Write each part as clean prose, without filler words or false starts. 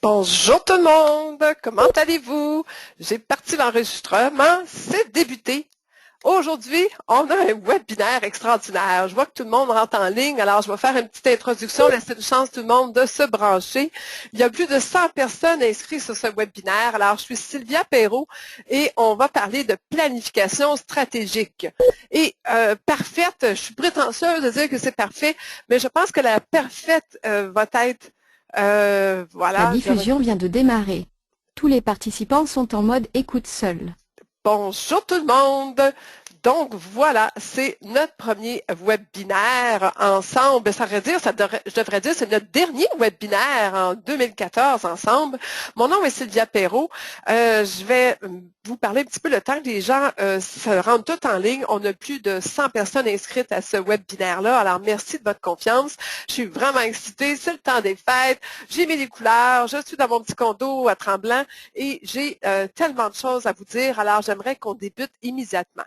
Bonjour tout le monde, comment allez-vous? J'ai parti l'enregistrement, c'est débuté. Aujourd'hui, on a un webinaire extraordinaire. Je vois que tout le monde rentre en ligne, alors je vais faire une petite introduction, laisser une chance à tout le monde de se brancher. Il y a plus de 100 personnes inscrites sur ce webinaire. Alors, je suis Sylvia Perrault et on va parler de planification stratégique. Et parfaite, je suis prétentieuse de dire que c'est parfait, mais je pense que la parfaite va être La diffusion vient de démarrer. Tous les participants sont en mode écoute seul. Bonjour tout le monde! Donc voilà, c'est notre premier webinaire ensemble. Je devrais dire, c'est notre dernier webinaire en 2014 ensemble. Mon nom est Sylvia Perrault. Je vais vous parler un petit peu le temps que les gens se rendent tous en ligne. On a plus de 100 personnes inscrites à ce webinaire-là. Alors merci de votre confiance. Je suis vraiment excitée. C'est le temps des fêtes. J'ai mis les couleurs. Je suis dans mon petit condo à Tremblant et j'ai tellement de choses à vous dire. Alors j'aimerais qu'on débute immédiatement.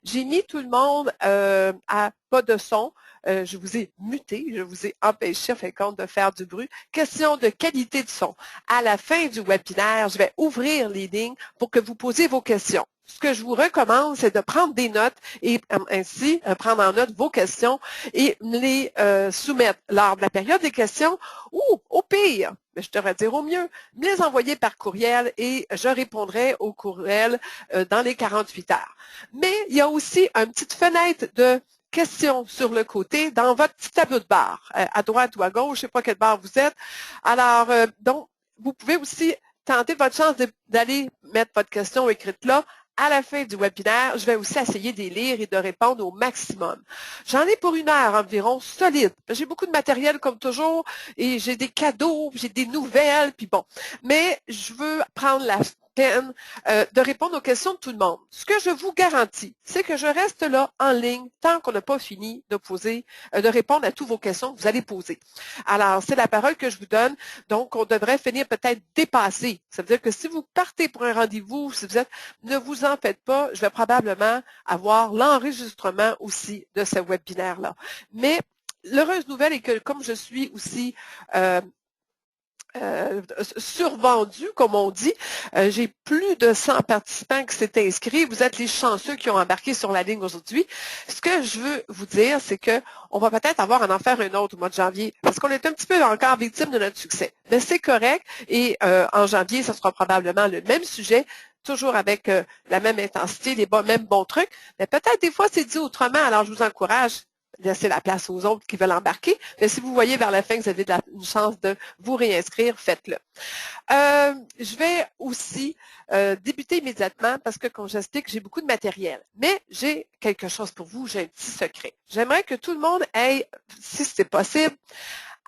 J'ai mis tout le monde à pas de son. Je vous ai muté, je vous ai empêché, en fin de compte, de faire du bruit. Question de qualité de son. À la fin du webinaire, je vais ouvrir les lignes pour que vous posiez vos questions. Ce que je vous recommande, c'est de prendre des notes et ainsi prendre en note vos questions et les soumettre lors de la période des questions ou au pire, je devrais dire au mieux, me les envoyer par courriel et je répondrai au courriel dans les 48 heures. Mais il y a aussi une petite fenêtre de questions sur le côté dans votre petit tableau de bord, à droite ou à gauche, je ne sais pas quelle barre vous êtes. Alors, donc, vous pouvez aussi tenter votre chance d'aller mettre votre question écrite là. À la fin du webinaire, je vais aussi essayer de les lire et de répondre au maximum. J'en ai pour 1 heure environ, solide. J'ai beaucoup de matériel comme toujours et j'ai des cadeaux, j'ai des nouvelles, puis bon. Mais je veux prendre la peine de répondre aux questions de tout le monde. Ce que je vous garantis, c'est que je reste là en ligne tant qu'on n'a pas fini de répondre à toutes vos questions que vous allez poser. Alors, c'est la parole que je vous donne. Donc, on devrait finir peut-être dépassé. Ça veut dire que si vous partez pour un rendez-vous, si vous êtes, ne vous en faites pas, je vais probablement avoir l'enregistrement aussi de ce webinaire-là. Mais l'heureuse nouvelle est que comme je suis aussi survendu, comme on dit. J'ai plus de 100 participants qui s'étaient inscrits. Vous êtes les chanceux qui ont embarqué sur la ligne aujourd'hui. Ce que je veux vous dire, c'est que on va peut-être avoir à en faire un autre au mois de janvier, parce qu'on est un petit peu encore victime de notre succès. Mais c'est correct, et en janvier, ce sera probablement le même sujet, toujours avec la même intensité, mêmes bons trucs, mais peut-être des fois c'est dit autrement, alors je vous encourage laisser la place aux autres qui veulent embarquer. Mais si vous voyez vers la fin que vous avez une chance de vous réinscrire, faites-le. Je vais aussi débuter immédiatement parce que, comme j'explique, j'ai beaucoup de matériel. Mais j'ai quelque chose pour vous, j'ai un petit secret. J'aimerais que tout le monde aille, si c'est possible,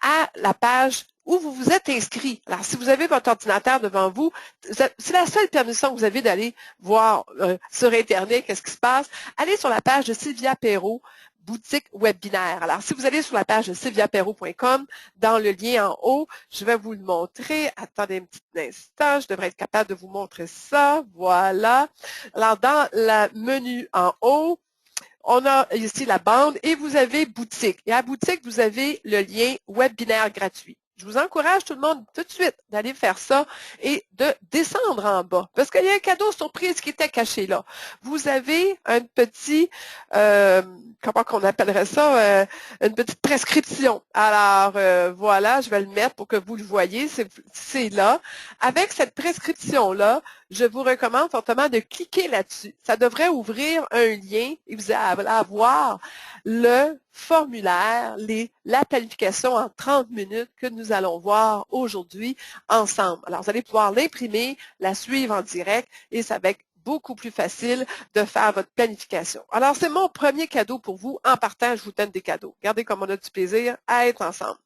à la page où vous vous êtes inscrit. Alors, si vous avez votre ordinateur devant vous, c'est la seule permission que vous avez d'aller voir sur Internet qu'est-ce qui se passe. Allez sur la page de Sylvia Perrault, boutique webinaire. Alors, si vous allez sur la page de sylviaperrault.com, dans le lien en haut, je vais vous le montrer. Attendez un petit instant, je devrais être capable de vous montrer ça. Voilà. Alors, dans le menu en haut, on a ici la bande et vous avez boutique. Et à boutique, vous avez le lien webinaire gratuit. Je vous encourage tout le monde tout de suite d'aller faire ça et de descendre en bas parce qu'il y a un cadeau surprise qui était caché là. Vous avez un petit, comment qu'on appellerait ça, une petite prescription. Alors voilà, je vais le mettre pour que vous le voyez, c'est là. Avec cette prescription-là, je vous recommande fortement de cliquer là-dessus. Ça devrait ouvrir un lien et vous allez avoir le formulaire, la planification en 30 minutes que nous allons voir aujourd'hui ensemble. Alors, vous allez pouvoir l'imprimer, la suivre en direct et ça va être beaucoup plus facile de faire votre planification. Alors, c'est mon premier cadeau pour vous. En partant, je vous donne des cadeaux. Regardez comme on a du plaisir à être ensemble.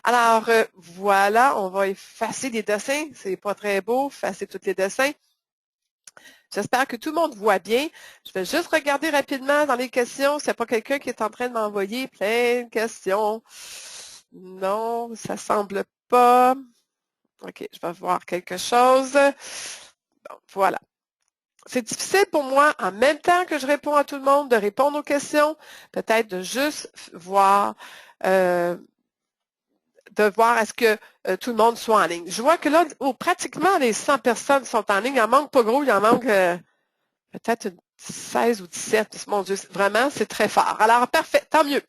Alors, voilà, on va effacer les dessins. C'est pas très beau, effacer tous les dessins. J'espère que tout le monde voit bien. Je vais juste regarder rapidement dans les questions s'il n'y a pas quelqu'un qui est en train de m'envoyer plein de questions. Non, ça semble pas. OK, je vais voir quelque chose. Bon, voilà. C'est difficile pour moi, en même temps que je réponds à tout le monde, de répondre aux questions, peut-être de juste voir, de de voir est-ce que tout le monde soit en ligne. Je vois que là, pratiquement les 100 personnes sont en ligne. Il en manque pas gros, il en manque peut-être 16 ou 17. Mon Dieu, vraiment, c'est très fort. Alors, parfait, tant mieux.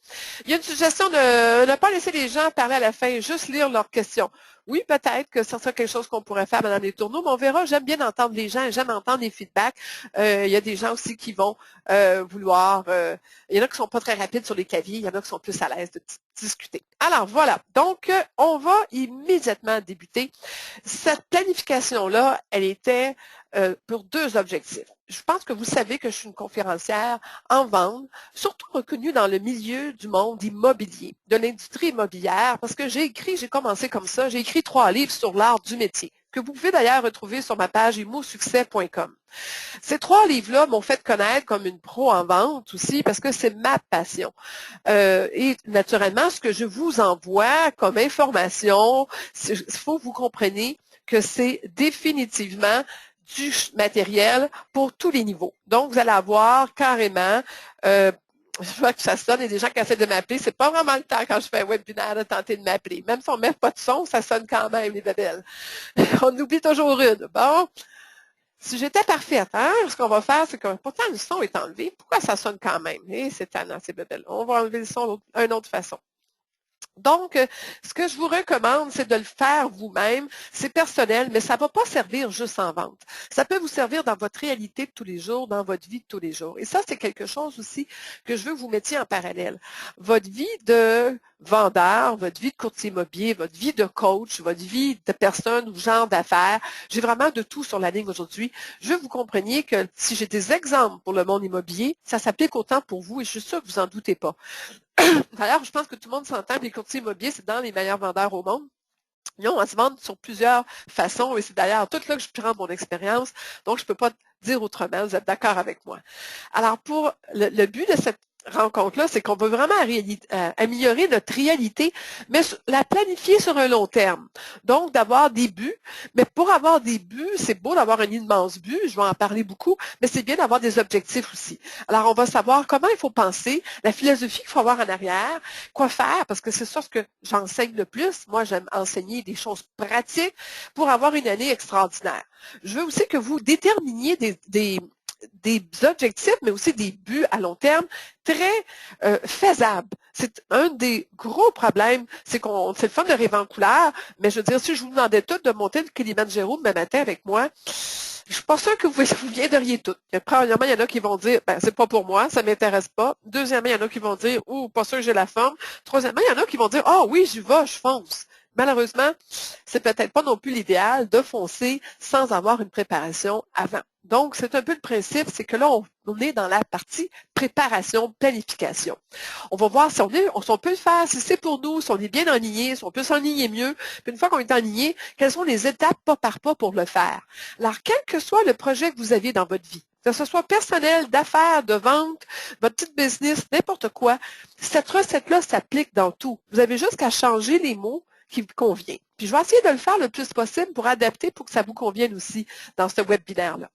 Il y a une suggestion de ne pas laisser les gens parler à la fin, juste lire leurs questions. Oui, peut-être que ça serait quelque chose qu'on pourrait faire dans les tourneaux, mais on verra. J'aime bien entendre les gens, j'aime entendre les feedbacks. Il y a des gens aussi qui vont vouloir... il y en a qui sont pas très rapides sur les claviers, il y en a qui sont plus à l'aise de discuter. Alors, voilà. Donc, on va immédiatement débuter. Cette planification-là, elle était pour 2 objectifs. Je pense que vous savez que je suis une conférencière en vente, surtout reconnue dans le milieu du monde immobilier, de l'industrie immobilière, parce que j'ai commencé comme ça, j'ai écrit 3 livres sur l'art du métier, que vous pouvez d'ailleurs retrouver sur ma page immosuccès.com. Ces 3 livres-là m'ont fait connaître comme une pro en vente aussi, parce que c'est ma passion. Et naturellement, ce que je vous envoie comme information, il faut que vous compreniez que c'est définitivement du matériel pour tous les niveaux. Donc, vous allez avoir carrément, je vois que ça sonne, il y a des gens qui essaient de m'appeler. C'est pas vraiment le temps quand je fais un webinaire de tenter de m'appeler. Même si on ne met pas de son, ça sonne quand même, les bébelles. On oublie toujours une. Bon, si j'étais parfaite, hein, ce qu'on va faire, c'est que pourtant le son est enlevé. Pourquoi ça sonne quand même? Et c'est tannant, ces bébelles. On va enlever le son d'une autre façon. Donc, ce que je vous recommande, c'est de le faire vous-même. C'est personnel, mais ça ne va pas servir juste en vente. Ça peut vous servir dans votre réalité de tous les jours, dans votre vie de tous les jours. Et ça, c'est quelque chose aussi que je veux que vous mettiez en parallèle. Votre vie de vendeur, votre vie de courtier immobilier, votre vie de coach, votre vie de personne ou genre d'affaires. J'ai vraiment de tout sur la ligne aujourd'hui. Je veux que vous compreniez que si j'ai des exemples pour le monde immobilier, ça s'applique autant pour vous et je suis sûre que vous n'en doutez pas. D'ailleurs, je pense que tout le monde s'entend que les courtiers immobiliers, c'est dans les meilleurs vendeurs au monde. Ils ont à se vendre sur plusieurs façons et c'est d'ailleurs tout là que je prends mon expérience. Donc, je ne peux pas dire autrement. Vous êtes d'accord avec moi. Alors, pour le but de cette rencontre-là, c'est qu'on veut vraiment améliorer notre réalité, mais la planifier sur un long terme. Donc, d'avoir des buts. Mais pour avoir des buts, c'est beau d'avoir un immense but, je vais en parler beaucoup, mais c'est bien d'avoir des objectifs aussi. Alors, on va savoir comment il faut penser, la philosophie qu'il faut avoir en arrière, quoi faire, parce que c'est ça ce que j'enseigne le plus. Moi, j'aime enseigner des choses pratiques pour avoir une année extraordinaire. Je veux aussi que vous déterminiez des objectifs, mais aussi des buts à long terme très faisables. C'est un des gros problèmes, c'est le fun de rêver en couleur, mais je veux dire, si je vous demandais tout de monter le Kilimanjaro demain matin avec moi, je suis pas sûre que vous viendriez toutes. Premièrement, il y en a qui vont dire, ben, c'est pas pour moi, ça m'intéresse pas. Deuxièmement, il y en a qui vont dire, pas sûr que j'ai la forme. Troisièmement, il y en a qui vont dire, oui, j'y vais, je fonce. Malheureusement, c'est peut-être pas non plus l'idéal de foncer sans avoir une préparation avant. Donc, c'est un peu le principe, c'est que là, on est dans la partie préparation, planification. On va voir si on peut le faire, si c'est pour nous, si on est bien enligné, si on peut s'enligner mieux. Puis une fois qu'on est enligné, quelles sont les étapes pas par pas pour le faire? Alors, quel que soit le projet que vous avez dans votre vie, que ce soit personnel, d'affaires, de vente, votre petit business, n'importe quoi, cette recette-là s'applique dans tout. Vous avez juste qu'à changer les mots qui vous convient. Puis je vais essayer de le faire le plus possible pour adapter pour que ça vous convienne aussi dans ce webinaire-là.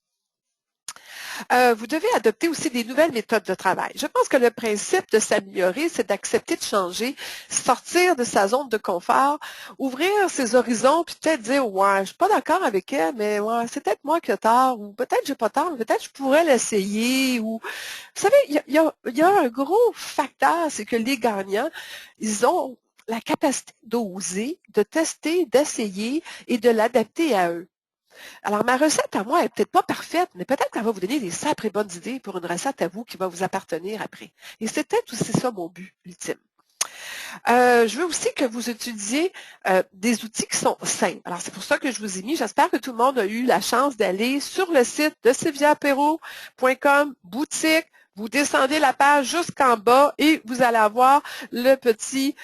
Vous devez adopter aussi des nouvelles méthodes de travail. Je pense que le principe de s'améliorer, c'est d'accepter de changer, sortir de sa zone de confort, ouvrir ses horizons, puis peut-être dire, ouais, je suis pas d'accord avec elle, mais ouais, c'est peut-être moi qui ai tort, ou peut-être j'ai pas tort, mais peut-être je pourrais l'essayer, ou vous savez, il y a un gros facteur, c'est que les gagnants, ils ont la capacité d'oser, de tester, d'essayer et de l'adapter à eux. Alors, ma recette à moi n'est peut-être pas parfaite, mais peut-être qu'elle va vous donner des sacrées bonnes idées pour une recette à vous qui va vous appartenir après. Et c'est peut-être aussi ça mon but ultime. Je veux aussi que vous utilisiez des outils qui sont simples. Alors, c'est pour ça que je vous ai mis. J'espère que tout le monde a eu la chance d'aller sur le site de sylviaperrault.com, boutique. Vous descendez la page jusqu'en bas et vous allez avoir le petit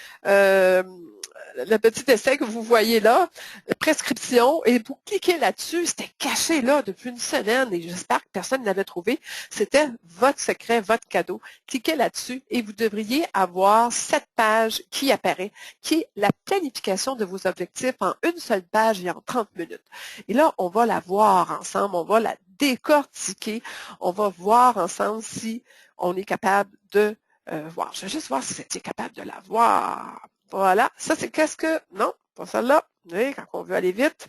essai que vous voyez là, prescription, et vous cliquez là-dessus, c'était caché là depuis une semaine et j'espère que personne ne l'avait trouvé. C'était votre secret, votre cadeau. Cliquez là-dessus et vous devriez avoir cette page qui apparaît, qui est la planification de vos objectifs en une seule page et en 30 minutes. Et là, on va la voir ensemble, on va la décortiquer, on va voir ensemble si on est capable de voir. Je vais juste voir si vous étiez capable de la voir. Voilà, ça c'est qu'est-ce que... Non, pas celle-là. Oui, quand on veut aller vite.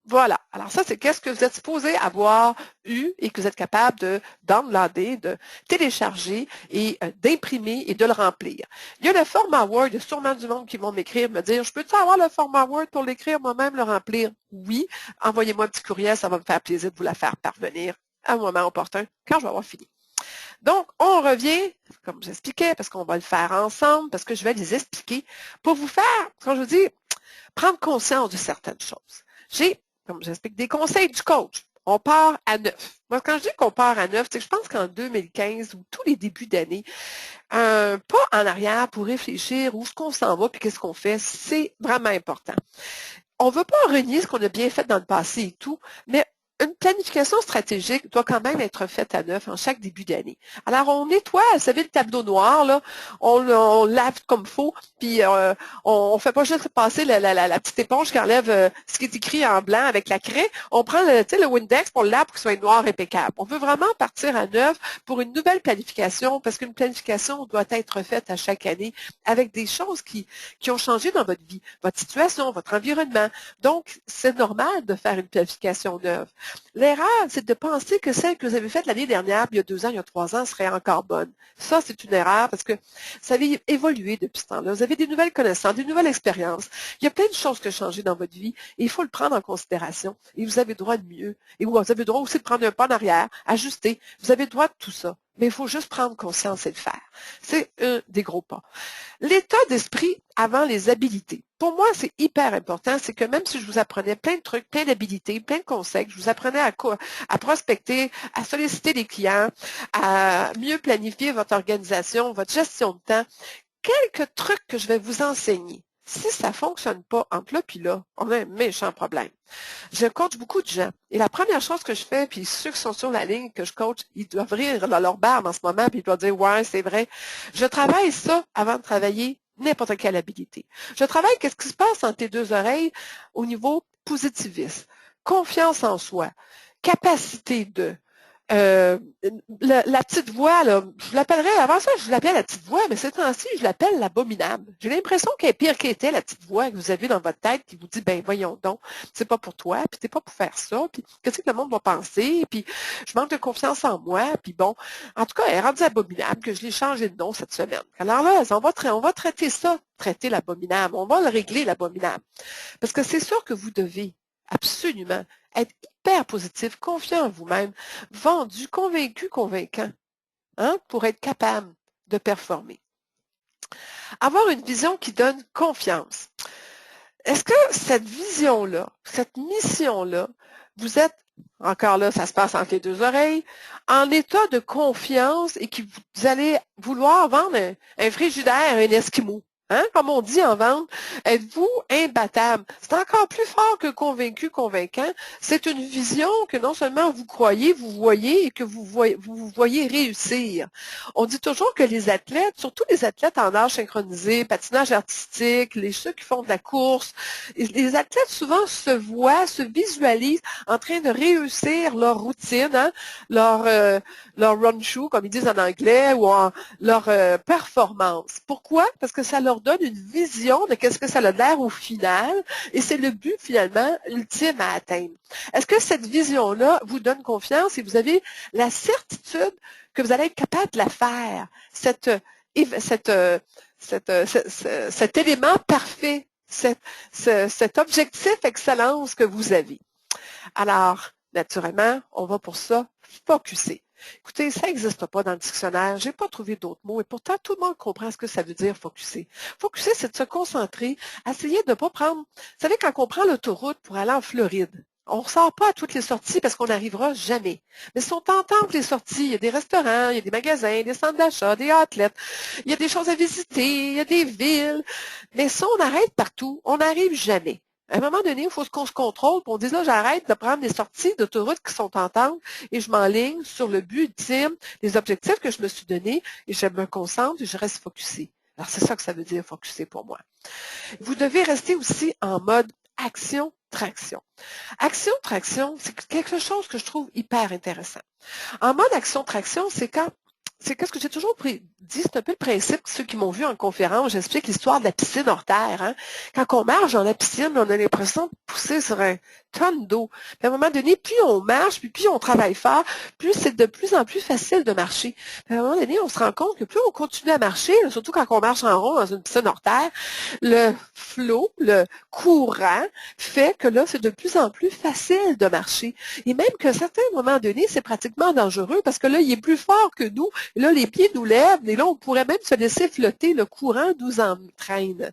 Voilà. Alors ça, c'est qu'est-ce que vous êtes supposé avoir eu et que vous êtes capable de downloader, de télécharger et d'imprimer et de le remplir. Il y a le format Word, il y a sûrement du monde qui vont m'écrire, me dire, je peux-tu avoir le format Word pour l'écrire moi-même, le remplir? Oui. Envoyez-moi un petit courriel, ça va me faire plaisir de vous la faire parvenir à un moment opportun quand je vais avoir fini. Donc, on revient, comme j'expliquais, parce qu'on va le faire ensemble, parce que je vais les expliquer pour vous faire, quand je vous dis, prendre conscience de certaines choses. J'ai, comme j'explique, des conseils du coach. On part à 9. Moi, quand je dis qu'on part à 9, c'est que je pense qu'en 2015 ou tous les débuts d'année, un pas en arrière pour réfléchir où est-ce qu'on s'en va puis qu'est-ce qu'on fait, c'est vraiment important. On ne veut pas renier ce qu'on a bien fait dans le passé et tout, mais une planification stratégique doit quand même être faite à 9 en chaque début d'année. Alors, on nettoie, vous savez, le tableau noir, là, on lave comme il faut, puis on ne fait pas juste passer la petite éponge qui enlève ce qui est écrit en blanc avec la craie. On prend le Windex pour le lave pour qu'il soit noir impeccable. On veut vraiment partir à 9 pour une nouvelle planification, parce qu'une planification doit être faite à chaque année avec des choses qui ont changé dans votre vie, votre situation, votre environnement. Donc, c'est normal de faire une planification neuve. L'erreur, c'est de penser que celle que vous avez faite l'année dernière, il y a 2 ans, il y a 3 ans, serait encore bonne. Ça, c'est une erreur parce que ça avait évolué depuis ce temps-là. Vous avez des nouvelles connaissances, des nouvelles expériences. Il y a plein de choses qui ont changé dans votre vie et il faut le prendre en considération. Et vous avez le droit de mieux. Et vous avez le droit aussi de prendre un pas en arrière, ajuster. Vous avez le droit de tout ça. Mais il faut juste prendre conscience et le faire. C'est un des gros pas. L'état d'esprit avant les habilités. Pour moi, c'est hyper important. C'est que même si je vous apprenais plein de trucs, plein d'habilités, plein de conseils, je vous apprenais à prospecter, à solliciter les clients, à mieux planifier votre organisation, votre gestion de temps, quelques trucs que je vais vous enseigner. Si ça ne fonctionne pas entre là et là, on a un méchant problème. Je coach beaucoup de gens. Et la première chose que je fais, puis ceux qui sont sur la ligne que je coach, ils doivent rire dans leur barbe en ce moment, puis ils doivent dire, ouais, c'est vrai. Je travaille ça avant de travailler n'importe quelle habilité. Je travaille qu'est-ce qui se passe entre tes deux oreilles au niveau positivisme, confiance en soi, capacité de, la petite voix, là, je l'appellerais, avant ça, je l'appelais la petite voix, mais ces temps-ci, je l'appelle l'abominable. J'ai l'impression qu'elle est pire qu'elle était, la petite voix que vous avez dans votre tête qui vous dit, ben voyons donc, c'est pas pour toi, puis t'es pas pour faire ça, puis qu'est-ce que le monde va penser, puis je manque de confiance en moi, puis bon, en tout cas, elle est rendue abominable, que je l'ai changé de nom cette semaine. Alors là, on va traiter ça, traiter l'abominable, on va le régler, l'abominable. Parce que c'est sûr que vous devez absolument être hyper positif, confiant en vous-même, vendu, convaincu, convaincant, hein, pour être capable de performer. Avoir une vision qui donne confiance. Est-ce que cette vision-là, cette mission-là, vous êtes, encore là, ça se passe entre les deux oreilles, en état de confiance et que vous allez vouloir vendre un frigidaire, un Esquimau? Hein? Comme on dit en vente, êtes-vous imbattable? C'est encore plus fort que convaincu, convaincant. C'est une vision que non seulement vous croyez, vous voyez et que vous voyez réussir. On dit toujours que les athlètes, surtout les athlètes en art synchronisé, patinage artistique, ceux qui font de la course, les athlètes souvent se voient, se visualisent en train de réussir leur routine, hein, leur run-through, comme ils disent en anglais, ou leur performance. Pourquoi? Parce que ça leur donne une vision de qu'est-ce que ça a l'air au final, et c'est le but finalement ultime à atteindre. Est-ce que cette vision-là vous donne confiance et vous avez la certitude que vous allez être capable de la faire, cet élément parfait, cet objectif excellence que vous avez? Alors, naturellement, on va pour ça focusser. Écoutez, ça n'existe pas dans le dictionnaire. Je n'ai pas trouvé d'autres mots et pourtant tout le monde comprend ce que ça veut dire focusser. Focusser, c'est de se concentrer, essayer de ne pas prendre... Vous savez, quand on prend l'autoroute pour aller en Floride, on ne ressort pas à toutes les sorties parce qu'on n'arrivera jamais. Mais si on tente les sorties, il y a des restaurants, il y a des magasins, des centres d'achat, des outlets, il y a des choses à visiter, il y a des villes. Mais si on arrête partout, on n'arrive jamais. À un moment donné, il faut qu'on se contrôle, qu'on dise là, j'arrête de prendre des sorties d'autoroute qui sont tentantes et je m'enligne sur le but ultime, les objectifs que je me suis donnés et je me concentre et je reste focusé. Alors, c'est ça que ça veut dire focusser pour moi. Vous devez rester aussi en mode action-traction. Action-traction, c'est quelque chose que je trouve hyper intéressant. En mode action-traction, c'est quand c'est qu'est-ce que j'ai toujours dit, c'est un peu le principe, ceux qui m'ont vu en conférence, j'explique l'histoire de la piscine hors terre. Hein. Quand on marche dans la piscine, on a l'impression de pousser sur un tonne d'eau. À un moment donné, plus on marche, puis plus on travaille fort, plus c'est de plus en plus facile de marcher. À un moment donné, on se rend compte que plus on continue à marcher, surtout quand on marche en rond dans une piscine hors terre, le flot, le courant fait que là, c'est de plus en plus facile de marcher. Et même qu'à un certain moment donné, c'est pratiquement dangereux parce que là, il est plus fort que nous. Et là, les pieds nous lèvent et là, on pourrait même se laisser flotter. Le courant nous entraîne.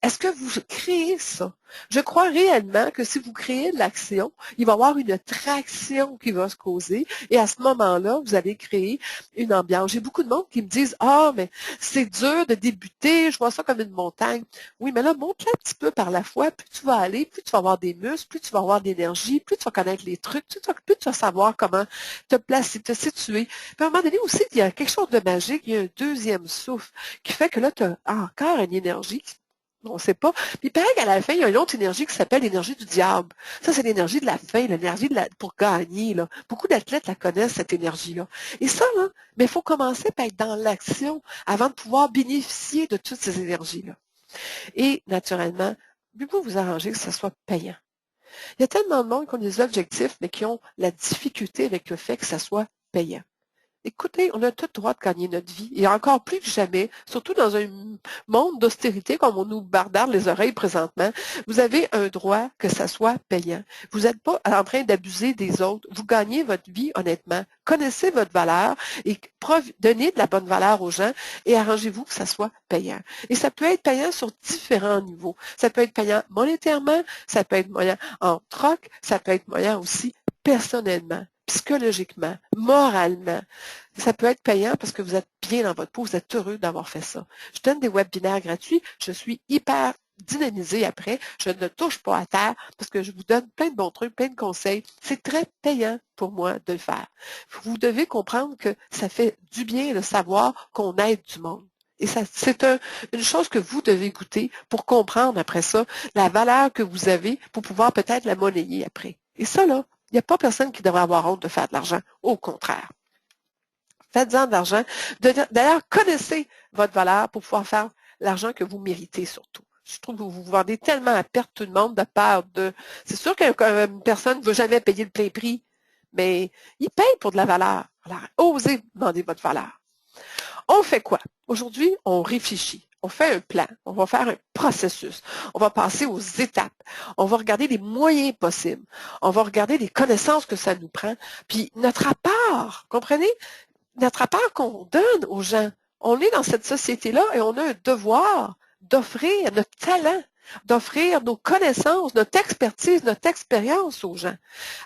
Est-ce que vous créez ça? Je crois réellement que si vous créez de l'action, il va y avoir une traction qui va se causer et à ce moment-là, vous allez créer une ambiance. J'ai beaucoup de monde qui me disent « Ah, mais c'est dur de débuter, je vois ça comme une montagne. » Oui, mais là, monte-la un petit peu par la fois, plus tu vas aller, plus tu vas avoir des muscles, plus tu vas avoir d'énergie, plus tu vas connaître les trucs, plus tu vas savoir comment te placer, te situer. Puis à un moment donné aussi, il y a quelque chose de magique, il y a un deuxième souffle qui fait que là, tu as encore une énergie on ne sait pas. Puis pareil, à la fin, il y a une autre énergie qui s'appelle l'énergie du diable. Ça, c'est l'énergie de la fin, l'énergie pour gagner. Là. Beaucoup d'athlètes la connaissent, cette énergie-là. Et ça, là, mais il faut commencer par être dans l'action avant de pouvoir bénéficier de toutes ces énergies-là. Et naturellement, mieux vous vous arranger que ce soit payant. Il y a tellement de monde qui ont des objectifs, mais qui ont la difficulté avec le fait que ça soit payant. Écoutez, on a tout le droit de gagner notre vie, et encore plus que jamais, surtout dans un monde d'austérité comme on nous bardarde les oreilles présentement, vous avez un droit que ça soit payant. Vous n'êtes pas en train d'abuser des autres. Vous gagnez votre vie honnêtement. Connaissez votre valeur et donnez de la bonne valeur aux gens et arrangez-vous que ça soit payant. Et ça peut être payant sur différents niveaux. Ça peut être payant monétairement, ça peut être moyen en troc, ça peut être moyen aussi personnellement, psychologiquement, moralement. Ça peut être payant parce que vous êtes bien dans votre peau, vous êtes heureux d'avoir fait ça. Je donne des webinaires gratuits, je suis hyper dynamisée après, je ne touche pas à terre parce que je vous donne plein de bons trucs, plein de conseils. C'est très payant pour moi de le faire. Vous devez comprendre que ça fait du bien de savoir qu'on aide du monde. Et c'est une chose que vous devez goûter pour comprendre après ça la valeur que vous avez pour pouvoir peut-être la monnayer après. Et ça, là, il n'y a pas personne qui devrait avoir honte de faire de l'argent. Au contraire. Faites-en de l'argent. D'ailleurs, connaissez votre valeur pour pouvoir faire l'argent que vous méritez surtout. Je trouve que vous vous vendez tellement à perte tout le monde de peur de... C'est sûr qu'une personne ne veut jamais payer le plein prix, mais il paye pour de la valeur. Alors, osez demander votre valeur. On fait quoi? Aujourd'hui, on réfléchit. On fait un plan, on va faire un processus, on va passer aux étapes, on va regarder les moyens possibles, on va regarder les connaissances que ça nous prend, puis notre apport, comprenez? Notre apport qu'on donne aux gens. On est dans cette société-là et on a un devoir d'offrir notre talent, d'offrir nos connaissances, notre expertise, notre expérience aux gens.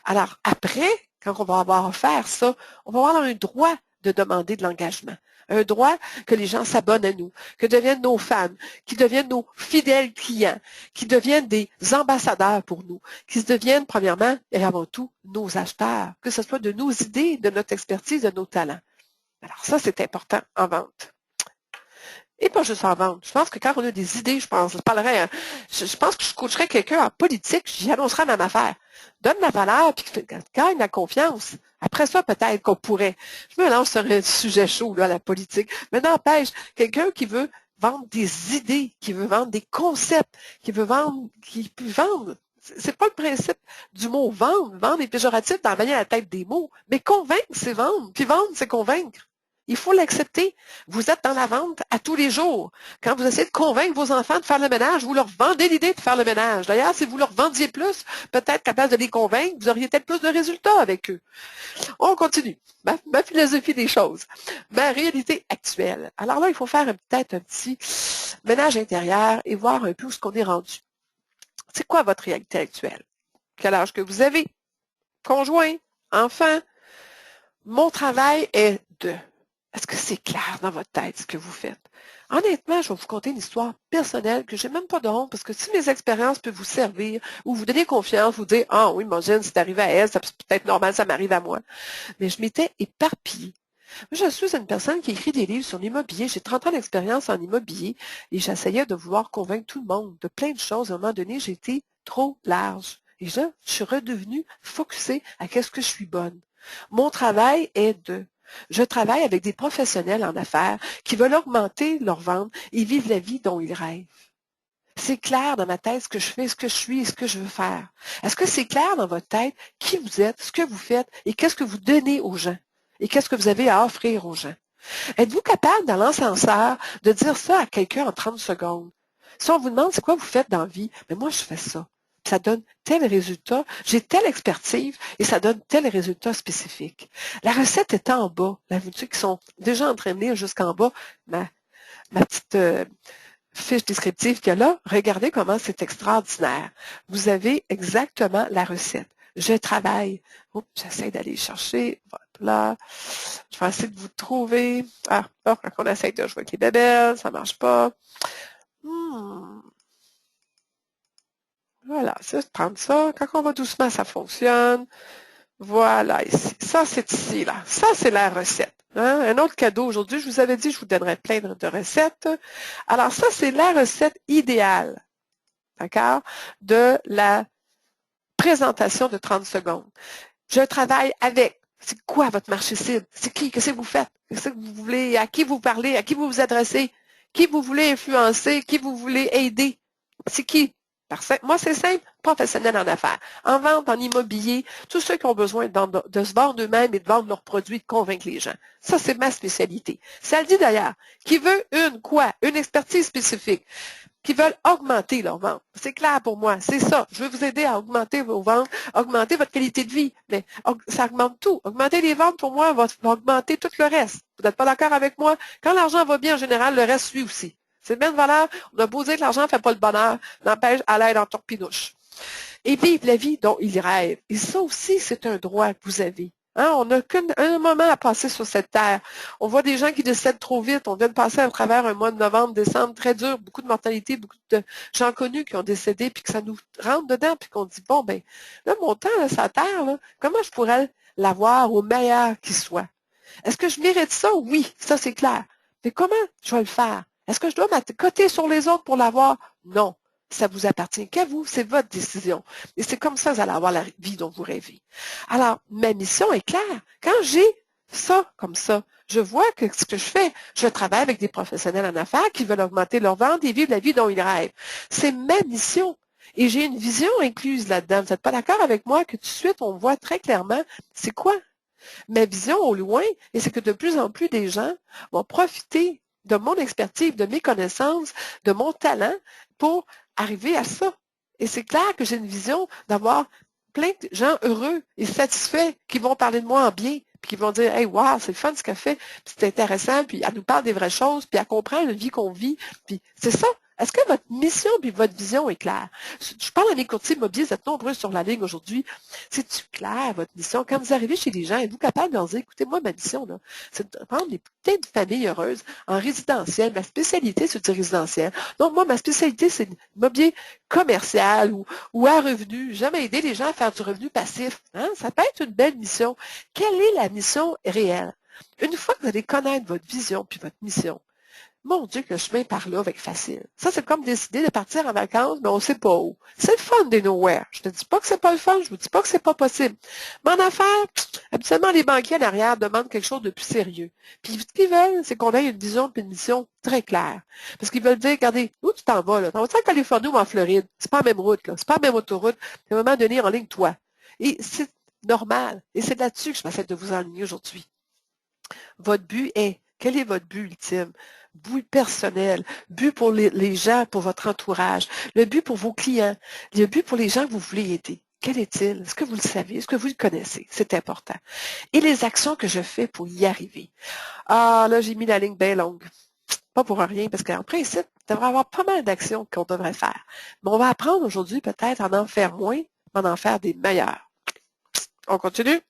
Alors après, quand on va avoir offert ça, on va avoir un droit de demander de l'engagement. Un droit que les gens s'abonnent à nous, que deviennent nos fans, qui deviennent nos fidèles clients, qui deviennent des ambassadeurs pour nous, qui deviennent premièrement et avant tout nos acheteurs, que ce soit de nos idées, de notre expertise, de nos talents. Alors ça, c'est important en vente. Et pas juste en vente. Je pense que quand on a des idées, je pense que je coacherais quelqu'un en politique, j'y annoncerais ma affaire. Donne la valeur, puis gagne la confiance. Après ça, peut-être qu'on pourrait. Je me lance sur un sujet chaud, là, la politique. Mais n'empêche, quelqu'un qui veut vendre des idées, qui veut vendre des concepts, qui peut vendre. C'est pas le principe du mot vendre. Vendre est péjoratif dans la manière à la tête des mots. Mais convaincre, c'est vendre. Puis vendre, c'est convaincre. Il faut l'accepter. Vous êtes dans la vente à tous les jours. Quand vous essayez de convaincre vos enfants de faire le ménage, vous leur vendez l'idée de faire le ménage. D'ailleurs, si vous leur vendiez plus, peut-être qu'à place de les convaincre, vous auriez peut-être plus de résultats avec eux. On continue. Ma philosophie des choses. Ma réalité actuelle. Alors là, il faut faire peut-être un petit ménage intérieur et voir un peu où ce qu'on est rendu. C'est quoi votre réalité actuelle? Quel âge que vous avez? Conjoint? Enfant? Mon travail est de... Est-ce que c'est clair dans votre tête ce que vous faites? Honnêtement, je vais vous conter une histoire personnelle que j'ai même pas de honte parce que si mes expériences peuvent vous servir ou vous donner confiance, vous dire, ah oui, imagine, c'est arrivé à elle, c'est peut-être normal, ça m'arrive à moi. Mais je m'étais éparpillée. Moi, je suis une personne qui écrit des livres sur l'immobilier. J'ai 30 ans d'expérience en immobilier et j'essayais de vouloir convaincre tout le monde de plein de choses. À un moment donné, j'ai été trop large. Et là, je suis redevenue focusée à qu'est-ce que je suis bonne. Mon travail est de Je travaille avec des professionnels en affaires qui veulent augmenter leurs ventes et vivre la vie dont ils rêvent. C'est clair dans ma tête ce que je fais, ce que je suis et ce que je veux faire. Est-ce que c'est clair dans votre tête qui vous êtes, ce que vous faites et qu'est-ce que vous donnez aux gens et qu'est-ce que vous avez à offrir aux gens? Êtes-vous capable dans l'ascenseur de dire ça à quelqu'un en 30 secondes? Si on vous demande c'est quoi vous faites dans la vie, mais moi je fais ça. Ça donne tel résultat, j'ai telle expertise et ça donne tel résultat spécifique. La recette est en bas. Là, vous qui sont déjà en train de lire jusqu'en bas, ma petite fiche descriptive qu'il y a là, regardez comment c'est extraordinaire. Vous avez exactement la recette. Je travaille. Oups, j'essaie d'aller chercher. Là. Je vais essayer de vous trouver. Ah, quand on essaie de jouer avec les bébelles, ça ne marche pas. Voilà, c'est de prendre ça. Quand on va doucement, ça fonctionne. Voilà, ici. Ça, c'est ici, là. Ça, c'est la recette. Hein? Un autre cadeau aujourd'hui, je vous avais dit, je vous donnerais plein de recettes. Alors, ça, c'est la recette idéale, d'accord, de la présentation de 30 secondes. Je travaille avec. C'est quoi votre marché cible? C'est qui? Qu'est-ce que vous faites? Qu'est-ce que vous voulez? À qui vous parlez? À qui vous vous adressez? Qui vous voulez influencer? Qui vous voulez aider? C'est qui? Parfait. Moi, c'est simple, professionnel en affaires, en vente, en immobilier, tous ceux qui ont besoin de se vendre eux-mêmes et de vendre leurs produits, de convaincre les gens. Ça, c'est ma spécialité. Ça le dit d'ailleurs. Qui veut une expertise spécifique, qui veulent augmenter leurs ventes. C'est clair pour moi, c'est ça. Je veux vous aider à augmenter vos ventes, augmenter votre qualité de vie, mais ça augmente tout. Augmenter les ventes, pour moi, va augmenter tout le reste. Vous n'êtes pas d'accord avec moi? Quand l'argent va bien, en général, le reste suit aussi. C'est bien de valeur. On a beau dire que l'argent ne fait pas le bonheur, n'empêche à l'aide en torpinouche. Et vivre la vie dont il rêve. Et ça aussi, c'est un droit que vous avez. Hein? On n'a qu'un moment à passer sur cette terre. On voit des gens qui décèdent trop vite. On vient de passer à travers un mois de novembre, décembre très dur, beaucoup de mortalité, beaucoup de gens connus qui ont décédé, puis que ça nous rentre dedans, puis qu'on dit, bon, ben, là, mon temps, là, sa terre, là, comment je pourrais l'avoir au meilleur qu'il soit? Est-ce que je mérite ça? Oui, ça, c'est clair. Mais comment je vais le faire? Est-ce que je dois m'accoter sur les autres pour l'avoir? Non. Ça vous appartient qu'à vous, c'est votre décision. Et c'est comme ça que vous allez avoir la vie dont vous rêvez. Alors, ma mission est claire. Quand j'ai ça comme ça, je vois que ce que je fais, je travaille avec des professionnels en affaires qui veulent augmenter leur vente et vivre la vie dont ils rêvent. C'est ma mission. Et j'ai une vision incluse là-dedans. Vous n'êtes pas d'accord avec moi que tout de suite, on voit très clairement, c'est quoi ma vision au loin, et c'est que de plus en plus des gens vont profiter de mon expertise, de mes connaissances, de mon talent pour arriver à ça. Et c'est clair que j'ai une vision d'avoir plein de gens heureux et satisfaits qui vont parler de moi en bien, puis qui vont dire, hey, wow, c'est le fun ce qu'elle fait, puis c'est intéressant, puis elle nous parle des vraies choses, puis elle comprend la vie qu'on vit, puis c'est ça. Est-ce que votre mission puis votre vision est claire? Je parle à mes courtiers immobiliers, vous êtes nombreux sur la ligne aujourd'hui. C'est-tu clair, votre mission? Quand vous arrivez chez les gens, êtes-vous capable de leur dire, écoutez, moi, ma mission, là, c'est de prendre plein de familles heureuses en résidentiel. Ma spécialité, c'est du résidentiel. Donc, moi, ma spécialité, c'est l'immobilier commercial ou à revenu. Jamais aider les gens à faire du revenu passif. Hein? Ça peut être une belle mission. Quelle est la mission réelle? Une fois que vous allez connaître votre vision puis votre mission, mon Dieu, que le chemin par là va être facile. Ça, c'est comme décider de partir en vacances, mais on ne sait pas où. C'est le fun des nowhere. Je ne te dis pas que c'est pas le fun, je ne vous dis pas que c'est pas possible. Mais en affaires, habituellement, les banquiers en arrière demandent quelque chose de plus sérieux. Puis ce qu'ils veulent, c'est qu'on ait une vision et une mission très claire. Parce qu'ils veulent dire, regardez, où tu t'en vas, là? T'en vas-tu en Californie ou en Floride? C'est pas la même route, là. C'est pas la même autoroute. À un moment donné, en ligne, toi. Et c'est normal. Et c'est là-dessus que je m'essaie de vous enligner aujourd'hui. Votre but est, quel est votre but ultime? But personnel, but pour les gens, pour votre entourage, le but pour vos clients, le but pour les gens que vous voulez aider. Quel est-il? Est-ce que vous le savez? Est-ce que vous le connaissez? C'est important. Et les actions que je fais pour y arriver. Ah, là, j'ai mis la ligne bien longue. Pas pour rien, parce qu'en principe, il devrait y avoir pas mal d'actions qu'on devrait faire. Mais on va apprendre aujourd'hui peut-être à en faire moins, mais à en faire des meilleures. On continue?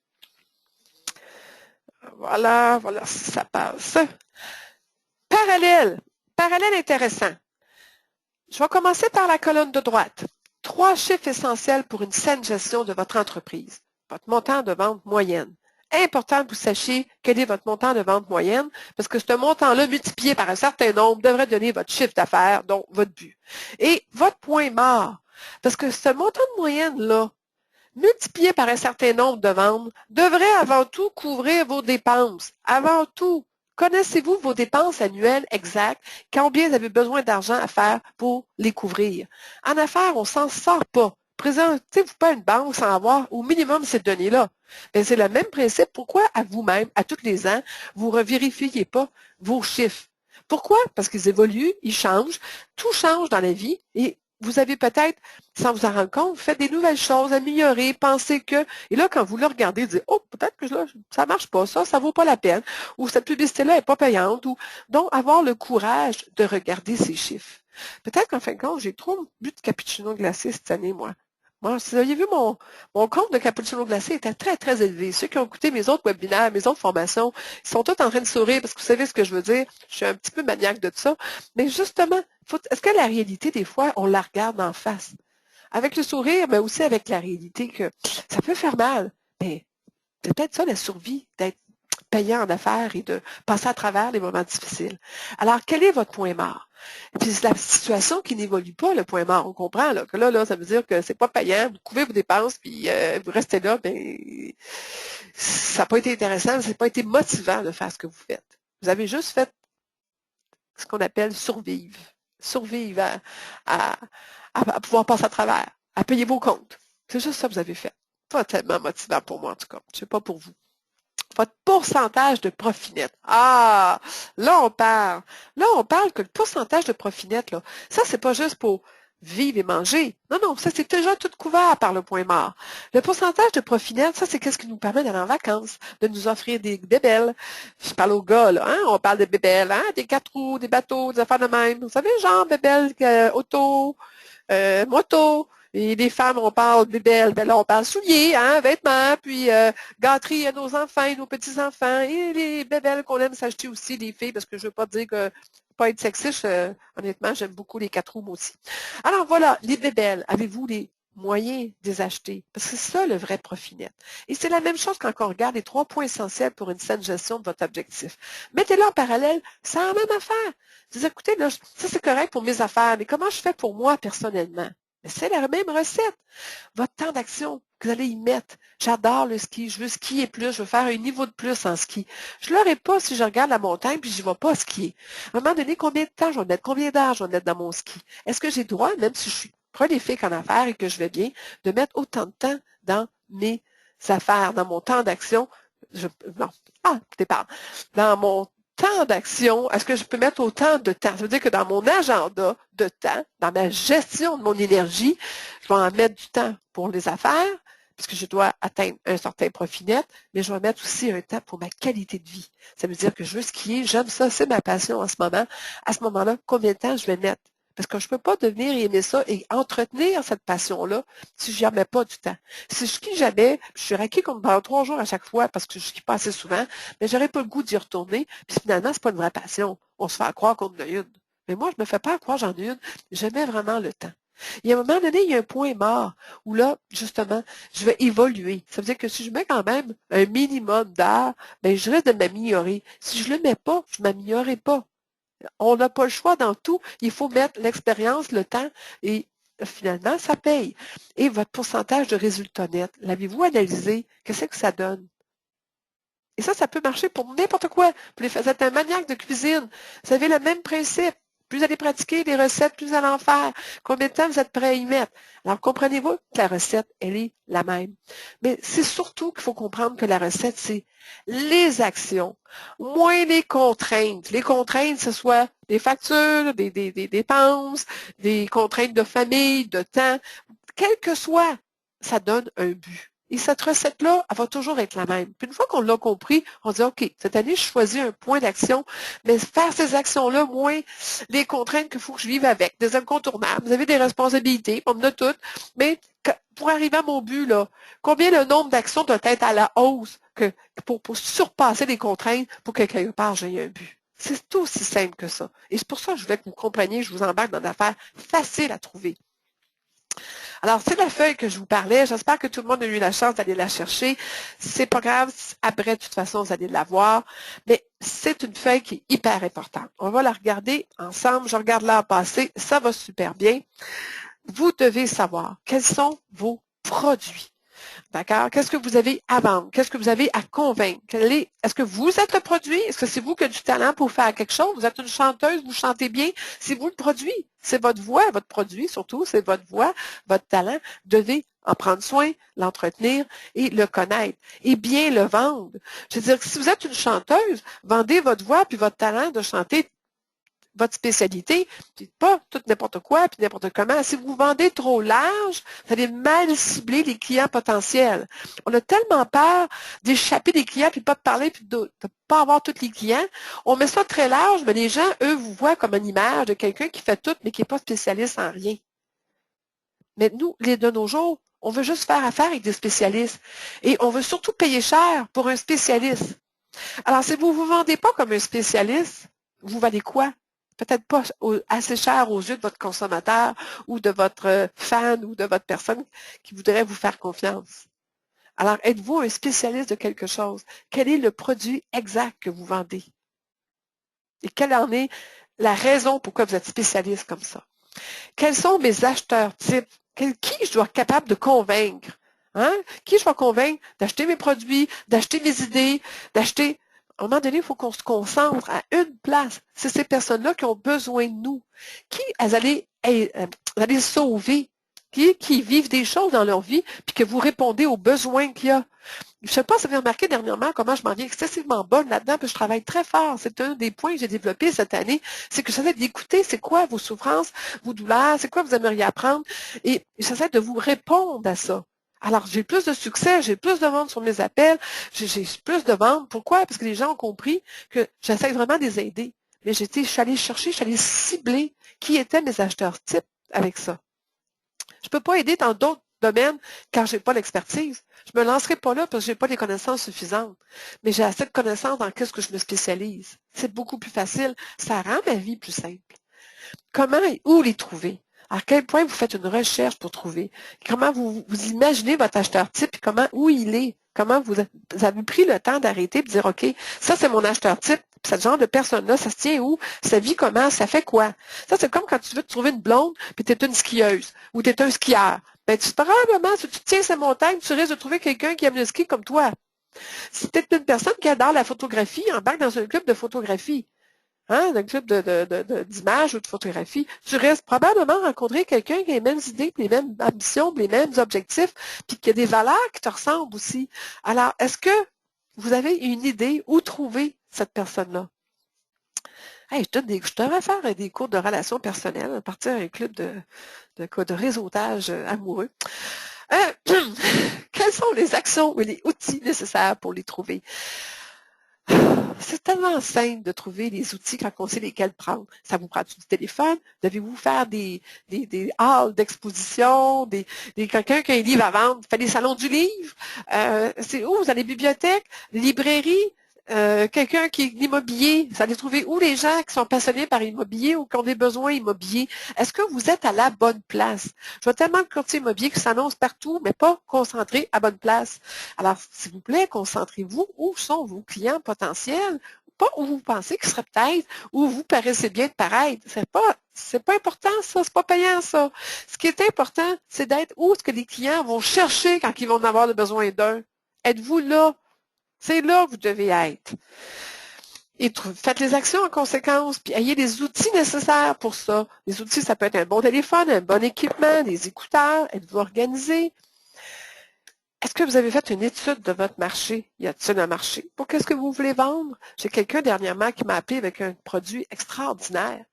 Voilà, voilà, ça passe. Parallèle intéressant. Je vais commencer par la colonne de droite. 3 chiffres essentiels pour une saine gestion de votre entreprise. Votre montant de vente moyenne. Important que vous sachiez quel est votre montant de vente moyenne, parce que ce montant-là, multiplié par un certain nombre, devrait donner votre chiffre d'affaires, donc votre but. Et votre point mort, parce que ce montant de moyenne-là multiplié par un certain nombre de ventes, devrait avant tout couvrir vos dépenses. Avant tout, connaissez-vous vos dépenses annuelles exactes? Combien vous avez besoin d'argent à faire pour les couvrir? En affaires, on ne s'en sort pas. Présentez-vous pas une banque sans avoir au minimum ces données-là. C'est le même principe. Pourquoi à vous-même, à tous les ans, vous ne revérifiez pas vos chiffres? Pourquoi? Parce qu'ils évoluent, ils changent, tout change dans la vie et vous avez peut-être, sans vous en rendre compte, vous faites des nouvelles choses, améliorées, pensez que, et là, quand vous le regardez, vous dites, oh, peut-être que là, ça marche pas, ça vaut pas la peine, ou cette publicité-là est pas payante, ou, donc, avoir le courage de regarder ces chiffres. Peut-être qu'en fin de compte, j'ai trop bu de cappuccino glacé cette année, moi. Moi, si vous aviez vu mon compte de cappuccino glacé était très, très élevé. Ceux qui ont écouté mes autres webinaires, mes autres formations, ils sont tous en train de sourire parce que vous savez ce que je veux dire. Je suis un petit peu maniaque de ça. Mais justement, est-ce que la réalité, des fois, on la regarde en face? Avec le sourire, mais aussi avec la réalité que ça peut faire mal. Mais c'est peut-être ça la survie, d'être payant en affaires et de passer à travers les moments difficiles. Alors, quel est votre point mort? Et puis, c'est la situation qui n'évolue pas, le point mort. On comprend là, que là, ça veut dire que c'est pas payant, vous couvez vos dépenses, puis vous restez là, ben ça n'a pas été intéressant, ça n'a pas été motivant de faire ce que vous faites. Vous avez juste fait ce qu'on appelle survivre. Survivre à pouvoir passer à travers, à payer vos comptes. C'est juste ça que vous avez fait. Pas tellement motivant pour moi, en tout cas. Je ne sais pas pour vous. Votre pourcentage de profit net. Ah, là, on parle. Là, on parle que le pourcentage de profit net, là, ça, c'est pas juste pour vivre et manger. Non, non, ça, c'est déjà tout couvert par le point mort. Le pourcentage de profit net, ça, c'est qu'est-ce qui nous permet d'aller en vacances, de nous offrir des bébelles. Je parle aux gars, là, hein, on parle de bébelles, hein, des 4 roues, des bateaux, des affaires de même. Vous savez, genre, bébelles, auto, moto. Et les femmes, on parle bébelles, ben là, on parle souliers, hein, vêtements, puis gâteries à nos enfants et nos petits-enfants, et les bébelles qu'on aime s'acheter aussi, les filles, parce que je veux pas dire que pas être sexiste, honnêtement, j'aime beaucoup les 4 roues moi aussi. Alors voilà, les bébelles, avez-vous les moyens de les acheter? Parce que c'est ça le vrai profit net. Et c'est la même chose quand on regarde les 3 points essentiels pour une saine gestion de votre objectif. Mettez-le en parallèle, c'est la même affaire. Vous dites, écoutez, là, ça c'est correct pour mes affaires, mais comment je fais pour moi personnellement? Mais c'est la même recette. Votre temps d'action que vous allez y mettre. J'adore le ski. Je veux skier plus. Je veux faire un niveau de plus en ski. Je ne l'aurai pas si je regarde la montagne puis je ne vais pas skier. À un moment donné, combien de temps je vais mettre? Combien d'heures je vais mettre dans mon ski? Est-ce que j'ai droit, même si je suis prolifique en affaires et que je vais bien, de mettre autant de temps dans mes affaires, dans mon temps d'action? Non. Ah, départ. Dans mon temps d'action, est-ce que je peux mettre autant de temps? Ça veut dire que dans mon agenda de temps, dans ma gestion de mon énergie, je vais en mettre du temps pour les affaires, puisque je dois atteindre un certain profit net, mais je vais mettre aussi un temps pour ma qualité de vie. Ça veut dire que je veux skier, j'aime ça, c'est ma passion en ce moment. À ce moment-là, combien de temps je vais mettre? Parce que je ne peux pas devenir aimer ça et entretenir cette passion-là si je n'y mets pas du temps. Si je skie jamais, je suis raquée comme pendant 3 jours à chaque fois parce que je ne skie pas assez souvent, mais j'aurais pas le goût d'y retourner. Puis finalement, c'est pas une vraie passion. On se fait croire qu'on en a une. Mais moi, je me fais pas croire j'en ai une. Je mets vraiment le temps. Et à un moment donné, il y a un point mort où là, justement, je vais évoluer. Ça veut dire que si je mets quand même un minimum d'heures, ben, je risque de m'améliorer. Si je le mets pas, je ne m'améliorerai pas. On n'a pas le choix dans tout. Il faut mettre l'expérience, le temps et finalement, ça paye. Et votre pourcentage de résultats nets, l'avez-vous analysé? Qu'est-ce que ça donne? Et ça peut marcher pour n'importe quoi. Vous êtes un maniaque de cuisine. Vous avez le même principe. Plus vous allez pratiquer les recettes, plus vous allez en faire. Combien de temps vous êtes prêt à y mettre? Alors, comprenez-vous que la recette, elle est la même. Mais c'est surtout qu'il faut comprendre que la recette, c'est les actions, moins les contraintes. Les contraintes, ce soit des factures, des dépenses, des contraintes de famille, de temps. Quel que soit, ça donne un but. Et cette recette-là, elle va toujours être la même. Puis une fois qu'on l'a compris, on dit, OK, cette année, je choisis un point d'action, mais faire ces actions-là, moins les contraintes qu'il faut que je vive avec, des incontournables. Vous avez des responsabilités, on en a toutes, mais pour arriver à mon but, là, combien le nombre d'actions doit être à la hausse pour surpasser les contraintes pour que quelque part j'ai un but? C'est tout aussi simple que ça. Et c'est pour ça que je voulais que vous compreniez, je vous embarque dans des affaires faciles à trouver. Alors, c'est la feuille que je vous parlais. J'espère que tout le monde a eu la chance d'aller la chercher. C'est pas grave. Après, de toute façon, vous allez la voir. Mais c'est une feuille qui est hyper importante. On va la regarder ensemble. Je regarde là en passé. Ça va super bien. Vous devez savoir quels sont vos produits. D'accord? Qu'est-ce que vous avez à vendre? Qu'est-ce que vous avez à convaincre? Est-ce que vous êtes le produit? Est-ce que c'est vous qui avez du talent pour faire quelque chose? Vous êtes une chanteuse, vous chantez bien? C'est vous le produit. C'est votre voix, votre produit surtout, c'est votre voix, votre talent. Vous devez en prendre soin, l'entretenir et le connaître et bien le vendre. Je veux dire, si vous êtes une chanteuse, vendez votre voix puis votre talent de chanter votre spécialité, puis pas tout n'importe quoi, puis n'importe comment. Si vous vendez trop large, vous allez mal cibler les clients potentiels. On a tellement peur d'échapper des clients, puis pas de parler, puis de ne pas avoir tous les clients. On met ça très large, mais les gens, eux, vous voient comme une image de quelqu'un qui fait tout, mais qui n'est pas spécialiste en rien. Mais nous, les de nos jours, on veut juste faire affaire avec des spécialistes. Et on veut surtout payer cher pour un spécialiste. Alors, si vous ne vous vendez pas comme un spécialiste, vous valez quoi? Peut-être pas assez cher aux yeux de votre consommateur ou de votre fan ou de votre personne qui voudrait vous faire confiance. Alors, êtes-vous un spécialiste de quelque chose? Quel est le produit exact que vous vendez? Et quelle en est la raison pourquoi vous êtes spécialiste comme ça? Quels sont mes acheteurs types? Qui je dois être capable de convaincre? Hein? Qui je dois convaincre d'acheter mes produits, d'acheter mes idées, d'acheter... À un moment donné, il faut qu'on se concentre à une place. C'est ces personnes-là qui ont besoin de nous. Qui elles allaient sauver? Qui vivent des choses dans leur vie, puis que vous répondez aux besoins qu'il y a. Je ne sais pas si vous avez remarqué dernièrement comment je m'en viens excessivement bonne là-dedans, puis je travaille très fort. C'est un des points que j'ai développé cette année, c'est que j'essaie d'écouter c'est quoi vos souffrances, vos douleurs, c'est quoi vous aimeriez apprendre, et j'essaie de vous répondre à ça. Alors, j'ai plus de succès, j'ai plus de ventes sur mes appels, j'ai plus de ventes. Pourquoi? Parce que les gens ont compris que j'essaie vraiment de les aider. Mais je suis allée chercher, je suis allée cibler qui étaient mes acheteurs types avec ça. Je ne peux pas aider dans d'autres domaines car je n'ai pas l'expertise. Je ne me lancerai pas là parce que je n'ai pas les connaissances suffisantes. Mais j'ai assez de connaissances dans ce que je me spécialise. C'est beaucoup plus facile. Ça rend ma vie plus simple. Comment et où les trouver? À quel point vous faites une recherche pour trouver? Comment vous imaginez votre acheteur type et où il est? Comment vous avez pris le temps d'arrêter et de dire, OK, ça c'est mon acheteur type, ce genre de personne-là, ça se tient où? Ça vit comment? Ça fait quoi? Ça, c'est comme quand tu veux te trouver une blonde puis tu es une skieuse ou tu es un skieur. Ben, probablement, si tu tiens ces montagnes, tu risques de trouver quelqu'un qui aime le ski comme toi. Si tu es une personne qui adore la photographie, embarque dans un club de photographie. Hein, un club d'images ou de photographie, tu risques probablement rencontrer quelqu'un qui a les mêmes idées, les mêmes ambitions, les mêmes objectifs, puis qui a des valeurs qui te ressemblent aussi. Alors, est-ce que vous avez une idée où trouver cette personne-là? Hey, je devrais faire des cours de relations personnelles, partir à un club de réseautage amoureux. Quelles sont les actions ou les outils nécessaires pour les trouver? C'est tellement simple de trouver les outils quand on sait lesquels prendre. Ça vous prend du téléphone? Devez-vous faire des halls d'exposition, quelqu'un qui a un livre à vendre? Fait des salons du livre? C'est où? Vous allez bibliothèques, librairies? Quelqu'un qui est l'immobilier, vous allez trouver où les gens qui sont passionnés par l'immobilier ou qui ont des besoins immobiliers. Est-ce que vous êtes à la bonne place? Je vois tellement de courtiers immobiliers qui s'annoncent partout, mais pas concentrés à bonne place. Alors, s'il vous plaît, concentrez-vous. Où sont vos clients potentiels? Pas où vous pensez qu'ils seraient peut-être, où vous paraissez bien de paraître. C'est pas important, ça. C'est pas payant, ça. Ce qui est important, c'est d'être où est-ce que les clients vont chercher quand ils vont en avoir besoin d'un. Êtes-vous là? C'est là que vous devez être. Et faites les actions en conséquence, puis ayez les outils nécessaires pour ça. Les outils, ça peut être un bon téléphone, un bon équipement, des écouteurs, êtes-vous organisé? Est-ce que vous avez fait une étude de votre marché? Y a-t-il un marché? Pour qu'est-ce que vous voulez vendre? J'ai quelqu'un dernièrement qui m'a appelé avec un produit extraordinaire.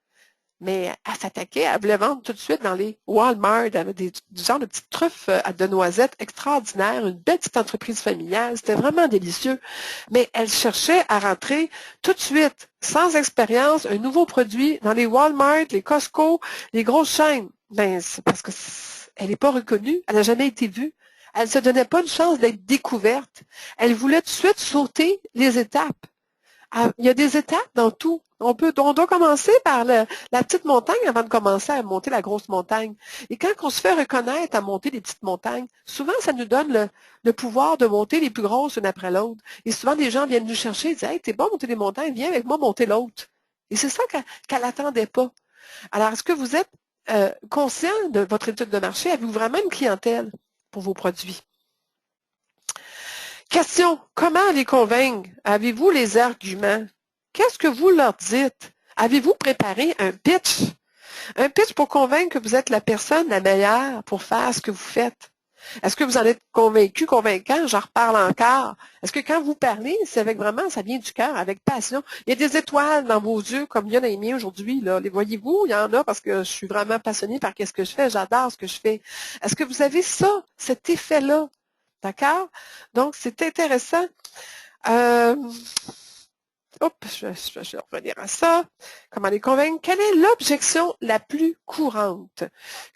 Mais elle s'attaquait, elle voulait vendre tout de suite dans les Walmart, elle avait du genre de petites truffes de noisettes extraordinaires, une belle petite entreprise familiale, c'était vraiment délicieux. Mais elle cherchait à rentrer tout de suite, sans expérience, un nouveau produit dans les Walmart, les Costco, les grosses chaînes. Ben, c'est parce qu'elle n'est pas reconnue, elle n'a jamais été vue. Elle ne se donnait pas une chance d'être découverte. Elle voulait tout de suite sauter les étapes. Il y a des étapes dans tout. On doit commencer par la petite montagne avant de commencer à monter la grosse montagne. Et quand on se fait reconnaître à monter les petites montagnes, souvent, ça nous donne le pouvoir de monter les plus grosses une après l'autre. Et souvent, des gens viennent nous chercher et disent, hey, t'es bon monter des montagnes, viens avec moi monter l'autre. Et c'est ça qu'elle n'attendait pas. Alors, est-ce que vous êtes conscient de votre étude de marché? Avez-vous vraiment une clientèle pour vos produits? Question, comment les convaincre? Avez-vous les arguments? Qu'est-ce que vous leur dites? Avez-vous préparé un pitch? Un pitch pour convaincre que vous êtes la personne la meilleure pour faire ce que vous faites. Est-ce que vous en êtes convaincu, convaincant? J'en reparle encore. Est-ce que quand vous parlez, c'est avec vraiment, ça vient du cœur, avec passion? Il y a des étoiles dans vos yeux, comme il y en a les miens aujourd'hui, là. Les voyez-vous? Il y en a parce que je suis vraiment passionnée par ce que je fais. J'adore ce que je fais. Est-ce que vous avez ça, cet effet-là? D'accord? Donc, c'est intéressant. Je vais revenir à ça. Comment les convaincre? Quelle est l'objection la plus courante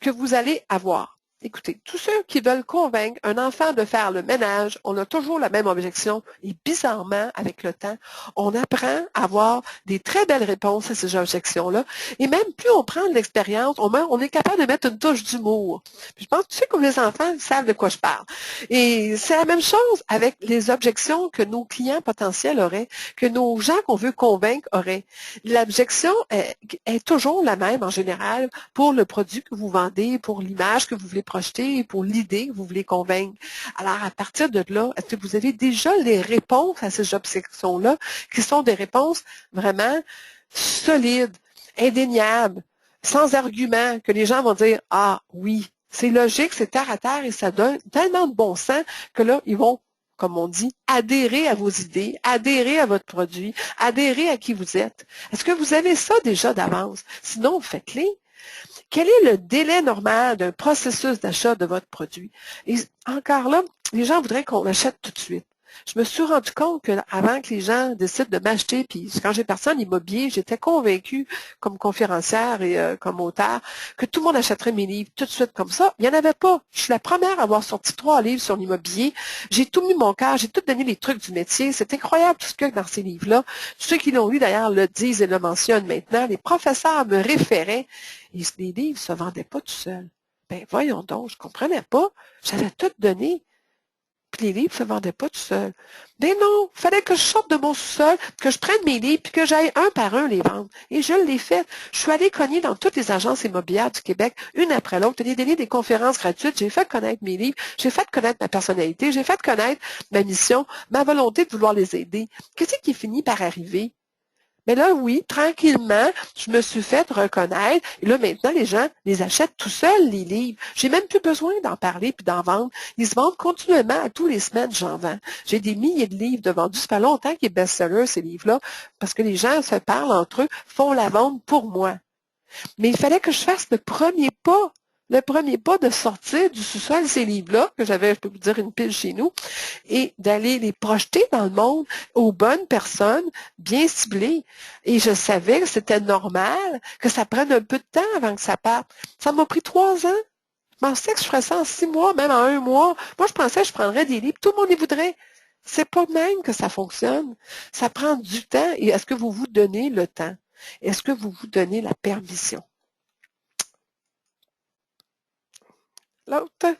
que vous allez avoir? Écoutez, tous ceux qui veulent convaincre un enfant de faire le ménage, on a toujours la même objection. Et bizarrement, avec le temps, on apprend à avoir des très belles réponses à ces objections-là. Et même plus on prend de l'expérience, on est capable de mettre une touche d'humour. Puis je pense, tu sais, comme les enfants, ils savent de quoi je parle. Et c'est la même chose avec les objections que nos clients potentiels auraient, que nos gens qu'on veut convaincre auraient. L'objection est toujours la même en général pour le produit que vous vendez, pour l'image que vous voulez projeter, pour l'idée que vous voulez convaincre. Alors, à partir de là, est-ce que vous avez déjà les réponses à ces objections-là, qui sont des réponses vraiment solides, indéniables, sans argument, que les gens vont dire « Ah oui, c'est logique, c'est terre à terre et ça donne tellement de bon sens que là, ils vont, comme on dit, adhérer à vos idées, adhérer à votre produit, adhérer à qui vous êtes. » Est-ce que vous avez ça déjà d'avance? Sinon, faites-les. Quel est le délai normal d'un processus d'achat de votre produit? Et encore là, les gens voudraient qu'on l'achète tout de suite. Je me suis rendu compte qu'avant que les gens décident de m'acheter, puis quand j'ai passé en immobilier, j'étais convaincue comme conférencière et comme auteur que tout le monde achèterait mes livres tout de suite comme ça. Il n'y en avait pas. Je suis la première à avoir sorti 3 livres sur l'immobilier. J'ai tout mis mon cœur, j'ai tout donné les trucs du métier. C'est incroyable tout ce qu'il y a dans ces livres-là. Tous ceux qui l'ont lu d'ailleurs le disent et le mentionnent maintenant. Les professeurs me référaient et les livres ne se vendaient pas tout seuls. Ben voyons donc, je ne comprenais pas. J'avais tout donné. Puis les livres ne se vendaient pas tout seuls. Mais non, il fallait que je sorte de mon sous-sol, que je prenne mes livres, puis que j'aille un par un les vendre. Et je l'ai fait. Je suis allée cogner dans toutes les agences immobilières du Québec, une après l'autre, j'ai donné des conférences gratuites, j'ai fait connaître mes livres, j'ai fait connaître ma personnalité, j'ai fait connaître ma mission, ma volonté de vouloir les aider. Qu'est-ce qui finit par arriver? Mais là, oui, tranquillement, je me suis fait reconnaître. Et là, maintenant, les gens les achètent tout seuls, les livres. J'ai même plus besoin d'en parler puis d'en vendre. Ils se vendent continuellement. À tous les semaines, j'en vends. J'ai des milliers de livres de vendus. Ça fait longtemps qu'ils sont best-sellers, ces livres-là, parce que les gens se parlent entre eux, font la vente pour moi. Mais il fallait que je fasse le premier pas. Le premier pas de sortir du sous-sol ces livres-là, que j'avais, je peux vous dire, une pile chez nous, et d'aller les projeter dans le monde aux bonnes personnes, bien ciblées. Et je savais que c'était normal, que ça prenne un peu de temps avant que ça parte. Ça m'a pris 3 ans. Je pensais que je ferais ça en 6 mois, même en 1 mois. Moi, je pensais que je prendrais des livres. Tout le monde les voudrait. C'est pas de même que ça fonctionne. Ça prend du temps. Et est-ce que vous vous donnez le temps? Est-ce que vous vous donnez la permission? L'autre.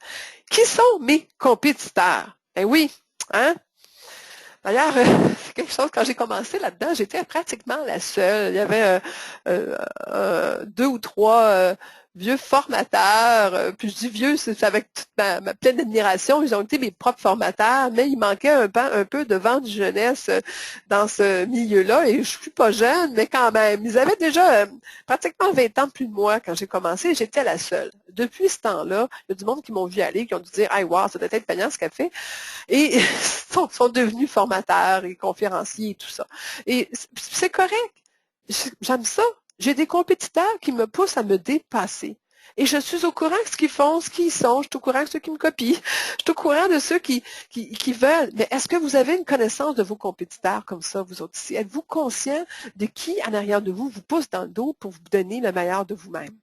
Qui sont mes compétiteurs? Eh oui, hein? D'ailleurs, c'est quelque chose, quand j'ai commencé là-dedans, j'étais pratiquement la seule. Il y avait 2 ou 3 vieux formateurs. Puis je dis vieux, c'est avec toute ma pleine admiration. Ils ont été mes propres formateurs, mais il manquait un peu de vente de jeunesse dans ce milieu-là. Et je suis pas jeune, mais quand même. Ils avaient déjà pratiquement 20 ans de plus de moi quand j'ai commencé. J'étais la seule. Depuis ce temps-là, il y a du monde qui m'ont vu aller, qui ont dû dire « Hey, wow, ça doit être payant ce qu'elle fait ». Et sont devenus formateurs et conférenciers et tout ça. Et c'est correct. J'aime ça. J'ai des compétiteurs qui me poussent à me dépasser. Et je suis au courant de ce qu'ils font, ce qu'ils sont. Je suis au courant de ceux qui me copient. Je suis au courant de ceux qui veulent. Mais est-ce que vous avez une connaissance de vos compétiteurs comme ça, vous autres ici? Êtes-vous conscient de qui, en arrière de vous pousse dans le dos pour vous donner le meilleur de vous-même?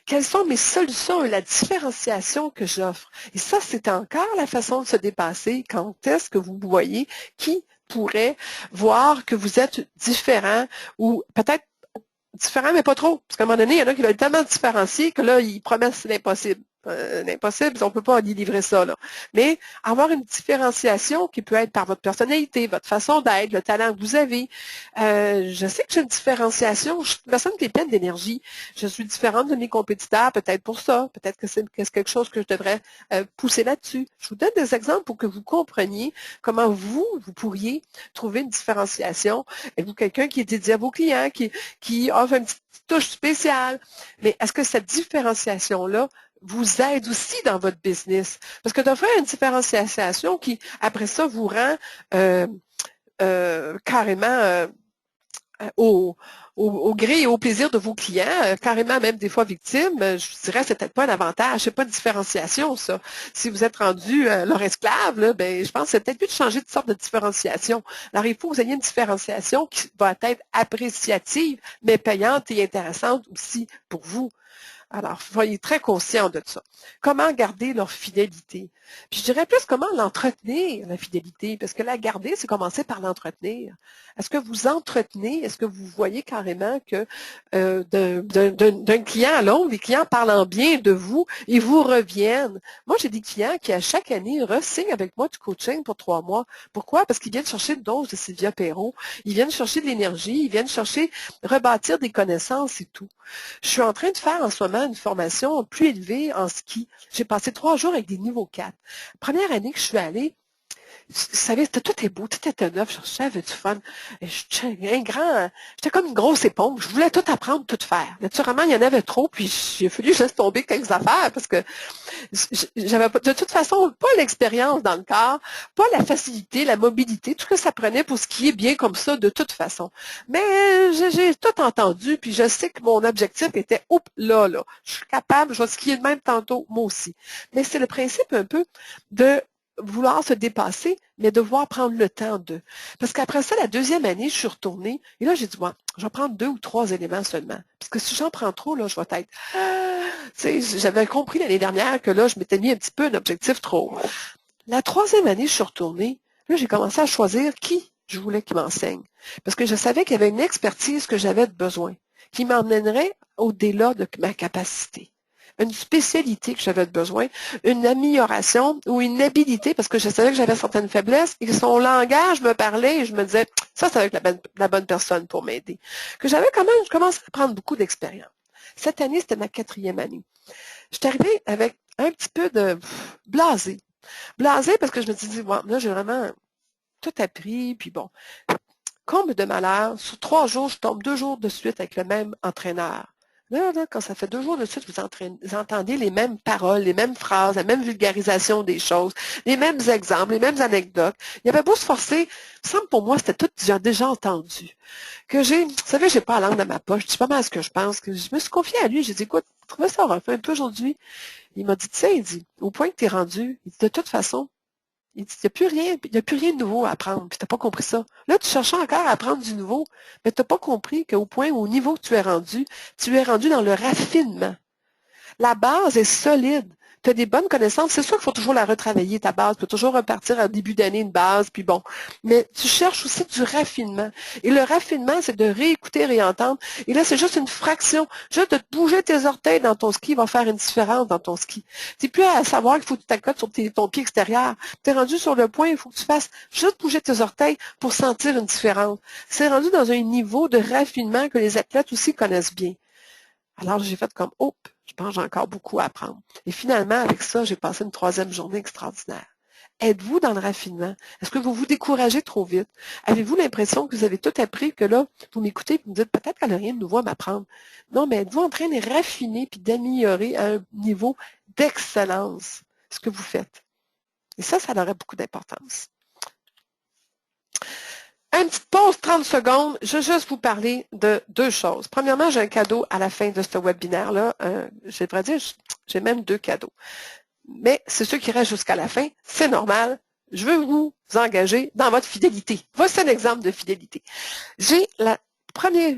Quelles sont mes solutions et la différenciation que j'offre? Et ça, c'est encore la façon de se dépasser. Quand est-ce que vous voyez qui pourrait voir que vous êtes différent ou peut-être différent, mais pas trop. Parce qu'à un moment donné, il y en a qui veulent tellement différencier que là, ils promettent l'impossible. Impossible, on ne peut pas y livrer ça, là. Mais avoir une différenciation qui peut être par votre personnalité, votre façon d'être, le talent que vous avez. Je sais que j'ai une différenciation. Je suis une personne qui est pleine d'énergie. Je suis différente de mes compétiteurs, peut-être pour ça. Peut-être que c'est quelque chose que je devrais pousser là-dessus. Je vous donne des exemples pour que vous compreniez comment vous pourriez trouver une différenciation. Êtes-vous quelqu'un qui est dédié à vos clients, qui offre une petite touche spéciale? Mais est-ce que cette différenciation-là vous aide aussi dans votre business? Parce que d'offrir une différenciation qui, après ça, vous rend carrément au gré et au plaisir de vos clients, carrément même des fois victimes, je dirais que c'est peut-être pas un avantage, c'est pas une différenciation, ça. Si vous êtes rendu leur esclave, là, ben, je pense que c'est peut-être mieux de changer de sorte de différenciation. Alors, il faut que vous ayez une différenciation qui va être appréciative, mais payante et intéressante aussi pour vous. Alors, soyez très conscients de ça. Comment garder leur fidélité? Puis je dirais plus comment l'entretenir, la fidélité, parce que la garder, c'est commencer par l'entretenir. Est-ce que vous entretenez, est-ce que vous voyez carrément que d'un client à l'autre, les clients parlant bien de vous, ils vous reviennent? Moi, j'ai des clients qui, à chaque année, re-signent avec moi du coaching pour 3 mois. Pourquoi? Parce qu'ils viennent chercher une dose de Sylvia Perrault, ils viennent chercher de l'énergie, ils viennent chercher, rebâtir des connaissances et tout. Je suis en train de faire en ce moment une formation plus élevée en ski. J'ai passé 3 jours avec des niveaux 4. Première année que je suis allée, vous savez, tout est beau, tout était neuf, j'avais du fun. J'étais comme une grosse éponge. Je voulais tout apprendre, tout faire. Naturellement, il y en avait trop, puis j'ai fallu juste tomber quelques affaires parce que j'avais de toute façon pas l'expérience dans le corps, pas la facilité, la mobilité, tout ce que ça prenait pour skier bien comme ça de toute façon. Mais j'ai tout entendu, puis je sais que mon objectif était, oups, là, je suis capable, je vais skier de même tantôt, moi aussi. Mais c'est le principe un peu de vouloir se dépasser, mais devoir prendre le temps de. Parce qu'après ça, la deuxième année, je suis retournée, et là, j'ai dit, bon, je vais prendre 2 ou 3 éléments seulement. Parce que si j'en prends trop, là, je vais être... j'avais compris l'année dernière que là, je m'étais mis un petit peu un objectif trop haut. La troisième année, je suis retournée, là, j'ai commencé à choisir qui je voulais qu'il m'enseigne. Parce que je savais qu'il y avait une expertise que j'avais besoin, qui m'emmènerait au-delà de ma capacité. Une spécialité que j'avais besoin, une amélioration ou une habilité, parce que je savais que j'avais certaines faiblesses et que son langage me parlait et je me disais, ça, c'est avec la bonne personne pour m'aider. Que j'avais quand même, je commençais à prendre beaucoup d'expérience. Cette année, c'était ma 4e année. Je suis arrivée avec un petit peu de blasé. Blasé parce que je me suis dit, bon, là, j'ai vraiment tout appris, puis bon. Comble de malheur, sur 3 jours, je tombe 2 jours de suite avec le même entraîneur. Là, quand ça fait 2 jours de suite, vous entendez les mêmes paroles, les mêmes phrases, la même vulgarisation des choses, les mêmes exemples, les mêmes anecdotes. Il y avait beau se forcer, il me semble pour moi, c'était tout déjà entendu. Vous savez, j'ai pas la langue dans ma poche, je dis pas mal ce que je pense, que je me suis confiée à lui, j'ai dit, écoute, je trouvais ça refait un peu aujourd'hui. Il m'a dit, tu sais, il dit, au point que tu es rendu, il dit, de toute façon, il dit, il n'y a plus rien de nouveau à apprendre, puis tu n'as pas compris ça. Là, tu cherches encore à apprendre du nouveau, mais tu n'as pas compris qu'au point, au niveau que tu es rendu dans le raffinement. La base est solide. Tu as des bonnes connaissances. C'est sûr qu'il faut toujours la retravailler, ta base. Tu peux toujours repartir en début d'année une base, puis bon. Mais tu cherches aussi du raffinement. Et le raffinement, c'est de réécouter, réentendre. Et là, c'est juste une fraction. Juste de bouger tes orteils dans ton ski va faire une différence dans ton ski. Tu n'es plus à savoir qu'il faut que tu t'accotes sur ton pied extérieur. Tu es rendu sur le point, il faut que tu fasses juste bouger tes orteils pour sentir une différence. C'est rendu dans un niveau de raffinement que les athlètes aussi connaissent bien. Alors, j'ai fait comme, oh, je pense que j'ai encore beaucoup à apprendre. Et finalement, avec ça, j'ai passé une 3e journée extraordinaire. Êtes-vous dans le raffinement? Est-ce que vous vous découragez trop vite? Avez-vous l'impression que vous avez tout appris, que là, vous m'écoutez et vous me dites, peut-être qu'elle n'a rien de nouveau à m'apprendre. Non, mais êtes-vous en train de raffiner puis d'améliorer à un niveau d'excellence ce que vous faites? Et ça aurait beaucoup d'importance. Une petite pause, 30 secondes. Je vais juste vous parler de 2 choses. Premièrement, j'ai un cadeau à la fin de ce webinaire-là. J'aimerais dire, j'ai même 2 cadeaux. Mais c'est ceux qui restent jusqu'à la fin. C'est normal. Je veux vous engager dans votre fidélité. Voici un exemple de fidélité. J'ai la première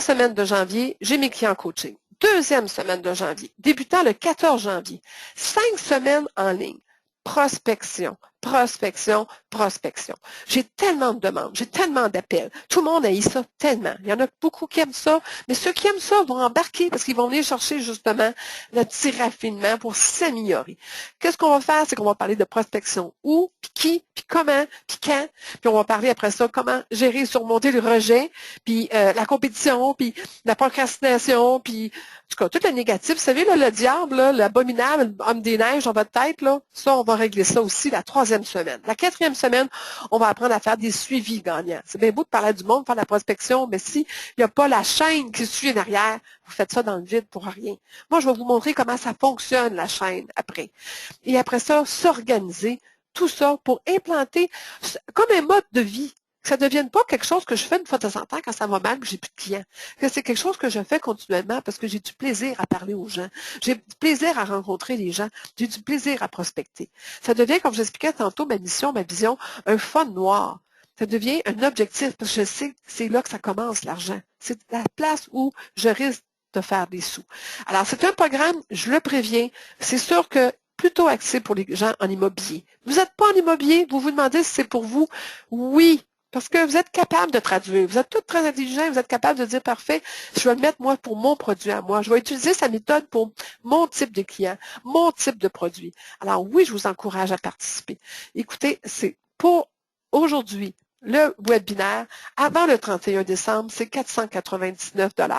semaine de janvier, j'ai mes clients en coaching. 2e semaine de janvier, débutant le 14 janvier. 5 semaines en ligne. Prospection, prospection, prospection. J'ai tellement de demandes, j'ai tellement d'appels. Tout le monde haït ça tellement. Il y en a beaucoup qui aiment ça, mais ceux qui aiment ça vont embarquer parce qu'ils vont venir chercher justement le petit raffinement pour s'améliorer. Qu'est-ce qu'on va faire? C'est qu'on va parler de prospection. Où, puis qui, puis comment, puis quand. Puis on va parler après ça comment gérer et surmonter le rejet, puis la compétition, puis la procrastination, puis en tout cas, tout le négatif. Vous savez, là, le diable, l'abominable homme des neiges dans votre tête, là, ça, on va régler ça aussi la 3e semaine. La 4e semaine, on va apprendre à faire des suivis gagnants. C'est bien beau de parler du monde, faire de la prospection, mais s'il n'y a pas la chaîne qui suit derrière, vous faites ça dans le vide pour rien. Moi, je vais vous montrer comment ça fonctionne, la chaîne, après. Et après ça, s'organiser, tout ça pour implanter comme un mode de vie. Que ça ne devienne pas quelque chose que je fais une fois de temps en temps quand ça va mal et que j'ai plus de clients. Que c'est quelque chose que je fais continuellement parce que j'ai du plaisir à parler aux gens. J'ai du plaisir à rencontrer les gens. J'ai du plaisir à prospecter. Ça devient, comme j'expliquais tantôt, ma mission, ma vision, un fun noir. Ça devient un objectif parce que je sais que c'est là que ça commence, l'argent. C'est la place où je risque de faire des sous. Alors, c'est un programme, je le préviens, c'est sûr que plutôt axé pour les gens en immobilier. Vous n'êtes pas en immobilier, vous vous demandez si c'est pour vous. Oui, parce que vous êtes capable de traduire. Vous êtes tous très intelligents, vous êtes capable de dire, parfait, je vais le mettre, moi, pour mon produit à moi. Je vais utiliser sa méthode pour mon type de client, mon type de produit. Alors oui, je vous encourage à participer. Écoutez, c'est pour aujourd'hui. Le webinaire, avant le 31 décembre, c'est 499 $.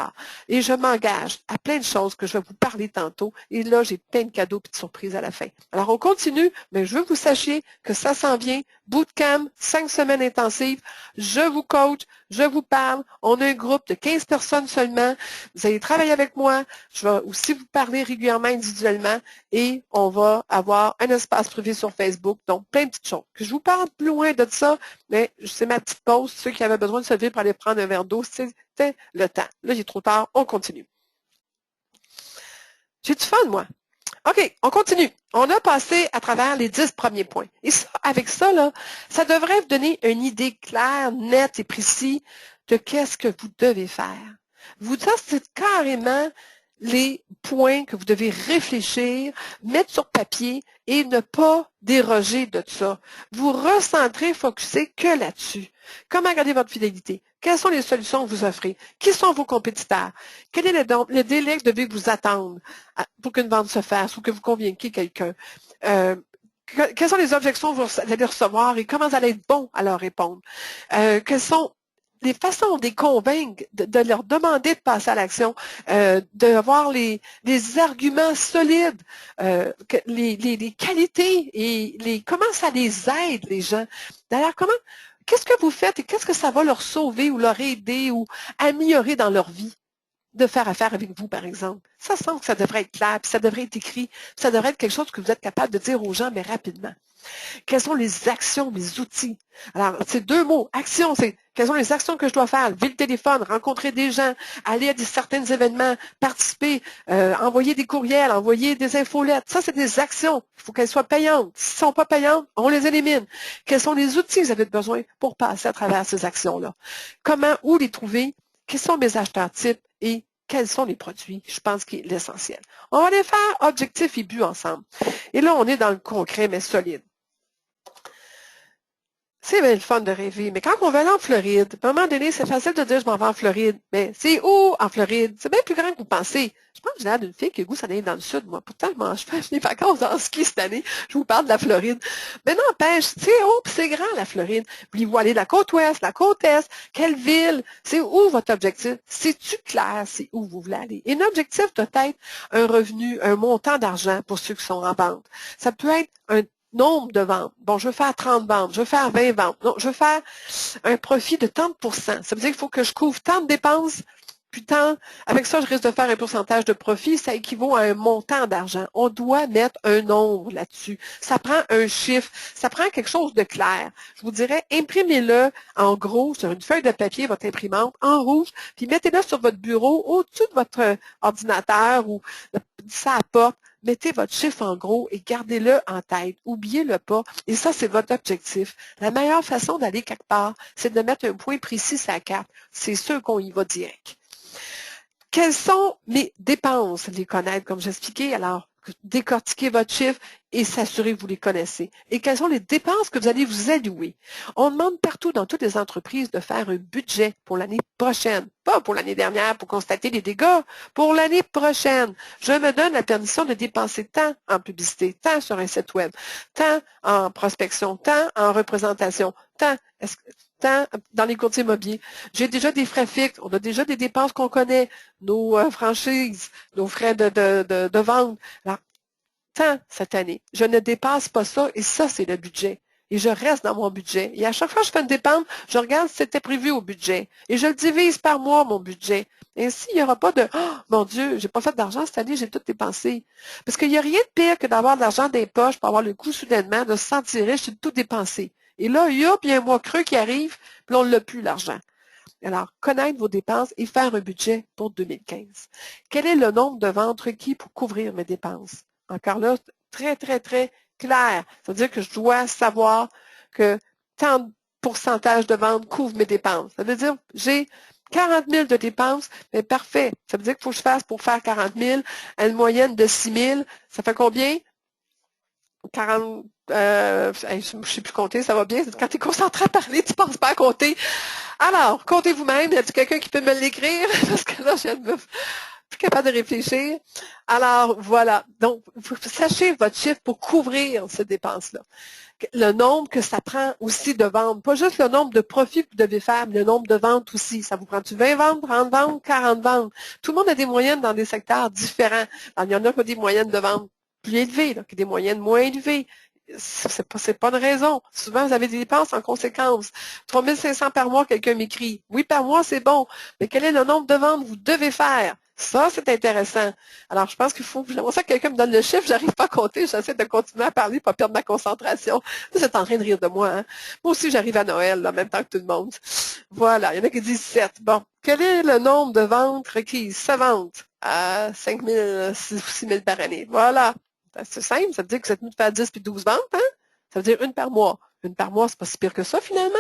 Et je m'engage à plein de choses que je vais vous parler tantôt. Et là, j'ai plein de cadeaux et de surprises à la fin. Alors, on continue, mais je veux que vous sachiez que ça s'en vient. Bootcamp, 5 semaines intensives. Je vous coach, je vous parle. On a un groupe de 15 personnes seulement. Vous allez travailler avec moi. Je vais aussi vous parler régulièrement individuellement. Et on va avoir un espace privé sur Facebook. Donc, plein de petites choses. Que je vous parle plus loin de ça, mais c'est ma petite pause. Ceux qui avaient besoin de se lever pour aller prendre un verre d'eau, c'était le temps. Là, il est trop tard. On continue. J'ai du fun, moi. OK, on continue. On a passé à travers les 10 premiers points. Et ça, avec ça, là, ça devrait vous donner une idée claire, nette et précise de qu'est-ce que vous devez faire. Ça, c'est carrément les points que vous devez réfléchir, mettre sur papier et ne pas déroger de ça. Vous recentrez, focussez que là-dessus. Comment garder votre fidélité? Quelles sont les solutions que vous offrez? Qui sont vos compétiteurs? Quel est le délai que devez vous attendre pour qu'une vente se fasse ou que vous convainquiez quelqu'un? Quelles sont les objections que vous allez recevoir et comment vous allez être bon à leur répondre? Quelles sont les façons de les convaincre, de leur demander de passer à l'action, d'avoir les arguments solides, les qualités et comment ça les aide, les gens. D'ailleurs, qu'est-ce que vous faites et qu'est-ce que ça va leur sauver ou leur aider ou améliorer dans leur vie de faire affaire avec vous, par exemple? Ça semble que ça devrait être clair, puis ça devrait être écrit, puis ça devrait être quelque chose que vous êtes capable de dire aux gens, mais rapidement. Quelles sont les actions, les outils? Alors, c'est 2 mots. Action, c'est quelles sont les actions que je dois faire? Lever le téléphone, rencontrer des gens, aller à certains événements, participer, envoyer des courriels, envoyer des infolettes. Ça, c'est des actions. Il faut qu'elles soient payantes. Si elles ne sont pas payantes, on les élimine. Quels sont les outils que vous avez besoin pour passer à travers ces actions-là? Comment, où les trouver? Quels sont mes acheteurs types et quels sont les produits? Je pense que c'est l'essentiel. On va aller faire objectif et but ensemble. Et là, on est dans le concret, mais solide. C'est bien le fun de rêver, mais quand on va aller en Floride, à un moment donné, c'est facile de dire je m'en vais en Floride, mais c'est où en Floride? C'est bien plus grand que vous pensez. Je pense que j'ai l'air d'une fille qui a le goût d'aller dans le sud, moi. Pourtant, je fais des vacances en ski cette année. Je vous parle de la Floride. Mais n'empêche, c'est haut puis c'est grand, la Floride. Voulez-vous aller de la côte ouest, la côte est? Quelle ville? C'est où votre objectif? C'est-tu clair? C'est où vous voulez aller? Et l'objectif doit être un revenu, un montant d'argent pour ceux qui sont en vente. Ça peut être un nombre de ventes. Bon, je veux faire 30 ventes, je veux faire 20 ventes. Non, je veux faire un profit de tant de pourcents. Ça veut dire qu'il faut que je couvre tant de dépenses, puis tant, avec ça, je risque de faire un pourcentage de profit. Ça équivaut à un montant d'argent. On doit mettre un nombre là-dessus. Ça prend un chiffre, ça prend quelque chose de clair. Je vous dirais, imprimez-le en gros sur une feuille de papier, votre imprimante, en rouge, puis mettez-le sur votre bureau, au-dessus de votre ordinateur ou ça apporte. Mettez votre chiffre en gros et gardez-le en tête. Oubliez-le pas. Et ça, c'est votre objectif. La meilleure façon d'aller quelque part, c'est de mettre un point précis sur la carte. C'est sûr qu'on y va direct. Quelles sont mes dépenses? Les connaître, comme j'expliquais. Alors, décortiquer votre chiffre et s'assurer que vous les connaissez. Et quelles sont les dépenses que vous allez vous allouer. On demande partout dans toutes les entreprises de faire un budget pour l'année prochaine, pas pour l'année dernière pour constater les dégâts, pour l'année prochaine. Je me donne la permission de dépenser tant en publicité, tant sur un site web, tant en prospection, tant en représentation, tant dans les courtiers immobiliers. J'ai déjà des frais fixes, on a déjà des dépenses qu'on connaît, nos franchises, nos frais de vente. Alors, tant cette année. Je ne dépasse pas ça et ça, c'est le budget. Et je reste dans mon budget. Et à chaque fois que je fais une dépense, je regarde si c'était prévu au budget. Et je le divise par mois, mon budget. Ainsi, il n'y aura pas de « Oh, mon Dieu, j'ai pas fait d'argent cette année, j'ai tout dépensé. » Parce qu'il n'y a rien de pire que d'avoir de l'argent dans les poches pour avoir le coup soudainement de se sentir riche et de tout dépenser. Et là, il y a un mois creux qui arrive, puis on ne l'a plus, l'argent. Alors, connaître vos dépenses et faire un budget pour 2015. Quel est le nombre de ventes requis pour couvrir mes dépenses? Encore là, très, très, très clair. Ça veut dire que je dois savoir que tant de pourcentage de ventes couvre mes dépenses. Ça veut dire j'ai 40 000 de dépenses, mais parfait. Ça veut dire qu'il faut que je fasse pour faire 40 000 à une moyenne de 6 000. Ça fait combien? 40, je ne sais plus compter, ça va bien. Quand tu es concentré à parler, tu ne penses pas à compter. Alors, comptez vous-même. Y a-t-il quelqu'un qui peut me l'écrire? Parce que là, je viens de me plus capable de réfléchir. Alors, voilà. Donc, vous sachez votre chiffre pour couvrir ces dépenses-là. Le nombre que ça prend aussi de ventes. Pas juste le nombre de profits que vous devez faire, mais le nombre de ventes aussi. Ça vous prend-tu 20 ventes, 30 ventes, 40 ventes? Tout le monde a des moyennes dans des secteurs différents. Alors, il y en a qui ont des moyennes de ventes plus élevées, donc des moyennes moins élevées. C'est pas une raison. Souvent, vous avez des dépenses en conséquence. 3 500 par mois, quelqu'un m'écrit. Oui, par mois, c'est bon. Mais quel est le nombre de ventes que vous devez faire? Ça, c'est intéressant. Alors, je pense qu'il faut, j'aimerais ça que quelqu'un me donne le chiffre, j'arrive pas à compter, j'essaie de continuer à parler, pas perdre ma concentration. Vous êtes en train de rire de moi, hein? Moi aussi, j'arrive à Noël, là, en même temps que tout le monde. Voilà, il y en a qui disent 7. Bon, quel est le nombre de ventes requises? 7 ventes à 5 000, 6 000 par année. Voilà. C'est simple, ça veut dire que vous êtes mieux de faire 10 puis 12 ventes, hein? Ça veut dire une par mois. Une par mois, c'est pas si pire que ça, finalement.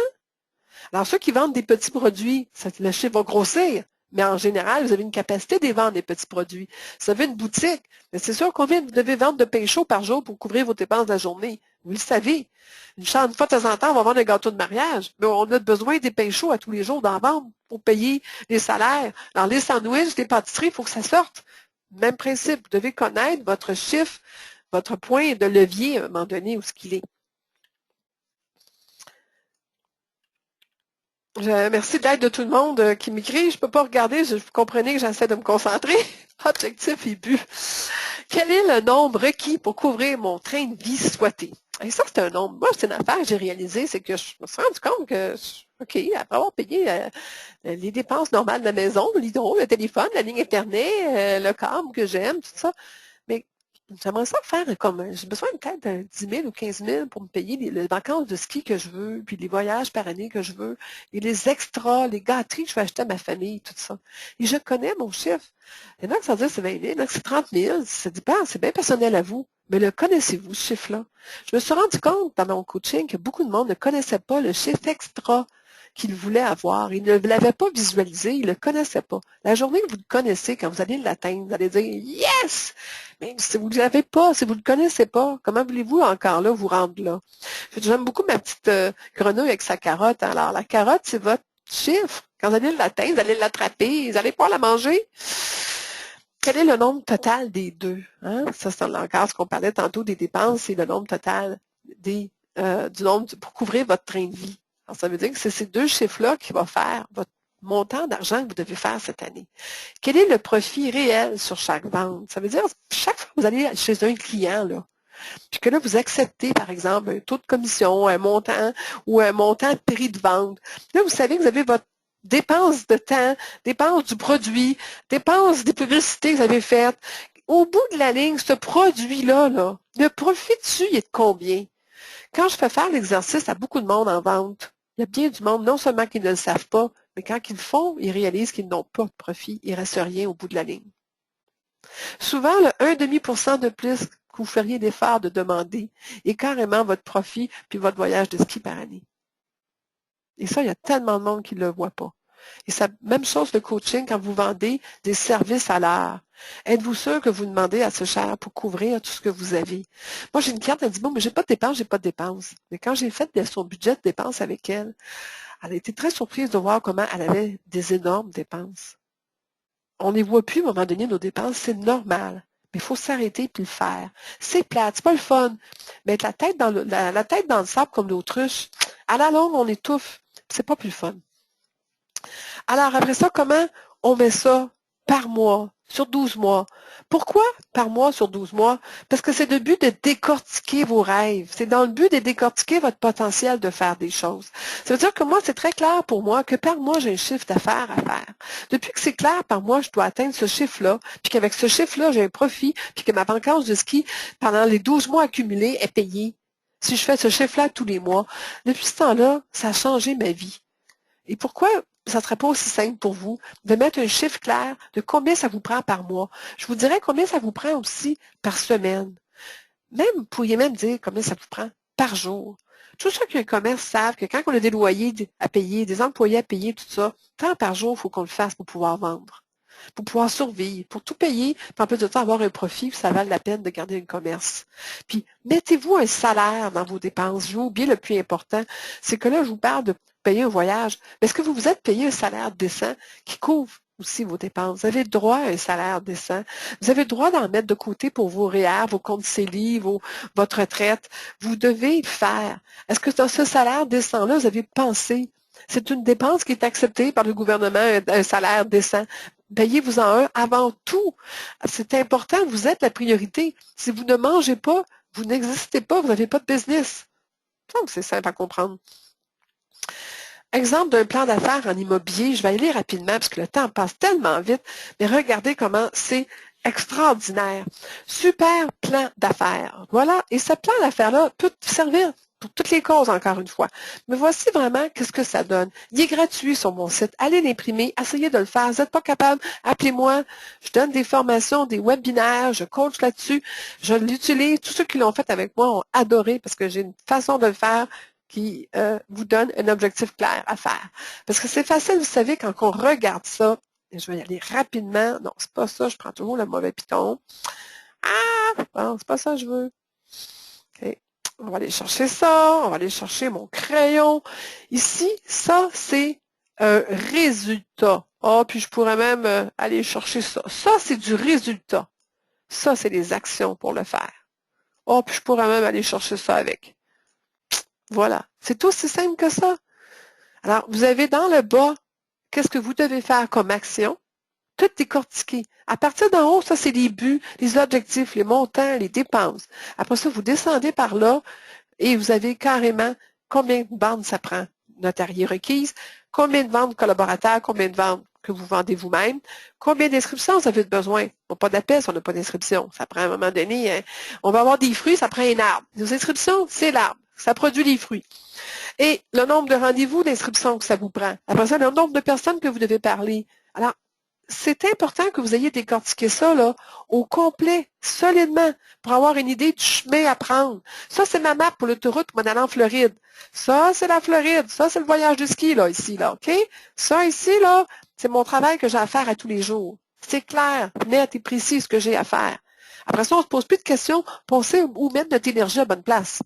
Alors, ceux qui vendent des petits produits, le chiffre va grossir. Mais en général, vous avez une capacité de vendre des petits produits. Si vous avez une boutique, mais c'est sûr combien vous devez vendre de pain chaud par jour pour couvrir vos dépenses de la journée. Vous le savez. Une fois de temps en temps, on va vendre un gâteau de mariage. Mais on a besoin des pains chauds à tous les jours d'en vendre pour payer les salaires. Alors, les sandwichs, les pâtisseries, il faut que ça sorte. Même principe, vous devez connaître votre chiffre, votre point de levier à un moment donné où ce qu'il est. Merci de l'aide de tout le monde qui m'écrit. Je ne peux pas regarder, vous comprenez que j'essaie de me concentrer. Objectif et but. Quel est le nombre requis pour couvrir mon train de vie souhaité? Et ça, c'est un nombre. Moi, c'est une affaire que j'ai réalisée, c'est que je me suis rendu compte que, OK, après avoir payé les dépenses normales de la maison, l'hydro, le téléphone, la ligne Internet, le câble que j'aime, tout ça, mais j'aimerais ça faire comme, j'ai besoin peut-être de 10 000 ou 15 000 pour me payer les vacances de ski que je veux, puis les voyages par année que je veux, et les extras, les gâteries que je vais acheter à ma famille, tout ça. Et je connais mon chiffre. Il y en a qui ça veut dire c'est 20 000, il y en a que c'est 30 000, ça dépend, c'est bien personnel à vous. Mais le connaissez-vous, ce chiffre-là? Je me suis rendu compte dans mon coaching que beaucoup de monde ne connaissait pas le chiffre extra qu'il voulait avoir. Il ne l'avait pas visualisé, il ne le connaissait pas. La journée que vous le connaissez, quand vous allez l'atteindre, vous allez dire « Yes! » Mais si vous ne l'avez pas, si vous ne le connaissez pas, comment voulez-vous encore là vous rendre là? J'aime beaucoup ma petite grenouille avec sa carotte. Hein. Alors, la carotte, c'est votre chiffre. Quand vous allez l'atteindre, vous allez l'attraper, vous allez pouvoir la manger. Quel est le nombre total des deux? Hein? Ça, c'est encore ce qu'on parlait tantôt des dépenses, c'est le nombre total du nombre pour couvrir votre train de vie. Alors, ça veut dire que c'est ces deux chiffres-là qui vont faire votre montant d'argent que vous devez faire cette année. Quel est le profit réel sur chaque vente? Ça veut dire, chaque fois que vous allez chez un client, là, puis que là, vous acceptez, par exemple, un taux de commission, un montant ou un montant de prix de vente. Là, vous savez que vous avez votre dépense de temps, dépense du produit, dépense des publicités que vous avez faites. Au bout de la ligne, ce produit-là, là, le profit dessus, il est de combien? Quand je fais faire l'exercice à beaucoup de monde en vente, il y a bien du monde, non seulement qui ne le savent pas, mais quand ils le font, ils réalisent qu'ils n'ont pas de profit. Il ne reste rien au bout de la ligne. Souvent, le 1,5% de plus que vous feriez l'effort de demander est carrément votre profit puis votre voyage de ski par année. Et ça, il y a tellement de monde qui ne le voit pas. Et c'est la même chose le coaching quand vous vendez des services à l'heure. Êtes-vous sûr que vous demandez assez cher pour couvrir tout ce que vous avez? Moi, j'ai une cliente, elle dit, bon, mais j'ai pas de dépenses, j'ai pas de dépenses. Mais quand j'ai fait son budget de dépenses avec elle a été très surprise de voir comment elle avait des énormes dépenses. On ne les voit plus à un moment donné, nos dépenses, c'est normal. Mais il faut s'arrêter et le faire. C'est plate, c'est pas le fun. Mais la tête dans la tête dans le sable comme l'autruche, à la longue, on étouffe. C'est pas plus fun. Alors, après ça, comment on met ça par mois, sur 12 mois? Pourquoi par mois sur 12 mois? Parce que c'est le but de décortiquer vos rêves. C'est dans le but de décortiquer votre potentiel de faire des choses. Ça veut dire que moi, c'est très clair pour moi que par mois, j'ai un chiffre d'affaires à faire. Depuis que c'est clair, par mois, je dois atteindre ce chiffre-là, puis qu'avec ce chiffre-là, j'ai un profit, puis que ma vacance de ski, pendant les 12 mois accumulés, est payée. Si je fais ce chiffre-là tous les mois, depuis ce temps-là, ça a changé ma vie. Et pourquoi ça ne serait pas aussi simple pour vous de mettre un chiffre clair de combien ça vous prend par mois? Je vous dirais combien ça vous prend aussi par semaine. Même, vous pourriez même dire combien ça vous prend par jour. Tous ceux qui ont un commerce savent que quand on a des loyers à payer, des employés à payer, tout ça, tant par jour, il faut qu'on le fasse pour pouvoir vendre, pour pouvoir survivre, pour tout payer, puis en plus de temps avoir un profit, puis ça vale la peine de garder un commerce. Puis, mettez-vous un salaire dans vos dépenses. Je vais oublier le plus important, c'est que là, je vous parle de payer un voyage. Mais est-ce que vous vous êtes payé un salaire décent qui couvre aussi vos dépenses? Vous avez le droit à un salaire décent. Vous avez le droit d'en mettre de côté pour vos REER, vos comptes CELI, votre retraite. Vous devez le faire. Est-ce que dans ce salaire décent-là, vous avez pensé? C'est une dépense qui est acceptée par le gouvernement, un salaire décent. Payez-vous-en un avant tout. C'est important, vous êtes la priorité. Si vous ne mangez pas, vous n'existez pas, vous n'avez pas de business. Donc, c'est simple à comprendre. Exemple d'un plan d'affaires en immobilier, je vais aller rapidement parce que le temps passe tellement vite, mais regardez comment c'est extraordinaire. Super plan d'affaires. Voilà, et ce plan d'affaires-là peut servir pour toutes les causes, encore une fois. Mais voici vraiment qu'est-ce que ça donne. Il est gratuit sur mon site. Allez l'imprimer, essayez de le faire. Vous n'êtes pas capable, appelez-moi. Je donne des formations, des webinaires, je coach là-dessus. Je l'utilise. Tous ceux qui l'ont fait avec moi ont adoré parce que j'ai une façon de le faire qui vous donne un objectif clair à faire. Parce que c'est facile, vous savez, quand on regarde ça, et je vais y aller rapidement. Non, c'est pas ça, je prends toujours le mauvais piton. Ah! Bon, c'est pas ça que je veux. OK. On va aller chercher ça, on va aller chercher mon crayon. Ici, ça, c'est un résultat. Oh, puis je pourrais même aller chercher ça. Ça, c'est du résultat. Ça, c'est les actions pour le faire. Oh, puis je pourrais même aller chercher ça avec. Voilà. C'est aussi simple que ça. Alors, vous avez dans le bas, qu'est-ce que vous devez faire comme action? Tout décortiquer. À partir d'en haut, ça, c'est les buts, les objectifs, les montants, les dépenses. Après ça, vous descendez par là et vous avez carrément combien de ventes ça prend, notariée requise, combien de ventes collaborateurs, combien de ventes que vous vendez vous-même, combien d'inscriptions vous avez besoin. On n'a pas d'appel si on n'a pas d'inscription. Ça prend à un moment donné, hein, on va avoir des fruits, ça prend un arbre. Les inscriptions, c'est l'arbre. Ça produit les fruits. Et le nombre de rendez-vous d'inscription que ça vous prend. Après ça, le nombre de personnes que vous devez parler. Alors, c'est important que vous ayez décortiqué ça là, au complet, solidement, pour avoir une idée du chemin à prendre. Ça, c'est ma map pour l'autoroute pour m'en aller en Floride. Ça, c'est la Floride. Ça, c'est le voyage de ski, là, ici, là, OK? Ça, ici, là, c'est mon travail que j'ai à faire à tous les jours. C'est clair, net et précis ce que j'ai à faire. Après ça, on ne se pose plus de questions, pensez où mettre notre énergie à bonne place.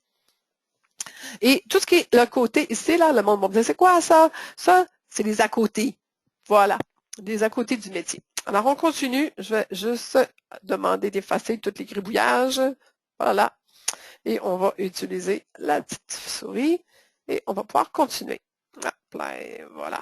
Et tout ce qui est le côté ici, là, le monde va me dire, c'est quoi ça? Ça, c'est les à côté. Voilà, les à côté du métier. Alors, on continue. Je vais juste demander d'effacer tous les gribouillages. Voilà. Et on va utiliser la petite souris et on va pouvoir continuer. Voilà.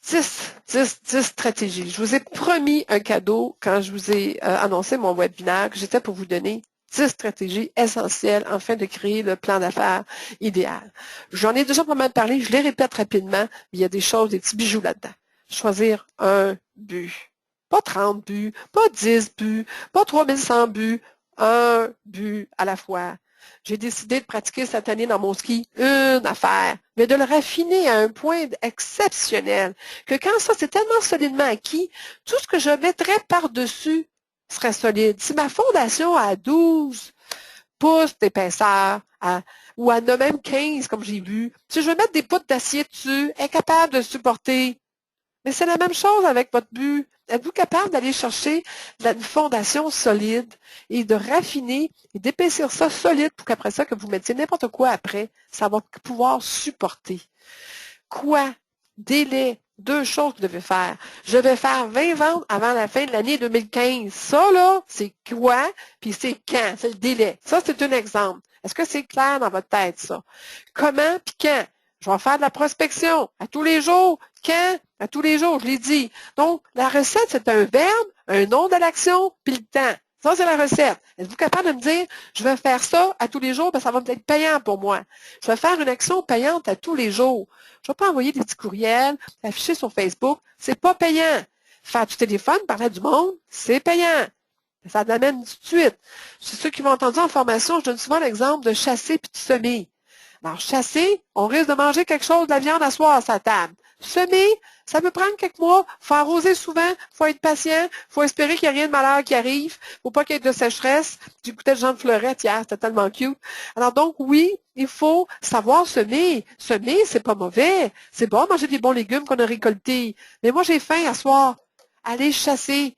10 stratégies. Je vous ai promis un cadeau quand je vous ai annoncé mon webinaire que j'étais pour vous donner 10 stratégies essentielles afin de créer le plan d'affaires idéal. J'en ai déjà pas mal parlé, je les répète rapidement, mais il y a des choses, des petits bijoux là-dedans. Choisir un but. Pas 30 buts, pas 10 buts, pas 3100 buts, un but à la fois. J'ai décidé de pratiquer cette année dans mon ski une affaire, mais de le raffiner à un point exceptionnel, que quand ça c'est tellement solidement acquis, tout ce que je mettrais par-dessus serait solide. Si ma fondation a 12 pouces d'épaisseur, ou à même 15, comme j'ai vu, si je veux mettre des poutres d'acier dessus, elle est capable de supporter Mais c'est la même chose avec votre but. Êtes-vous capable d'aller chercher une fondation solide et de raffiner et d'épaissir ça solide pour qu'après ça, que vous mettiez n'importe quoi après, ça va pouvoir supporter. Quoi? Délai. Deux choses que vous devez faire. Je vais faire 20 ventes avant la fin de l'année 2015. Ça, là, c'est quoi? Puis c'est quand? C'est le délai. Ça, c'est un exemple. Est-ce que c'est clair dans votre tête, ça? Comment puis quand? Je vais faire de la prospection à tous les jours. Quand? À tous les jours, je l'ai dit. Donc, la recette, c'est un verbe, un nom de l'action, puis le temps. Ça, c'est la recette. Êtes-vous capable de me dire, je vais faire ça à tous les jours, parce que ça va être payant pour moi. Je vais faire une action payante à tous les jours. Je ne vais pas envoyer des petits courriels, afficher sur Facebook. C'est pas payant. Faire du téléphone, parler du monde, c'est payant. Ça l'amène tout de suite. C'est ceux qui m'ont entendu en formation, je donne souvent l'exemple de chasser puis de semer. Alors, chasser, on risque de manger quelque chose de la viande à soir à sa table. Semer, ça peut prendre quelques mois. Il faut arroser souvent, il faut être patient, il faut espérer qu'il n'y a rien de malheur qui arrive. Il ne faut pas qu'il y ait de sécheresse. J'écoutais Jean de Fleurette hier, c'était tellement cute. Alors donc, oui, il faut savoir semer. Semer, c'est pas mauvais. C'est bon manger des bons légumes qu'on a récoltés. Mais moi, j'ai faim à soir. Allez chasser.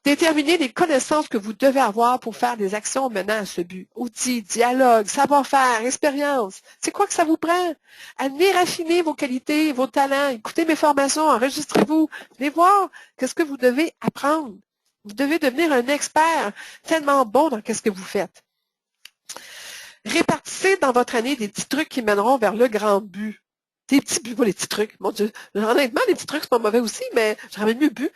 Déterminez les connaissances que vous devez avoir pour faire des actions menant à ce but. Outils, dialogue, savoir-faire, expérience. C'est quoi que ça vous prend? Allez raffiner vos qualités, vos talents. Écoutez mes formations, enregistrez-vous. Venez voir qu'est-ce que vous devez apprendre. Vous devez devenir un expert tellement bon dans ce que vous faites. Répartissez dans votre année des petits trucs qui mèneront vers le grand but. Des petits buts, pas les petits trucs. Mon Dieu, honnêtement, les petits trucs, c'est pas mauvais aussi, mais je ramène mieux but.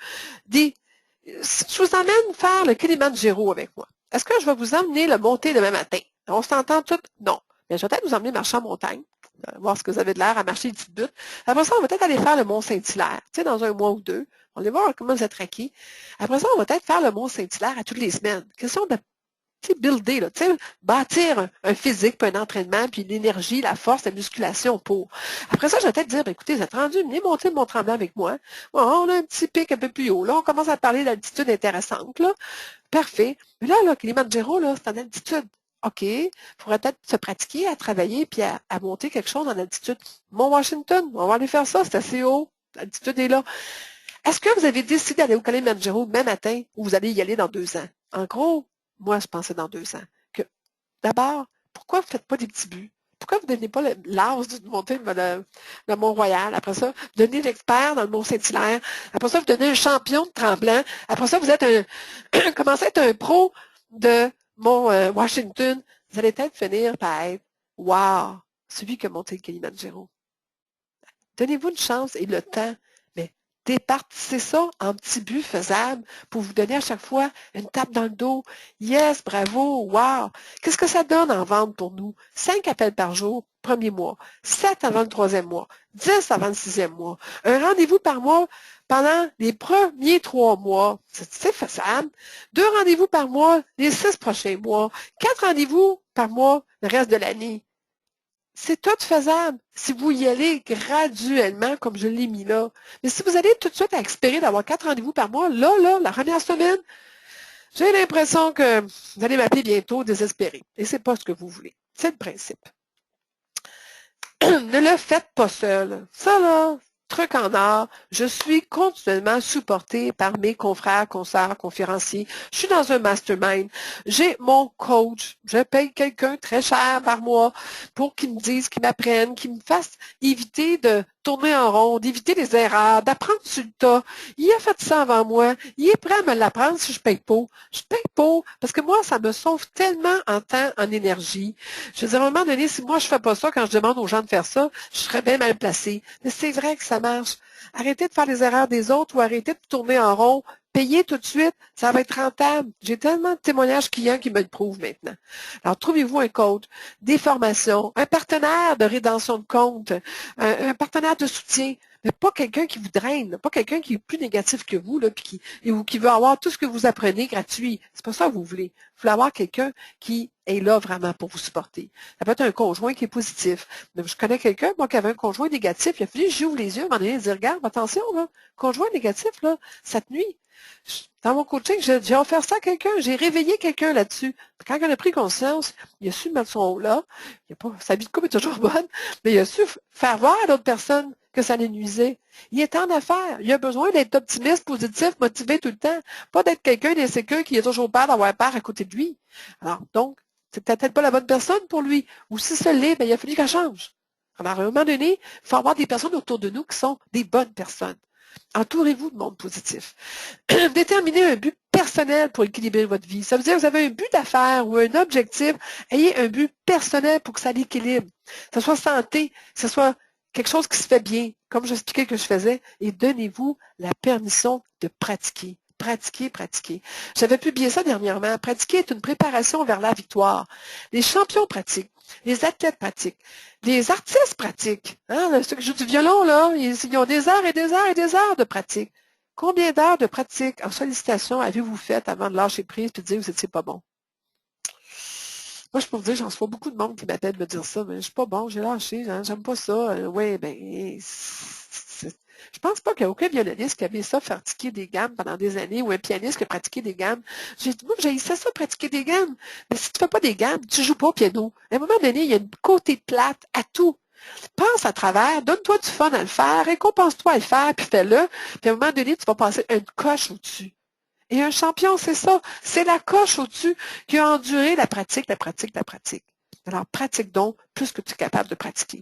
Je vous emmène faire le Kilimanjaro avec moi. Est-ce que je vais vous emmener le monter demain matin? On s'entend tout? Non. Mais je vais peut-être vous emmener marcher en montagne, voir ce que vous avez de l'air à marcher des petites buttes. Après ça, on va peut-être aller faire le Mont Saint-Hilaire, tu sais, dans un mois ou deux. On va aller voir comment vous êtes traqués. Après ça, on va peut-être faire le Mont Saint-Hilaire à toutes les semaines. Question de builder, là, bâtir un physique, puis un entraînement, puis l'énergie, la force, la musculation pour. Après ça, je vais peut-être dire, écoutez, vous êtes rendu, venez monter le Mont-Tremblant avec moi. Bon, on a un petit pic un peu plus haut. Là, on commence à parler d'altitude intéressante. Là. Parfait. Mais là, Kilimanjaro, là, c'est en altitude. OK. Il faudrait peut-être se pratiquer à travailler puis à monter quelque chose en altitude. Mont-Washington, on va aller faire ça, c'est assez haut. L'altitude est là. Est-ce que vous avez décidé d'aller au Kilimanjaro demain matin ou vous allez y aller dans 2 ans? En gros, moi, je pensais dans 2 ans. Que d'abord, pourquoi vous ne faites pas des petits buts? Pourquoi vous ne devenez pas l'as de monter le Mont-Royal? Après ça, vous devenez l'expert dans le Mont-Saint-Hilaire. Après ça, vous devenez un champion de tremblant. Après ça, vous êtes commencez à être un pro de Mont-Washington. Vous allez peut-être finir par être, wow, celui qui a monté le Kilimanjaro. Donnez-vous une chance et le temps. Départissez ça en petits buts faisables pour vous donner à chaque fois une tape dans le dos. Yes, bravo, wow. Qu'est-ce que ça donne en vente pour nous? 5 appels par jour, premier mois. 7 avant le 3e mois. 10 avant le 6e mois. Un rendez-vous par mois pendant les premiers 3 mois. C'est faisable. 2 rendez-vous par mois les 6 prochains mois. 4 rendez-vous par mois le reste de l'année. C'est tout faisable si vous y allez graduellement, comme je l'ai mis là. Mais si vous allez tout de suite à espérer d'avoir 4 rendez-vous par mois, là, la première semaine, j'ai l'impression que vous allez m'appeler bientôt désespéré. Et c'est pas ce que vous voulez. C'est le principe. Ne le faites pas seul. Ça, là, truc en or, je suis continuellement supportée par mes confrères, consoeurs, conférenciers. Je suis dans un mastermind. J'ai mon coach. Je paye quelqu'un très cher par mois pour qu'il me dise, qu'il m'apprenne, qu'il me fasse éviter de tourner en rond, d'éviter les erreurs, d'apprendre sur le tas. Il a fait ça avant moi. Il est prêt à me l'apprendre si je paye pas. Je paye pas parce que moi, ça me sauve tellement en temps, en énergie. Je veux dire, à un moment donné, si moi, je fais pas ça, quand je demande aux gens de faire ça, je serais bien mal placée. Mais c'est vrai que ça marche. Arrêtez de faire les erreurs des autres ou arrêtez de tourner en rond. Payez tout de suite, ça va être rentable. J'ai tellement de témoignages clients qui me le prouvent maintenant. Alors, trouvez-vous un coach, des formations, un partenaire de rédemption de compte, un partenaire de soutien, mais pas quelqu'un qui vous draine, pas quelqu'un qui est plus négatif que vous, là, ou qui veut avoir tout ce que vous apprenez gratuit. C'est pas ça que vous voulez. Vous voulez avoir quelqu'un qui est là vraiment pour vous supporter. Ça peut être un conjoint qui est positif. Mais je connais quelqu'un, moi, qui avait un conjoint négatif. Il a fallu que j'ouvre les yeux, à un moment donné, et dire, regarde, attention, là, conjoint négatif, là, cette nuit. Dans mon coaching, j'ai offert ça à quelqu'un, j'ai réveillé quelqu'un là-dessus. Quand il a pris conscience, il a su mettre son haut là. Sa vie de couple est toujours bonne, mais il a su faire voir à l'autre personne, que ça les nuisait. Il est en affaires. Il a besoin d'être optimiste, positif, motivé tout le temps. Pas d'être quelqu'un d'insécure qui a toujours peur d'avoir peur à côté de lui. Alors, donc, c'est peut-être pas la bonne personne pour lui. Ou si ça l'est, ben, il a fallu qu'elle change. Alors, à un moment donné, il faut avoir des personnes autour de nous qui sont des bonnes personnes. Entourez-vous de monde positif. Déterminez un but personnel pour équilibrer votre vie. Ça veut dire que vous avez un but d'affaires ou un objectif. Ayez un but personnel pour que ça l'équilibre. Que ce soit santé, que ce soit quelque chose qui se fait bien, comme j'expliquais que je faisais, et donnez-vous la permission de pratiquer. Pratiquer, pratiquer. J'avais publié ça dernièrement. Pratiquer est une préparation vers la victoire. Les champions pratiquent. Les athlètes pratiquent. Les artistes pratiquent. Hein, ceux qui jouent du violon, là, ils ont des heures et des heures et des heures de pratique. Combien d'heures de pratique en sollicitation avez-vous fait avant de lâcher prise et de dire que vous n'étiez pas bon? Moi, je peux vous dire, j'en reçois beaucoup de monde qui m'appelle me dire ça, mais je suis pas bon, j'ai lâché, j'aime pas ça. Oui, ben, je pense pas qu'il y a aucun violoniste qui avait ça, pratiquer des gammes pendant des années, ou un pianiste qui a pratiqué des gammes. Moi, j'ai ça, pratiquer des gammes. Mais si tu fais pas des gammes, tu joues pas au piano. À un moment donné, il y a une côté plate à tout. Pense à travers, donne-toi du fun à le faire, récompense-toi à le faire, puis fais-le. Puis à un moment donné, tu vas passer une coche au-dessus. Et un champion, c'est ça. C'est la coche au-dessus qui a enduré la pratique, la pratique, la pratique. Alors, pratique donc plus que tu es capable de pratiquer.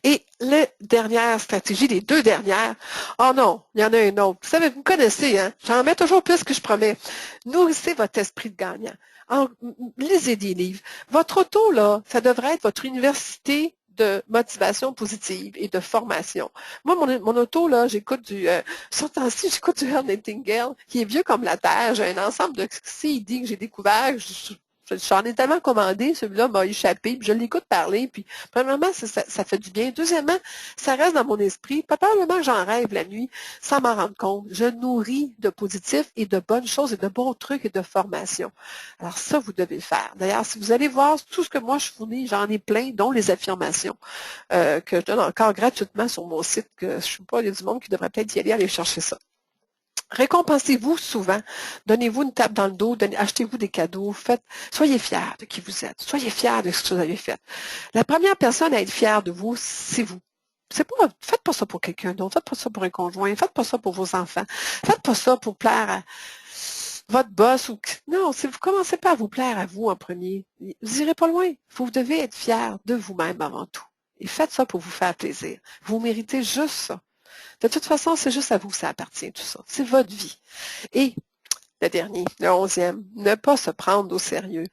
Et la dernière stratégie, les deux dernières, oh non, il y en a une autre. Vous savez, vous me connaissez, hein? J'en mets toujours plus que je promets. Nourrissez votre esprit de gagnant. Lisez des livres. Votre auto, là, ça devrait être votre université de motivation positive et de formation. Moi, mon auto, là, j'écoute sur temps-ci, j'écoute du Earl Nightingale, qui est vieux comme la terre. J'ai un ensemble de CD que j'ai découvert. J'en ai tellement commandé, celui-là m'a échappé, puis je l'écoute parler, puis premièrement, ça fait du bien. Deuxièmement, ça reste dans mon esprit. Probablement que j'en rêve la nuit, sans m'en rendre compte. Je nourris de positifs et de bonnes choses et de bons trucs et de formation. Alors ça, vous devez le faire. D'ailleurs, si vous allez voir tout ce que moi je fournis, j'en ai plein, dont les affirmations, que je donne encore gratuitement sur mon site, que je ne sais pas, il y a du monde qui devrait peut-être y aller chercher ça. Récompensez-vous souvent. Donnez-vous une tape dans le dos, achetez-vous des cadeaux, soyez fiers de qui vous êtes. Soyez fiers de ce que vous avez fait. La première personne à être fière de vous, c'est vous. Faites pas ça pour quelqu'un d'autre, faites pas ça pour un conjoint, faites pas ça pour vos enfants, faites pas ça pour plaire à votre boss non, si vous commencez pas à vous plaire à vous en premier, vous irez pas loin. Vous devez être fier de vous-même avant tout. Et faites ça pour vous faire plaisir. Vous méritez juste ça. De toute façon, c'est juste à vous que ça appartient, tout ça. C'est votre vie. Et le dernier, le 11e, ne pas se prendre au sérieux.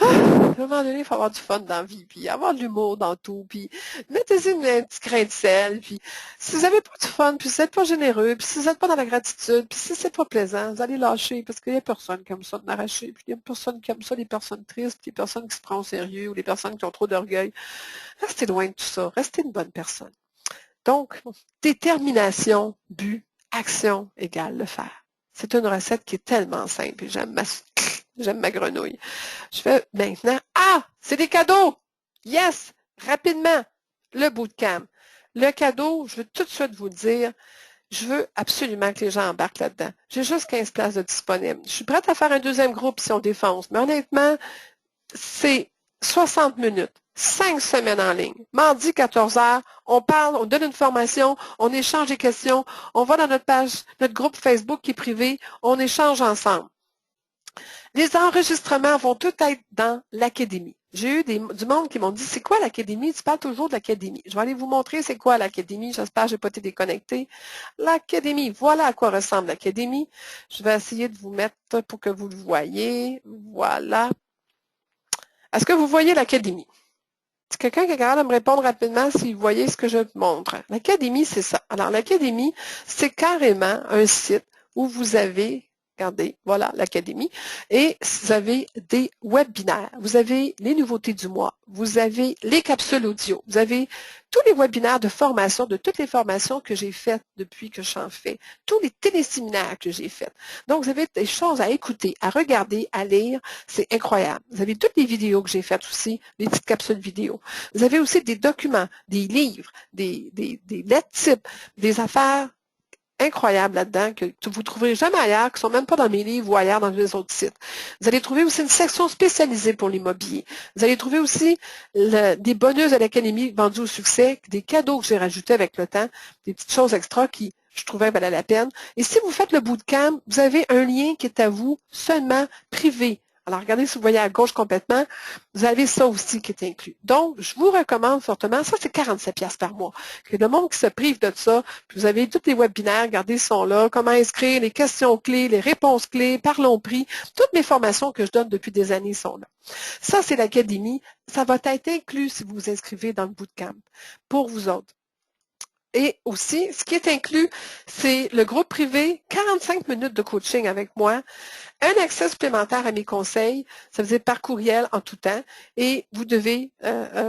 À un moment donné, il faut avoir du fun dans la vie, puis avoir de l'humour dans tout, puis mettez-y un petit grain de sel, puis si vous n'avez pas du fun, puis si vous n'êtes pas généreux, puis si vous n'êtes pas dans la gratitude, puis si c'est pas plaisant, vous allez lâcher, parce qu'il y a personne qui aime ça de m'arracher, puis il y a personne qui aime ça, les personnes tristes, puis les personnes qui se prennent au sérieux, ou les personnes qui ont trop d'orgueil. Restez loin de tout ça. Restez une bonne personne. Donc, détermination, but, action égale le faire. C'est une recette qui est tellement simple. J'aime ma grenouille. Je fais maintenant, c'est des cadeaux! Yes! Rapidement, le bootcamp. Le cadeau, je veux tout de suite vous le dire, je veux absolument que les gens embarquent là-dedans. J'ai juste 15 places de disponibles. Je suis prête à faire un deuxième groupe si on défonce, mais honnêtement, c'est 60 minutes. 5 semaines en ligne. Mardi, 14 heures, on parle, on donne une formation, on échange des questions, on va dans notre groupe Facebook qui est privé, on échange ensemble. Les enregistrements vont tout être dans l'académie. J'ai eu du monde qui m'ont dit, c'est quoi l'académie? Tu parles toujours de l'académie. Je vais aller vous montrer c'est quoi l'académie. J'espère que je n'ai pas été déconnectée. L'académie, voilà à quoi ressemble l'académie. Je vais essayer de vous mettre pour que vous le voyez. Voilà. Est-ce que vous voyez l'académie? C'est quelqu'un qui est capable de me répondre rapidement si vous voyez ce que je montre. L'académie, c'est ça. Alors, l'académie, c'est carrément un site où vous avez, regardez, voilà, l'académie, et vous avez des webinaires. Vous avez les nouveautés du mois. Vous avez les capsules audio. Vous avez tous les webinaires de formation, de toutes les formations que j'ai faites depuis que j'en fais, tous les téléséminaires que j'ai faits. Donc, vous avez des choses à écouter, à regarder, à lire. C'est incroyable. Vous avez toutes les vidéos que j'ai faites aussi, les petites capsules vidéo. Vous avez aussi des documents, des livres, des lettres types, des affaires incroyables là-dedans que vous ne trouverez jamais ailleurs, qui ne sont même pas dans mes livres ou ailleurs dans les autres sites. Vous allez trouver aussi une section spécialisée pour l'immobilier. Vous allez trouver aussi des bonus de l'Académie vendus au succès, des cadeaux que j'ai rajoutés avec le temps, des petites choses extra qui, je trouvais, valaient la peine. Et si vous faites le bootcamp, vous avez un lien qui est à vous seulement privé. Alors, regardez si vous voyez à gauche complètement, vous avez ça aussi qui est inclus. Donc, je vous recommande fortement, ça c'est 47$ par mois, que le monde qui se prive de ça, puis vous avez tous les webinaires, regardez, ils sont là, comment inscrire, les questions clés, les réponses clés, parlons prix, toutes mes formations que je donne depuis des années sont là. Ça, c'est l'Académie. Ça va être inclus si vous vous inscrivez dans le bootcamp pour vous autres. Et aussi, ce qui est inclus, c'est le groupe privé, 45 minutes de coaching avec moi, un accès supplémentaire à mes conseils, ça veut dire par courriel en tout temps, et vous devez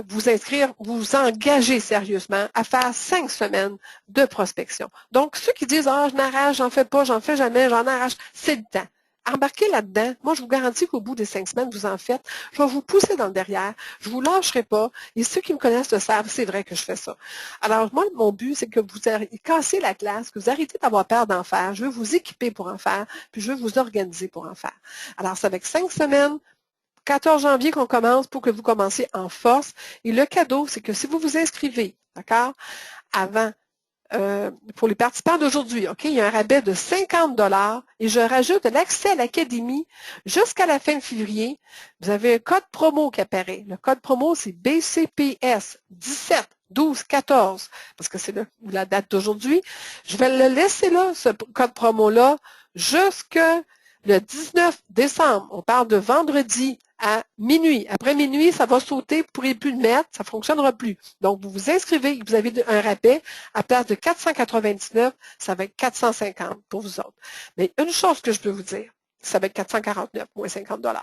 vous inscrire, vous engager sérieusement à faire 5 semaines de prospection. Donc, ceux qui disent « Ah, je n'arrache, j'en fais pas, j'en fais jamais, j'en arrache », c'est le temps. Embarquez là-dedans. Moi, je vous garantis qu'au bout des 5 semaines, vous en faites. Je vais vous pousser dans le derrière. Je ne vous lâcherai pas. Et ceux qui me connaissent le savent, c'est vrai que je fais ça. Alors, moi, mon but, c'est que vous cassez la glace, que vous arrêtez d'avoir peur d'en faire. Je veux vous équiper pour en faire, puis je veux vous organiser pour en faire. Alors, c'est avec 5 semaines, 14 janvier qu'on commence pour que vous commenciez en force. Et le cadeau, c'est que si vous vous inscrivez, d'accord, avant pour les participants d'aujourd'hui, OK, il y a un rabais de 50$ et je rajoute l'accès à l'Académie jusqu'à la fin de février. Vous avez un code promo qui apparaît. Le code promo, c'est BCPS 17 12 14 parce que c'est la date d'aujourd'hui. Je vais le laisser là, ce code promo-là, jusque le 19 décembre. On parle de vendredi à minuit. Après minuit, ça va sauter, vous ne pourrez plus le mettre, ça ne fonctionnera plus. Donc, vous vous inscrivez, vous avez un rabais, à place de 499, ça va être 450 pour vous autres. Mais une chose que je peux vous dire, ça va être 449, moins 50$.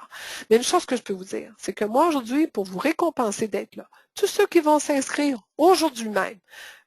Mais une chose que je peux vous dire, c'est que moi, aujourd'hui, pour vous récompenser d'être là, tous ceux qui vont s'inscrire aujourd'hui même,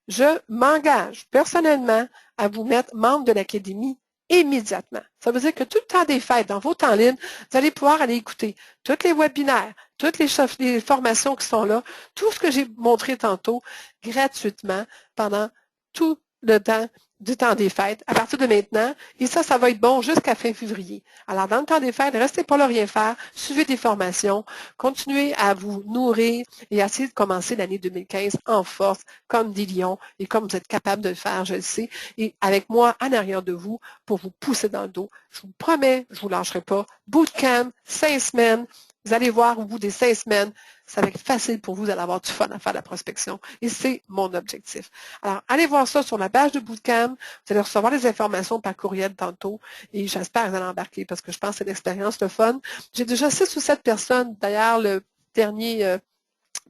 je m'engage personnellement à vous mettre membre de l'Académie immédiatement. Ça veut dire que tout le temps des fêtes, dans vos temps libres, vous allez pouvoir aller écouter tous les webinaires, toutes les formations qui sont là, tout ce que j'ai montré tantôt, gratuitement, pendant tout le temps du temps des fêtes, à partir de maintenant, et ça va être bon jusqu'à fin février. Alors, dans le temps des fêtes, restez pas là rien faire, suivez des formations, continuez à vous nourrir et essayez de commencer l'année 2015 en force, comme des lions, et comme vous êtes capable de le faire, je le sais, et avec moi en arrière de vous, pour vous pousser dans le dos. Je vous promets, je ne vous lâcherai pas. Bootcamp, 5 semaines, vous allez voir au bout des 5 semaines, ça va être facile pour vous d'aller avoir du fun à faire la prospection. Et c'est mon objectif. Alors, allez voir ça sur la page de Bootcamp. Vous allez recevoir les informations par courriel tantôt. Et j'espère que vous allez embarquer parce que je pense que c'est une expérience de fun. J'ai déjà 6 ou 7 personnes. D'ailleurs, le dernier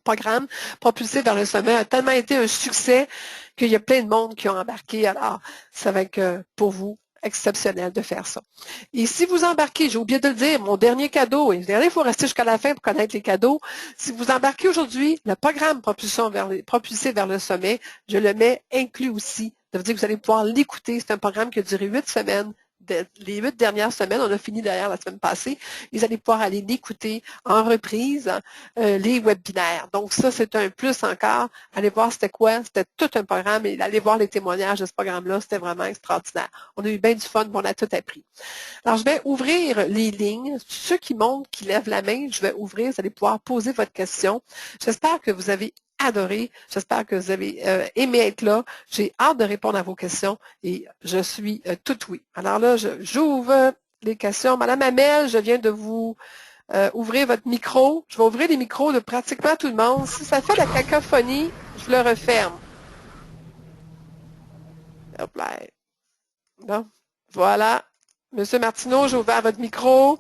programme propulsé vers le sommet a tellement été un succès qu'il y a plein de monde qui ont embarqué. Alors, ça va être pour vous exceptionnel de faire ça. Et si vous embarquez, j'ai oublié de le dire, mon dernier cadeau, et il faut rester jusqu'à la fin pour connaître les cadeaux, si vous embarquez aujourd'hui, le programme propulsé vers le sommet, je le mets inclus aussi. Ça veut dire que vous allez pouvoir l'écouter. C'est un programme qui a duré 8 semaines. Les 8 dernières semaines, on a fini d'ailleurs la semaine passée, vous allez pouvoir aller l'écouter en reprise, les webinaires. Donc ça, c'est un plus encore. Allez voir c'était quoi, c'était tout un programme et allez voir les témoignages de ce programme-là, c'était vraiment extraordinaire. On a eu bien du fun, on a tout appris. Alors, je vais ouvrir les lignes. Ceux qui montent, qui lèvent la main, je vais ouvrir, vous allez pouvoir poser votre question. J'espère que vous avez adoré. J'espère que vous avez aimé être là. J'ai hâte de répondre à vos questions et je suis tout oui. Alors là, j'ouvre les questions. Madame Amel, je viens de vous ouvrir votre micro. Je vais ouvrir les micros de pratiquement tout le monde. Si ça fait de la cacophonie, je le referme. Hop là. Bon, voilà. Monsieur Martineau, j'ai ouvert votre micro.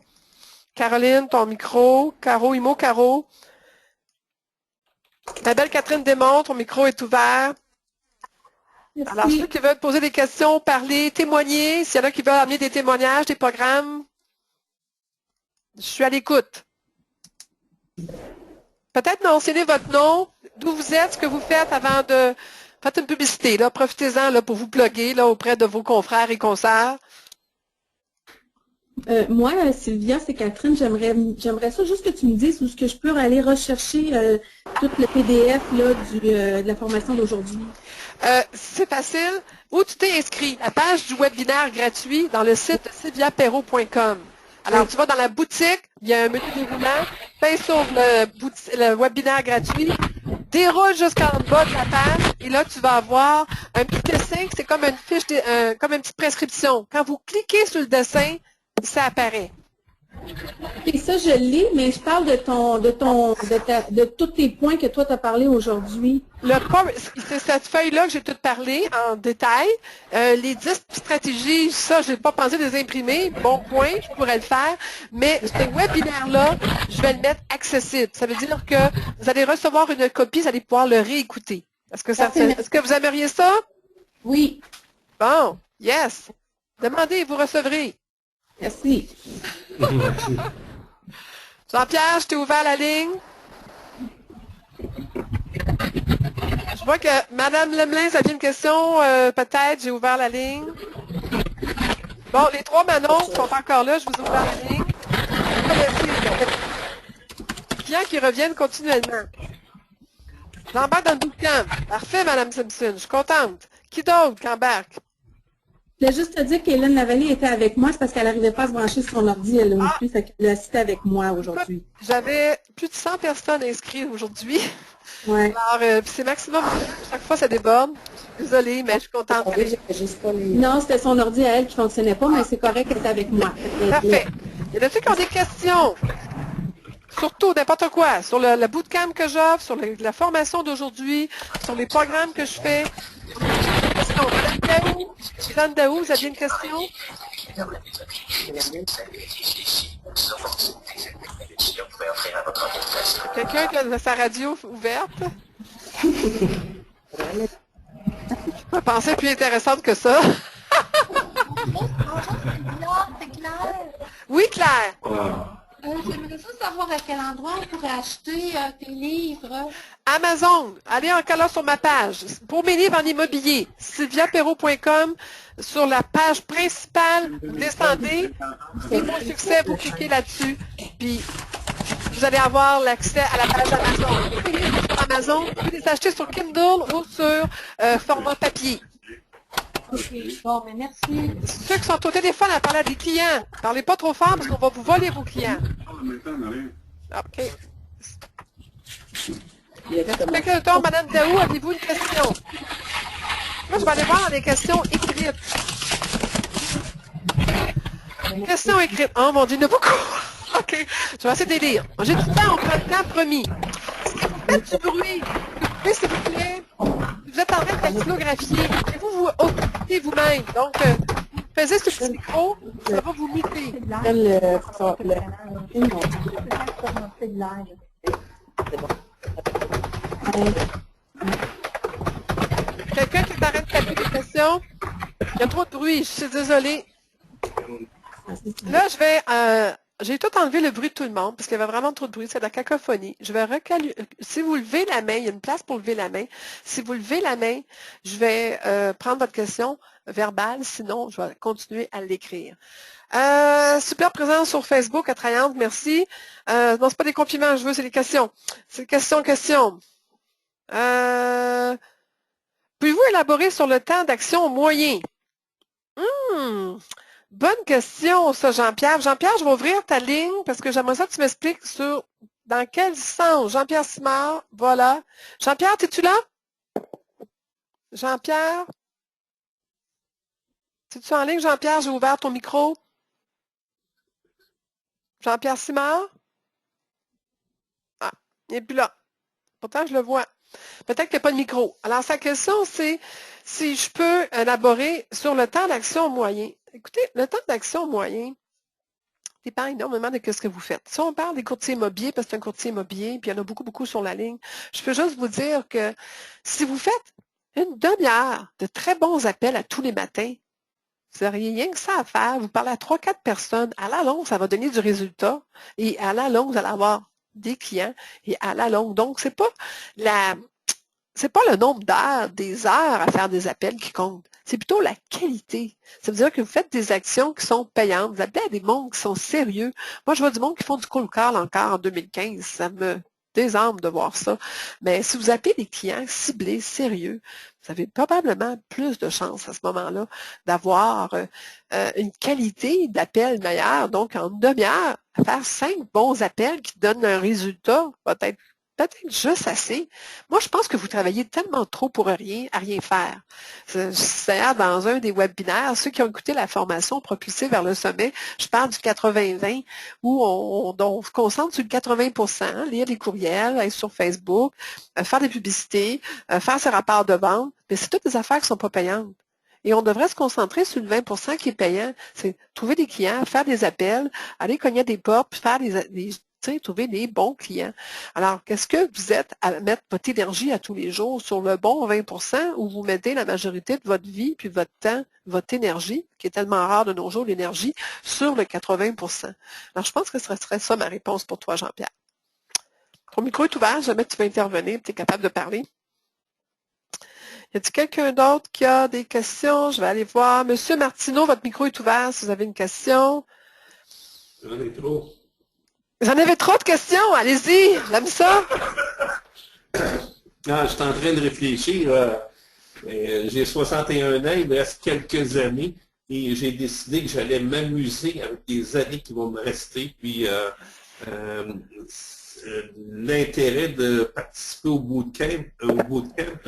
Caroline, ton micro. Caro, Imo, Caro. La belle Catherine Desmonts, ton micro est ouvert. Merci. Alors, ceux qui veulent poser des questions, parler, témoigner, s'il y en a qui veulent amener des témoignages, des programmes, je suis à l'écoute. Peut-être mentionnez votre nom, d'où vous êtes, ce que vous faites avant de... Faites une publicité, là, profitez-en là, pour vous plugger là, auprès de vos confrères et consoeurs. Moi, Sylvia, c'est Catherine, j'aimerais ça juste que tu me dises où est-ce que je peux aller rechercher tout le PDF là, de la formation d'aujourd'hui. C'est facile. Où tu t'es inscrit? La page du webinaire gratuit dans le site sylviaperrault.com. Alors, Oui. tu vas dans la boutique, il y a un menu déroulant, paye sur le webinaire gratuit, déroule jusqu'en bas de la page, et là, tu vas avoir un petit dessin, c'est comme une fiche, comme une petite prescription. Quand vous cliquez sur le dessin, ça apparaît. Et ça, je lis, mais je parle de tous tes points que toi, tu as parlé aujourd'hui. C'est cette feuille-là que j'ai tout parlé en détail. Les 10 stratégies, ça, je n'ai pas pensé de les imprimer. Bon point, je pourrais le faire. Mais ce webinaire-là, je vais le mettre accessible. Ça veut dire que vous allez recevoir une copie, vous allez pouvoir le réécouter. Est-ce que vous aimeriez ça? Oui. Bon, yes. Demandez, vous recevrez. Merci. Jean-Pierre, je t'ai ouvert la ligne. Je vois que Mme Lemelin, ça vient une question, peut-être, j'ai ouvert la ligne. Bon, les 3 Manon sont encore là, je vous ai ouvert la ligne. Les clients qui reviennent continuellement. J'embarque dans le bootcamp. Parfait, Mme Simpson, je suis contente. Qui d'autre qui embarque? Je voulais juste te dire qu'Hélène Lavallée était avec moi, c'est parce qu'elle n'arrivait pas à se brancher sur son ordi, elle non plus, fait qu'elle a assisté avec moi aujourd'hui. J'avais plus de 100 personnes inscrites aujourd'hui. Ouais. Alors, c'est maximum, chaque fois ça déborde. Désolée, mais je suis contente. Non, c'était son ordi à elle qui ne fonctionnait pas, mais c'est correct qu'elle est avec moi. Parfait. Il y en a qui ont des questions? Surtout, n'importe quoi, sur le bootcamp que j'offre, sur la formation d'aujourd'hui, sur les programmes que je fais. Madame Daou, vous aviez une question? Quelqu'un qui a sa radio ouverte? Je pensais plus intéressante que ça. C'est Claire. Oui, Claire. J'aimerais ça savoir à quel endroit on pourrait acheter tes livres. Amazon, allez encore là sur ma page. Pour mes livres en immobilier, sylviaperrault.com, sur la page principale, vous descendez, et mon succès, vous cliquez là-dessus, puis vous allez avoir l'accès à la page Amazon. Les livres sur Amazon, vous pouvez les acheter sur Kindle ou sur format papier. OK, bon, mais merci. Ceux qui sont au téléphone à parler à des clients, parlez pas trop fort parce qu'on va vous voler vos clients. OK. Quelqu'un d'autre, Mme Daou, avez-vous une question? Moi, je vais aller voir dans les questions écrites. Questions écrites. Oh mon Dieu, il y en a beaucoup. OK. Je vais essayer de les lire. J'ai du temps, on prend le temps promis. Si vous faites du bruit, s'il vous plaît, vous êtes en train de dactylographier, et vous occupez vous-même. Donc, faisez ce petit micro, ça va vous muter. Quelqu'un qui est en train de taper des questions? Il y a trop de bruit, je suis désolée. Là, j'ai tout enlevé le bruit de tout le monde, parce qu'il y avait vraiment trop de bruit, c'est de la cacophonie. Je vais si vous levez la main, il y a une place pour lever la main. Si vous levez la main, je vais prendre votre question verbale, sinon je vais continuer à l'écrire. Super présence sur Facebook, attrayante, merci. Non, c'est pas des compliments, je veux, c'est des questions. C'est question. Pouvez-vous élaborer sur le temps d'action moyen? Bonne question, ça, Jean-Pierre. Jean-Pierre, je vais ouvrir ta ligne parce que j'aimerais ça que tu m'expliques sur dans quel sens. Jean-Pierre Simard, voilà. Jean-Pierre, es-tu là? Jean-Pierre? Es-tu en ligne, Jean-Pierre? J'ai ouvert ton micro. Jean-Pierre Simard? Ah, il n'est plus là. Pourtant, je le vois. Peut-être qu'il n'y a pas de micro. Alors, sa question, c'est si je peux élaborer sur le temps d'action moyen. Écoutez, le temps d'action moyen dépend énormément de ce que vous faites. Si on parle des courtiers immobiliers, parce que c'est un courtier immobilier, puis il y en a beaucoup sur la ligne, je peux juste vous dire que si vous faites une demi-heure de très bons appels à tous les matins, vous n'auriez rien que ça à faire. Vous parlez à 3-4 personnes. À la longue, ça va donner du résultat. Et à la longue, vous allez avoir des clients. Et à la longue, donc, c'est pas le nombre d'heures, des heures à faire des appels qui comptent. c'est plutôt la qualité. Ça veut dire que vous faites des actions qui sont payantes. Vous appelez à des mondes qui sont sérieux. Moi, je vois du monde qui font du cold call encore en 2015. Ça me désarme de voir ça. Mais si vous appelez des clients ciblés, sérieux, vous avez probablement plus de chances à ce moment-là d'avoir une qualité d'appel meilleure. Donc, en une demi-heure, faire 5 bons appels qui donnent un résultat, peut-être juste assez. Moi, je pense que vous travaillez tellement trop pour rien, à rien faire. C'est dans un des webinaires, ceux qui ont écouté la formation propulsée vers le sommet, je parle du 80-20, où on se concentre sur le 80%, lire des courriels, être sur Facebook, faire des publicités, faire ses rapports de vente, mais c'est toutes des affaires qui ne sont pas payantes. Et on devrait se concentrer sur le 20% qui est payant. C'est trouver des clients, faire des appels, aller cogner à des portes, puis faire trouver des bons clients. Alors, qu'est-ce que vous êtes à mettre votre énergie à tous les jours sur le bon 20% ou vous mettez la majorité de votre vie, puis votre temps, votre énergie, qui est tellement rare de nos jours, l'énergie, sur le 80%? Alors, je pense que ce serait ça ma réponse pour toi, Jean-Pierre. Ton micro est ouvert, jamais tu peux intervenir, tu es capable de parler. Y a-t-il quelqu'un d'autre qui a des questions? Je vais aller voir. Monsieur Martineau, votre micro est ouvert si vous avez une question. J'en ai trop. Vous en avez trop de questions? Allez-y, j'aime ça. Je suis en train de réfléchir. J'ai 61 ans, il me reste quelques années et j'ai décidé que j'allais m'amuser avec les années qui vont me rester. Puis l'intérêt de participer au bootcamp,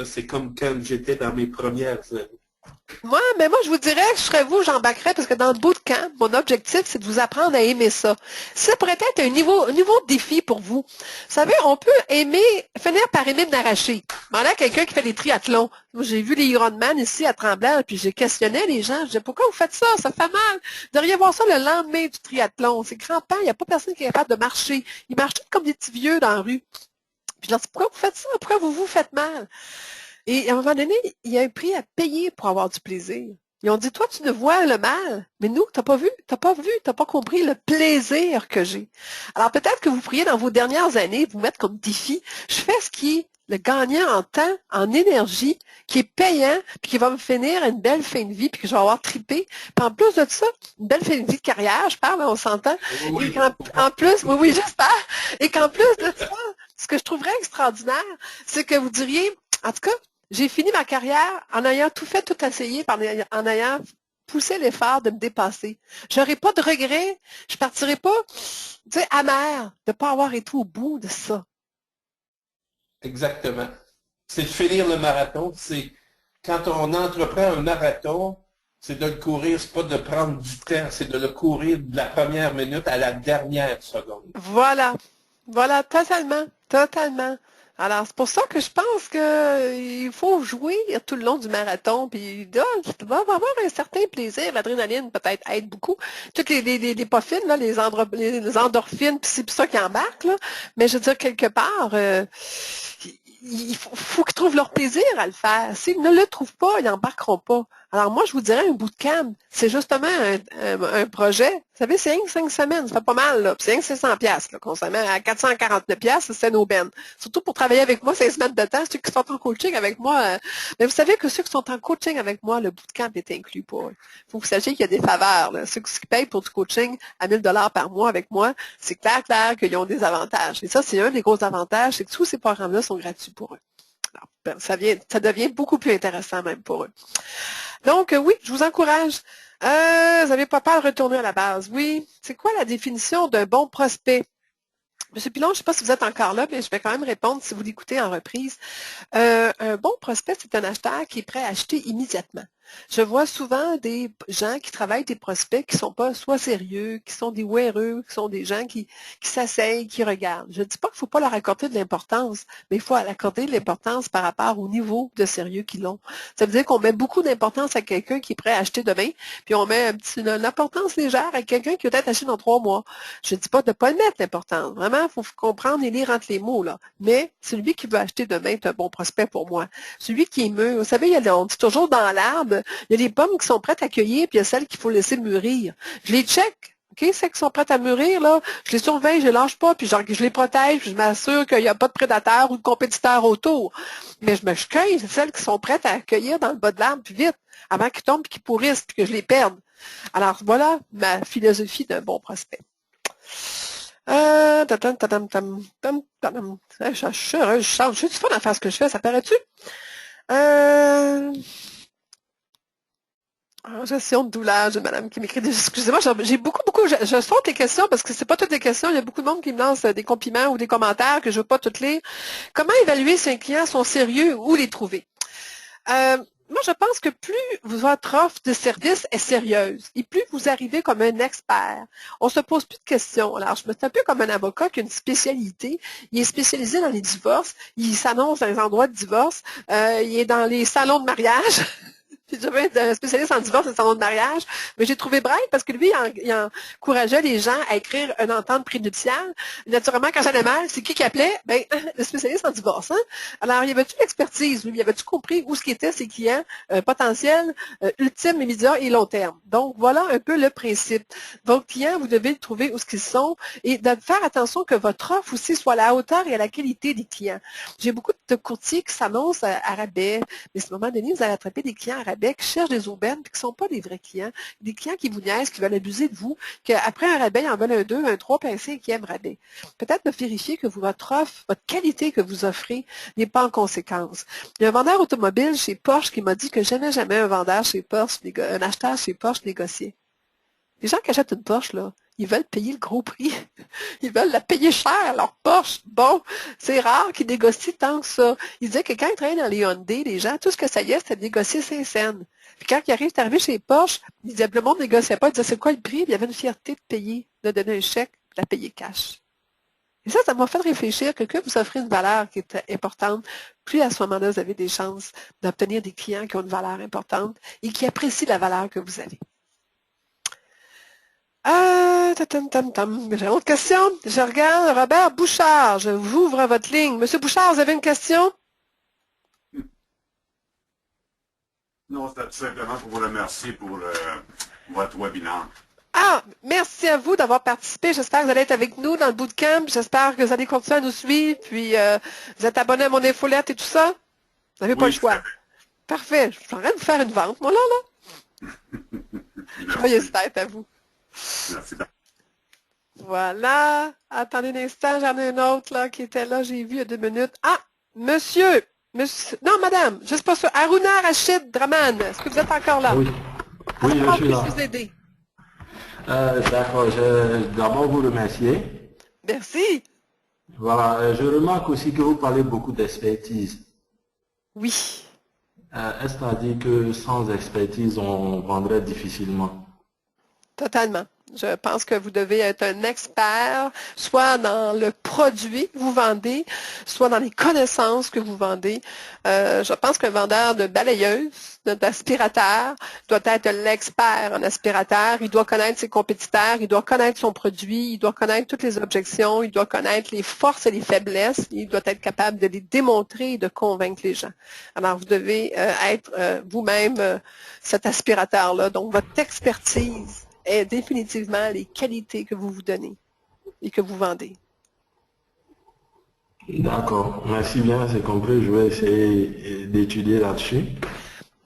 c'est comme quand j'étais dans mes premières années. Moi, je vous dirais que je serais vous, j'embarquerais, parce que dans le bootcamp, mon objectif, c'est de vous apprendre à aimer ça. Ça pourrait être un niveau de défi pour vous. Vous savez, on peut finir par aimer de n'arracher. Voilà quelqu'un qui fait des triathlons. Moi, j'ai vu les Ironman ici à Tremblant, puis j'ai questionné les gens. Je disais, pourquoi vous faites ça? Ça fait mal. Vous devriez voir ça le lendemain du triathlon. C'est crampant, il n'y a pas personne qui est capable de marcher. Ils marchent tous comme des petits vieux dans la rue. Puis je leur dis, pourquoi vous faites ça? Pourquoi vous vous faites mal? Et à un moment donné, il y a un prix à payer pour avoir du plaisir. Ils ont dit, toi, tu ne vois le mal, mais nous, t'as pas compris le plaisir que j'ai. Alors peut-être que vous pourriez, dans vos dernières années, vous mettre comme défi, je fais ce qui est le gagnant en temps, en énergie, qui est payant, puis qui va me finir une belle fin de vie, puis que je vais avoir trippé. Puis en plus de ça, une belle fin de vie de carrière, je parle, on s'entend. Oui, Et qu'en plus, oui, j'espère. Et qu'en plus de ça, ce que je trouverais extraordinaire, c'est que vous diriez, en tout cas, j'ai fini ma carrière en ayant tout fait, tout essayé, en ayant poussé l'effort de me dépasser. J'aurais pas de regrets. Je partirai pas, amère de ne pas avoir été au bout de ça. Exactement. C'est de finir le marathon. C'est quand on entreprend un marathon, c'est de le courir, c'est pas de prendre du temps, c'est de le courir de la première minute à la dernière seconde. Voilà, totalement. Alors, c'est pour ça que je pense qu'il faut jouer tout le long du marathon, puis tu vas avoir un certain plaisir. L'adrénaline peut-être aide beaucoup. Toutes les poffines, là, les endorphines, puis c'est ça qui embarque, là. Mais je veux dire, quelque part, il faut qu'ils trouvent leur plaisir à le faire. S'ils ne le trouvent pas, ils n'embarqueront pas. Alors moi, je vous dirais un bootcamp, c'est justement un projet. Vous savez, c'est rien que 5 semaines, ça fait pas mal, là. Puis c'est rien que 600 $, là, qu'on se met à 449 $, c'est une aubaine. Surtout pour travailler avec moi 16 semaines de temps, ceux qui sont en coaching avec moi. Mais vous savez que ceux qui sont en coaching avec moi, le bootcamp est inclus pour eux. Il faut que vous sachiez qu'il y a des faveurs, là. Ceux qui payent pour du coaching à 1000 $ par mois avec moi, c'est clair qu'ils ont des avantages. Et ça, c'est un des gros avantages, c'est que tous ces programmes-là sont gratuits pour eux. Alors, ça devient beaucoup plus intéressant même pour eux. Donc, oui, je vous encourage. Vous n'avez pas peur de retourner à la base. Oui. C'est quoi la définition d'un bon prospect? Monsieur Pilon, je ne sais pas si vous êtes encore là, mais je vais quand même répondre si vous l'écoutez en reprise. Un bon prospect, c'est un acheteur qui est prêt à acheter immédiatement. Je vois souvent des gens qui travaillent des prospects qui ne sont pas soit sérieux, qui sont des ouéreux, qui sont des gens qui s'asseyent, qui regardent. Je ne dis pas qu'il ne faut pas leur accorder de l'importance, mais il faut accorder de l'importance par rapport au niveau de sérieux qu'ils ont. Ça veut dire qu'on met beaucoup d'importance à quelqu'un qui est prêt à acheter demain, puis on met une importance légère à quelqu'un qui va peut-être acheter dans 3 mois. Je ne dis pas de ne pas le mettre l'importance. Vraiment, il faut comprendre et lire entre les mots, là. Mais celui qui veut acheter demain est un bon prospect pour moi. Celui qui est mûr. Vous savez, on dit toujours dans l'arbre, il y a des pommes qui sont prêtes à cueillir, puis il y a celles qu'il faut laisser mûrir. Je les check OK? C'est qu'ils sont prêts à mûrir, là. Je les surveille, je les lâche pas, puis je les protège, puis je m'assure qu'il n'y a pas de prédateurs ou de compétiteurs autour. Mais je cueille celles qui sont prêtes à accueillir dans le bas de l'arbre, puis vite, avant qu'ils tombent, puis qu'ils pourrissent, puis que je les perde. Alors, voilà ma philosophie d'un bon prospect. Je suis heureuse, je suis du fun à faire ce que je fais, ça paraît-tu? Gestion de douleur, j'ai madame qui m'écrit. Excusez-moi, j'ai beaucoup, je saute les questions parce que c'est pas toutes les questions. Il y a beaucoup de monde qui me lance des compliments ou des commentaires que je ne veux pas toutes lire. Comment évaluer si un client sont sérieux ou les trouver? Moi, je pense que plus votre offre de service est sérieuse et plus vous arrivez comme un expert, on ne se pose plus de questions. Alors, je me sens un peu comme un avocat qui a une spécialité. Il est spécialisé dans les divorces. Il s'annonce dans les endroits de divorce. Il est dans les salons de mariage. J'avais être un spécialiste en divorce et salon de mariage, mais j'ai trouvé Brian parce que lui, il encourageait les gens à écrire une entente prénuptiale. Naturellement, quand j'allais mal, c'est qui appelait? Ben, le spécialiste en divorce. Hein? Alors, il y avait-tu l'expertise, lui? Il avait-tu compris où ce qu'étaient ses clients potentiels, ultimes, immédiats et long terme? Donc, voilà un peu le principe. Vos clients, vous devez le trouver où ce qu'ils sont et de faire attention que votre offre aussi soit à la hauteur et à la qualité des clients. J'ai beaucoup de courtiers qui s'annoncent à rabais, mais à ce moment donné, vous allez attraper des clients à rabais qui cherchent des aubaines et qui ne sont pas des vrais clients. Des clients qui vous niaisent, qui veulent abuser de vous, qu'après un rabais, ils en veulent un 2, un 3, puis un 5e rabais. Peut-être de vérifier que votre offre, votre qualité que vous offrez n'est pas en conséquence. Il y a un vendeur automobile chez Porsche qui m'a dit que jamais un vendeur chez Porsche, un acheteur chez Porsche négociait. Les gens qui achètent une Porsche, là, ils veulent payer le gros prix. Ils veulent la payer cher, leur Porsche. Bon, c'est rare qu'ils négocient tant que ça. Ils disaient que quand ils travaillaient dans les Hyundai, les gens, tout ce que ça y est, c'était de négocier 5 cents. Puis quand ils arrivent chez Porsche, ils disaient, le monde ne négociait pas. Ils disaient, c'est quoi le prix? Puis il y avait une fierté de payer, de donner un chèque, de la payer cash. Et ça m'a fait réfléchir que vous offrez une valeur qui est importante, plus à ce moment-là, vous avez des chances d'obtenir des clients qui ont une valeur importante et qui apprécient la valeur que vous avez. J'ai une autre question. Je regarde Robert Bouchard. Je vous ouvre votre ligne. Monsieur Bouchard, vous avez une question? Non, c'était simplement pour vous remercier pour votre webinaire. Ah, merci à vous d'avoir participé. J'espère que vous allez être avec nous dans le bootcamp. J'espère que vous allez continuer à nous suivre. Puis, vous êtes abonné à mon infolette et tout ça? Vous n'avez pas le choix. Parfait. Je suis en train de vous faire une vente, moi, là. Joyeuse tête à vous. Merci. Voilà. Attendez un instant, j'en ai un autre là qui était là, j'ai vu il y a 2 minutes. Ah, monsieur, non, madame, je ne sais pas ça. Aruna Rachid Draman, est-ce que vous êtes encore là? Oui, oui, je suis là. Vous aider? D'accord, je d'abord vous remercier. Merci. Voilà, je remarque aussi que vous parlez beaucoup d'expertise. Oui. Est-ce à dire que sans expertise, on vendrait difficilement? Totalement. Je pense que vous devez être un expert, soit dans le produit que vous vendez, soit dans les connaissances que vous vendez. Je pense qu'un vendeur de balayeuse, d'aspirateur, doit être l'expert en aspirateur. Il doit connaître ses compétiteurs, il doit connaître son produit, il doit connaître toutes les objections, il doit connaître les forces et les faiblesses, il doit être capable de les démontrer et de convaincre les gens. Alors, vous devez être vous-même cet aspirateur-là. Donc, votre expertise est définitivement les qualités que vous vous donnez et que vous vendez. D'accord, merci bien, c'est compris. Je vais essayer d'étudier là-dessus.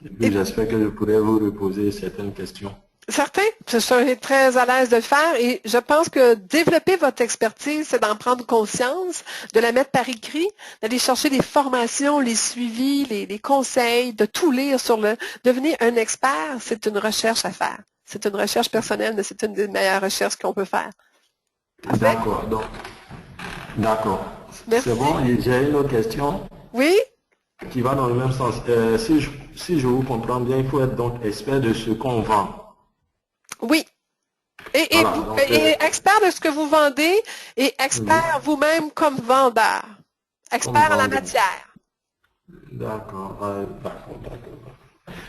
Et puis j'espère que je pourrai vous reposer certaines questions. Certain, je serai très à l'aise de le faire et je pense que développer votre expertise, c'est d'en prendre conscience, de la mettre par écrit, d'aller chercher les formations, les suivis, les conseils, de tout lire sur le... Devenir un expert, c'est une recherche à faire. C'est une recherche personnelle, mais c'est une des meilleures recherches qu'on peut faire. D'accord, donc. D'accord. C'est bon, j'ai une autre question. Oui? Qui va dans le même sens. Si je vous comprends bien, il faut être donc expert de ce qu'on vend. Oui. Et expert de ce que vous vendez et expert vous-même comme vendeur. Expert en la matière. D'accord,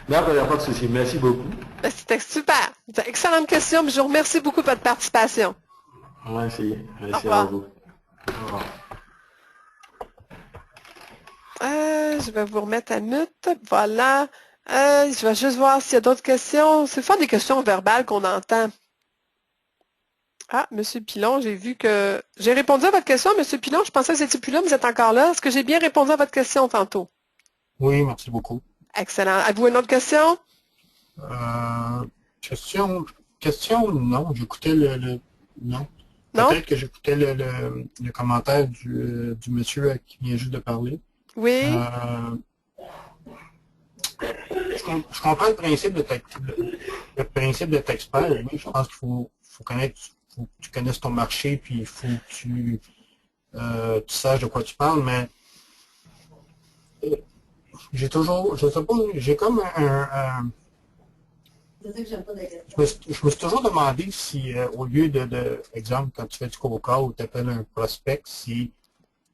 D'accord, il n'y a pas de souci. Merci beaucoup. C'était super. Excellente question, mais je vous remercie beaucoup de votre participation. Merci. Merci à vous. Au revoir. Je vais vous remettre à mute. Voilà. Je vais juste voir s'il y a d'autres questions. C'est fort des questions verbales qu'on entend. Ah, M. Pilon, j'ai vu que... J'ai répondu à votre question, M. Pilon. Je pensais que vous n'étiez plus là, mais vous êtes encore là. Est-ce que j'ai bien répondu à votre question tantôt? Oui, merci beaucoup. Excellent. Avez-vous une autre question? Question, non. J'écoutais non. Non? Peut-être que j'écoutais le commentaire du monsieur qui vient juste de parler. Oui. Je comprends le principe d'être expert. Oui, je pense qu'il faut connaître, faut que tu connaisses ton marché, puis il faut que tu saches de quoi tu parles, mais j'ai toujours, je sais pas, j'ai comme je me suis toujours demandé si, au lieu exemple, quand tu fais du cold call ou tu appelles un prospect, si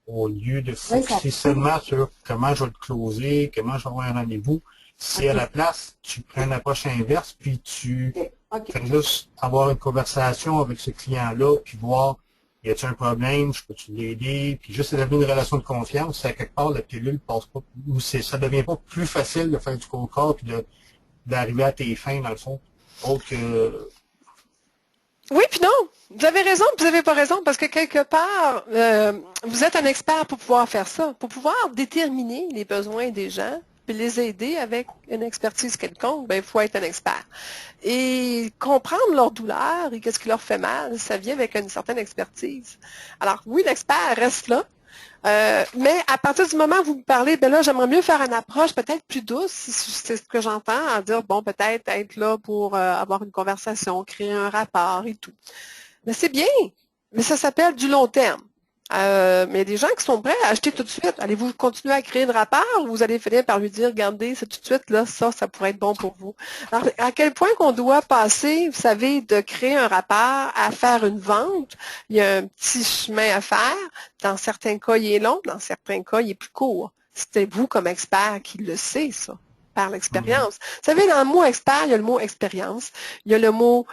au lieu de focuser seulement sur comment je vais le closer, comment je vais avoir un rendez-vous, si à la place, tu prends une approche inverse, puis tu fais juste avoir une conversation avec ce client-là, puis voir, y a-t-il un problème, je peux-tu l'aider, puis juste établir une relation de confiance, si à quelque part la pilule passe pas, ou ça devient pas plus facile de faire du cold call, puis d'arriver à tes fins, dans le fond, autre que... Oui, puis non. Vous avez raison, puis vous n'avez pas raison, parce que quelque part, vous êtes un expert pour pouvoir faire ça, pour pouvoir déterminer les besoins des gens, puis les aider avec une expertise quelconque, ben, il faut être un expert. Et comprendre leur douleur et qu'est-ce qui leur fait mal, ça vient avec une certaine expertise. Alors, oui, l'expert reste là, mais à partir du moment où vous me parlez, ben là, j'aimerais mieux faire une approche peut-être plus douce, c'est ce que j'entends, à dire, bon, peut-être être là pour avoir une conversation, créer un rapport et tout. Mais c'est bien, mais ça s'appelle du long terme. Mais il y a des gens qui sont prêts à acheter tout de suite. Allez-vous continuer à créer le rapport ou vous allez finir par lui dire, regardez, c'est tout de suite, là, ça pourrait être bon pour vous. Alors, à quel point qu'on doit passer, vous savez, de créer un rapport à faire une vente, il y a un petit chemin à faire. Dans certains cas, il est long, dans certains cas, il est plus court. C'est vous, comme expert, qui le sait, ça, par l'expérience. Vous savez, dans le mot expert, il y a le mot expérience, il y a le mot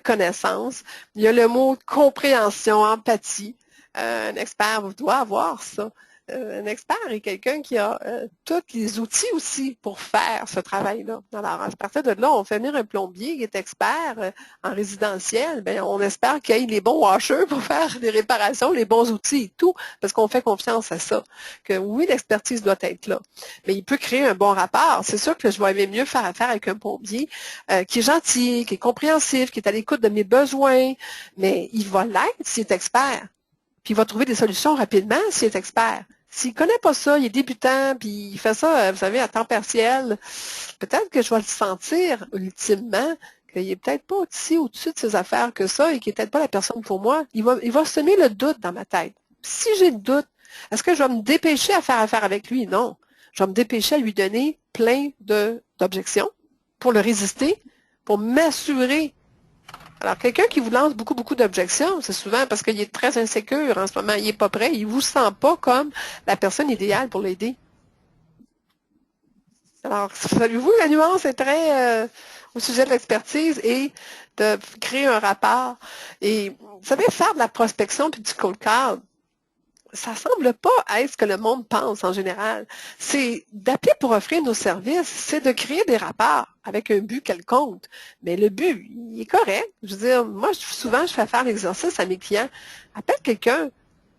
connaissance, il y a le mot compréhension, empathie. Un expert doit avoir ça. Un expert est quelqu'un qui a tous les outils aussi pour faire ce travail-là. Alors, à partir de là, on fait venir un plombier qui est expert en résidentiel. Bien, on espère qu'il ait les bons washers pour faire des réparations, les bons outils et tout, parce qu'on fait confiance à ça. Que oui, l'expertise doit être là, mais il peut créer un bon rapport. C'est sûr que je vais aimer mieux faire affaire avec un plombier qui est gentil, qui est compréhensif, qui est à l'écoute de mes besoins, mais il va l'être s'il est expert. Puis il va trouver des solutions rapidement s'il est expert. S'il ne connaît pas ça, il est débutant, puis il fait ça, vous savez, à temps partiel, peut-être que je vais le sentir ultimement qu'il n'est peut-être pas aussi au-dessus de ses affaires que ça et qu'il n'est peut-être pas la personne pour moi. Il va semer le doute dans ma tête. Si j'ai le doute, est-ce que je vais me dépêcher à faire affaire avec lui? Non. Je vais me dépêcher à lui donner plein d'objections pour le résister, pour m'assurer. Alors, quelqu'un qui vous lance beaucoup d'objections, c'est souvent parce qu'il est très insécure en ce moment, il n'est pas prêt, il ne vous sent pas comme la personne idéale pour l'aider. Alors, savez-vous, la nuance est très au sujet de l'expertise et de créer un rapport. Et vous savez, faire de la prospection puis du cold call, ça ne semble pas être ce que le monde pense en général. C'est d'appeler pour offrir nos services, c'est de créer des rapports avec un but quelconque. Mais le but, il est correct. Je veux dire, moi, souvent, je fais faire l'exercice à mes clients. Appelle quelqu'un,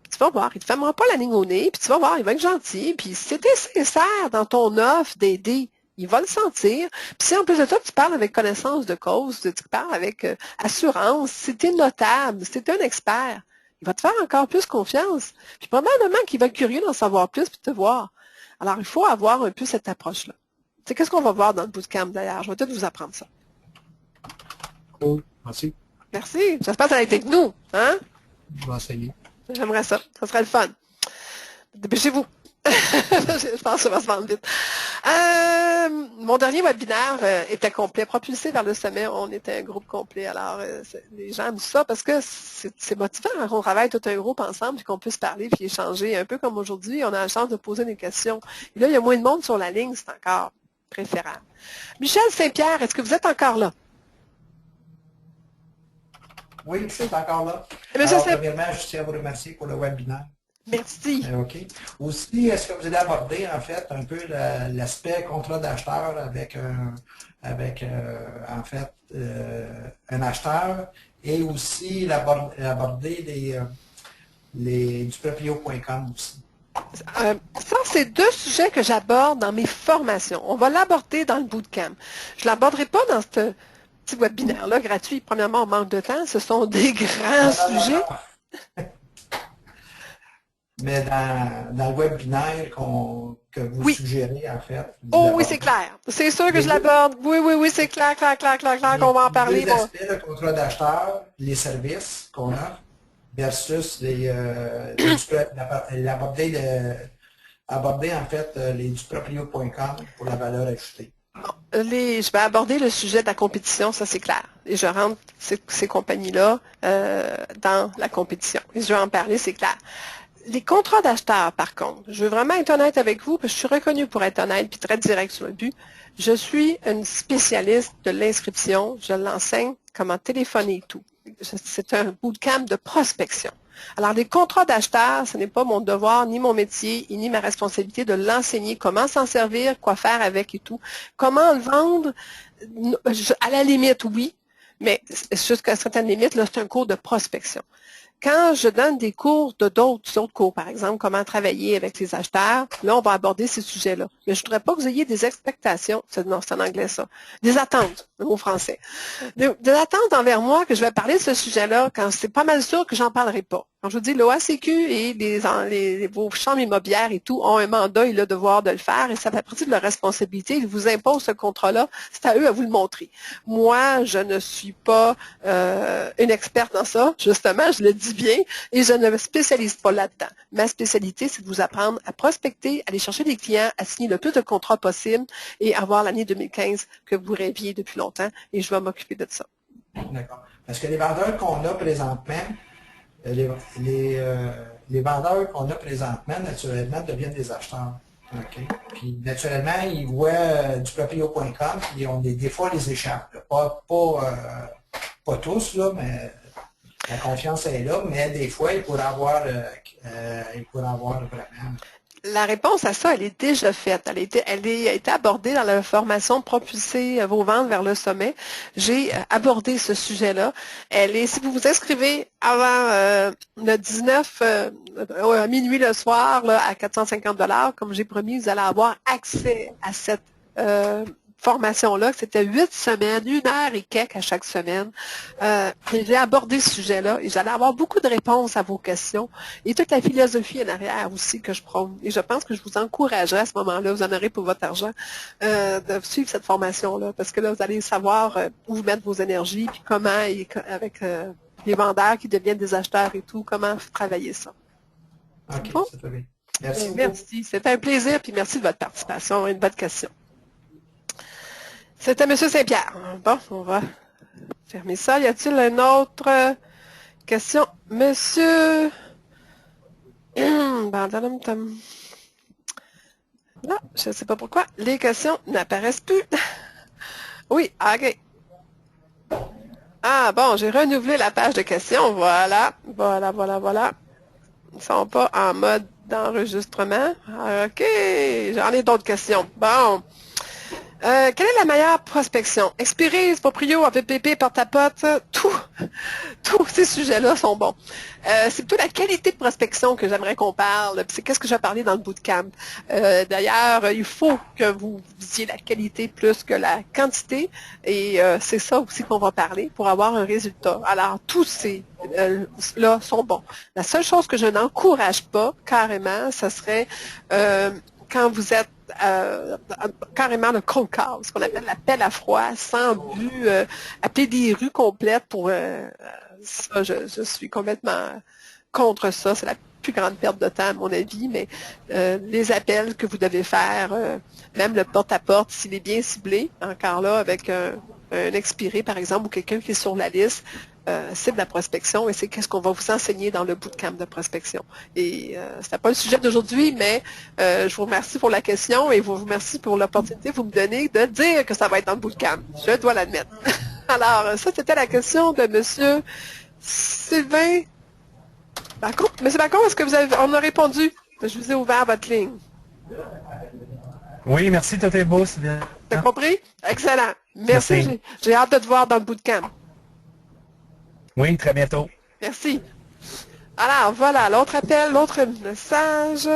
puis tu vas voir, il ne te fermera pas la ligne au nez, puis tu vas voir, il va être gentil, puis si tu es sincère dans ton offre d'aider, il va le sentir. Puis si en plus de ça, tu parles avec connaissance de cause, tu parles avec assurance, si tu es notable, si tu es un expert, il va te faire encore plus confiance. Puis probablement qu'il va être curieux d'en savoir plus puis de te voir. Alors, il faut avoir un peu cette approche-là. C'est qu'est-ce qu'on va voir dans le bootcamp d'ailleurs? Je vais peut-être vous apprendre ça. Cool. Merci. Merci. J'espère que ça a été avec nous. Hein? Je vais essayer. J'aimerais ça. Ça serait le fun. Dépêchez-vous. Je pense que ça va se vendre vite. Mon dernier webinaire était complet, propulsé vers le sommet. On était un groupe complet. Alors, les gens aiment ça parce que c'est motivant hein, qu'on travaille tout un groupe ensemble et qu'on puisse parler puis échanger. Un peu comme aujourd'hui, on a la chance de poser des questions. Et là, il y a moins de monde sur la ligne, c'est encore préférable. Michel Saint-Pierre, est-ce que vous êtes encore là? Oui, je suis encore là. Alors, premièrement, je tiens à vous remercier pour le webinaire. Merci. OK. Aussi, est-ce que vous allez aborder, en fait, un peu l'aspect contrat d'acheteur avec en fait, un acheteur et aussi aborder du proprio.com aussi. Ça, c'est deux sujets que j'aborde dans mes formations. On va l'aborder dans le bootcamp. Je ne l'aborderai pas dans ce petit webinaire-là gratuit. Premièrement, on manque de temps. Ce sont des grands sujets. Mais dans le webinaire que vous suggérez, en fait. Oh oui, c'est clair. C'est sûr que je l'aborde. Oui, c'est clair qu'on va en parler. Les aspects, le contrat d'acheteur, les services qu'on a, versus aborder en fait du proprio.com pour la valeur ajoutée. Je vais aborder le sujet de la compétition, ça c'est clair. Et je rentre ces compagnies-là dans la compétition. Et je vais en parler, c'est clair. Les contrats d'acheteurs, par contre, je veux vraiment être honnête avec vous, parce que je suis reconnue pour être honnête puis très direct sur le but. Je suis une spécialiste de l'inscription. Je l'enseigne comment téléphoner et tout. C'est un bootcamp de prospection. Alors, les contrats d'acheteurs, ce n'est pas mon devoir, ni mon métier, ni ma responsabilité de l'enseigner, comment s'en servir, quoi faire avec et tout. Comment le vendre, à la limite, oui, mais jusqu'à certaines limites, là, c'est un cours de prospection. Quand je donne des cours d'autres cours, par exemple, comment travailler avec les acheteurs, là, on va aborder ces sujets-là. Mais je ne voudrais pas que vous ayez des expectations, non, c'est en anglais ça, des attentes, le mot français, des attentes envers moi que je vais parler de ce sujet-là quand c'est pas mal sûr que j'en parlerai pas. Quand je vous dis, l'OACQ et vos chambres immobilières et tout ont un mandat et le devoir de le faire et ça fait partie de leur responsabilité. Ils vous imposent ce contrat-là. C'est à eux à vous le montrer. Moi, je ne suis pas une experte dans ça. Justement, je le dis bien et je ne me spécialise pas là-dedans. Ma spécialité, c'est de vous apprendre à prospecter, aller chercher des clients, à signer le plus de contrats possible et avoir l'année 2015 que vous rêviez depuis longtemps et je vais m'occuper de ça. D'accord. Parce que les vendeurs qu'on a présentement, les vendeurs qu'on a présentement, naturellement, deviennent des acheteurs. Okay. Puis, naturellement, ils voient du proprio.com, puis des fois, les échappent. Pas tous, là, mais la confiance est là, mais des fois, ils pourraient avoir vraiment... La réponse à ça, elle est déjà faite. Elle a été abordée dans la formation Propulser vos ventes vers le sommet. J'ai abordé ce sujet-là. Si vous vous inscrivez avant le 19 à minuit le soir là, à 450 $, comme j'ai promis, vous allez avoir accès à cette formation-là. C'était 8 semaines, 1 heure et quelques à chaque semaine. J'ai abordé ce sujet-là et j'allais avoir beaucoup de réponses à vos questions et toute la philosophie en arrière aussi que je prône. Et je pense que je vous encouragerai à ce moment-là, vous en aurez pour votre argent, de suivre cette formation-là parce que là, vous allez savoir où vous mettre vos énergies puis comment, avec les vendeurs qui deviennent des acheteurs et tout, comment travailler ça. OK, bon? C'est très bien. Merci. Merci. C'était un plaisir puis merci de votre participation et de votre question. C'était M. Saint-Pierre. Bon, on va fermer ça. Y a-t-il une autre question? Monsieur... Là, je ne sais pas pourquoi. Les questions n'apparaissent plus. Oui, OK. Ah, bon, j'ai renouvelé la page de questions. Voilà. Ils ne sont pas en mode d'enregistrement. OK, j'en ai d'autres questions. Bon. Quelle est la meilleure prospection? Expirez, Proprio, AVPP, porte-à-porte, tous ces sujets-là sont bons. C'est plutôt la qualité de prospection que j'aimerais qu'on parle. C'est qu'est-ce que je vais parler dans le bootcamp. D'ailleurs, il faut que vous visiez la qualité plus que la quantité et c'est ça aussi qu'on va parler pour avoir un résultat. Alors, tous ces là sont bons. La seule chose que je n'encourage pas carrément, ce serait quand vous êtes carrément le cold call, ce qu'on appelle l'appel à froid, sans but, appeler des rues complètes pour ça, je suis complètement contre ça. C'est la plus grande perte de temps à mon avis, mais les appels que vous devez faire, même le porte-à-porte, s'il est bien ciblé, encore là, avec un expiré, par exemple, ou quelqu'un qui est sur la liste, c'est de la prospection et c'est qu'est-ce qu'on va vous enseigner dans le bootcamp de prospection. Et ce n'est pas le sujet d'aujourd'hui, mais je vous remercie pour la question et je vous remercie pour l'opportunité que vous me donnez de dire que ça va être dans le bootcamp. Je dois l'admettre. Alors, ça, c'était la question de M. Sylvain Bacon. M. Bacon, est-ce que on a répondu? Je vous ai ouvert votre ligne. Oui, merci, tout est beau, c'est bien. T'as compris? Excellent. Merci. J'ai hâte de te voir dans le bootcamp. Oui, très bientôt. Merci. Alors, voilà, l'autre appel, l'autre message.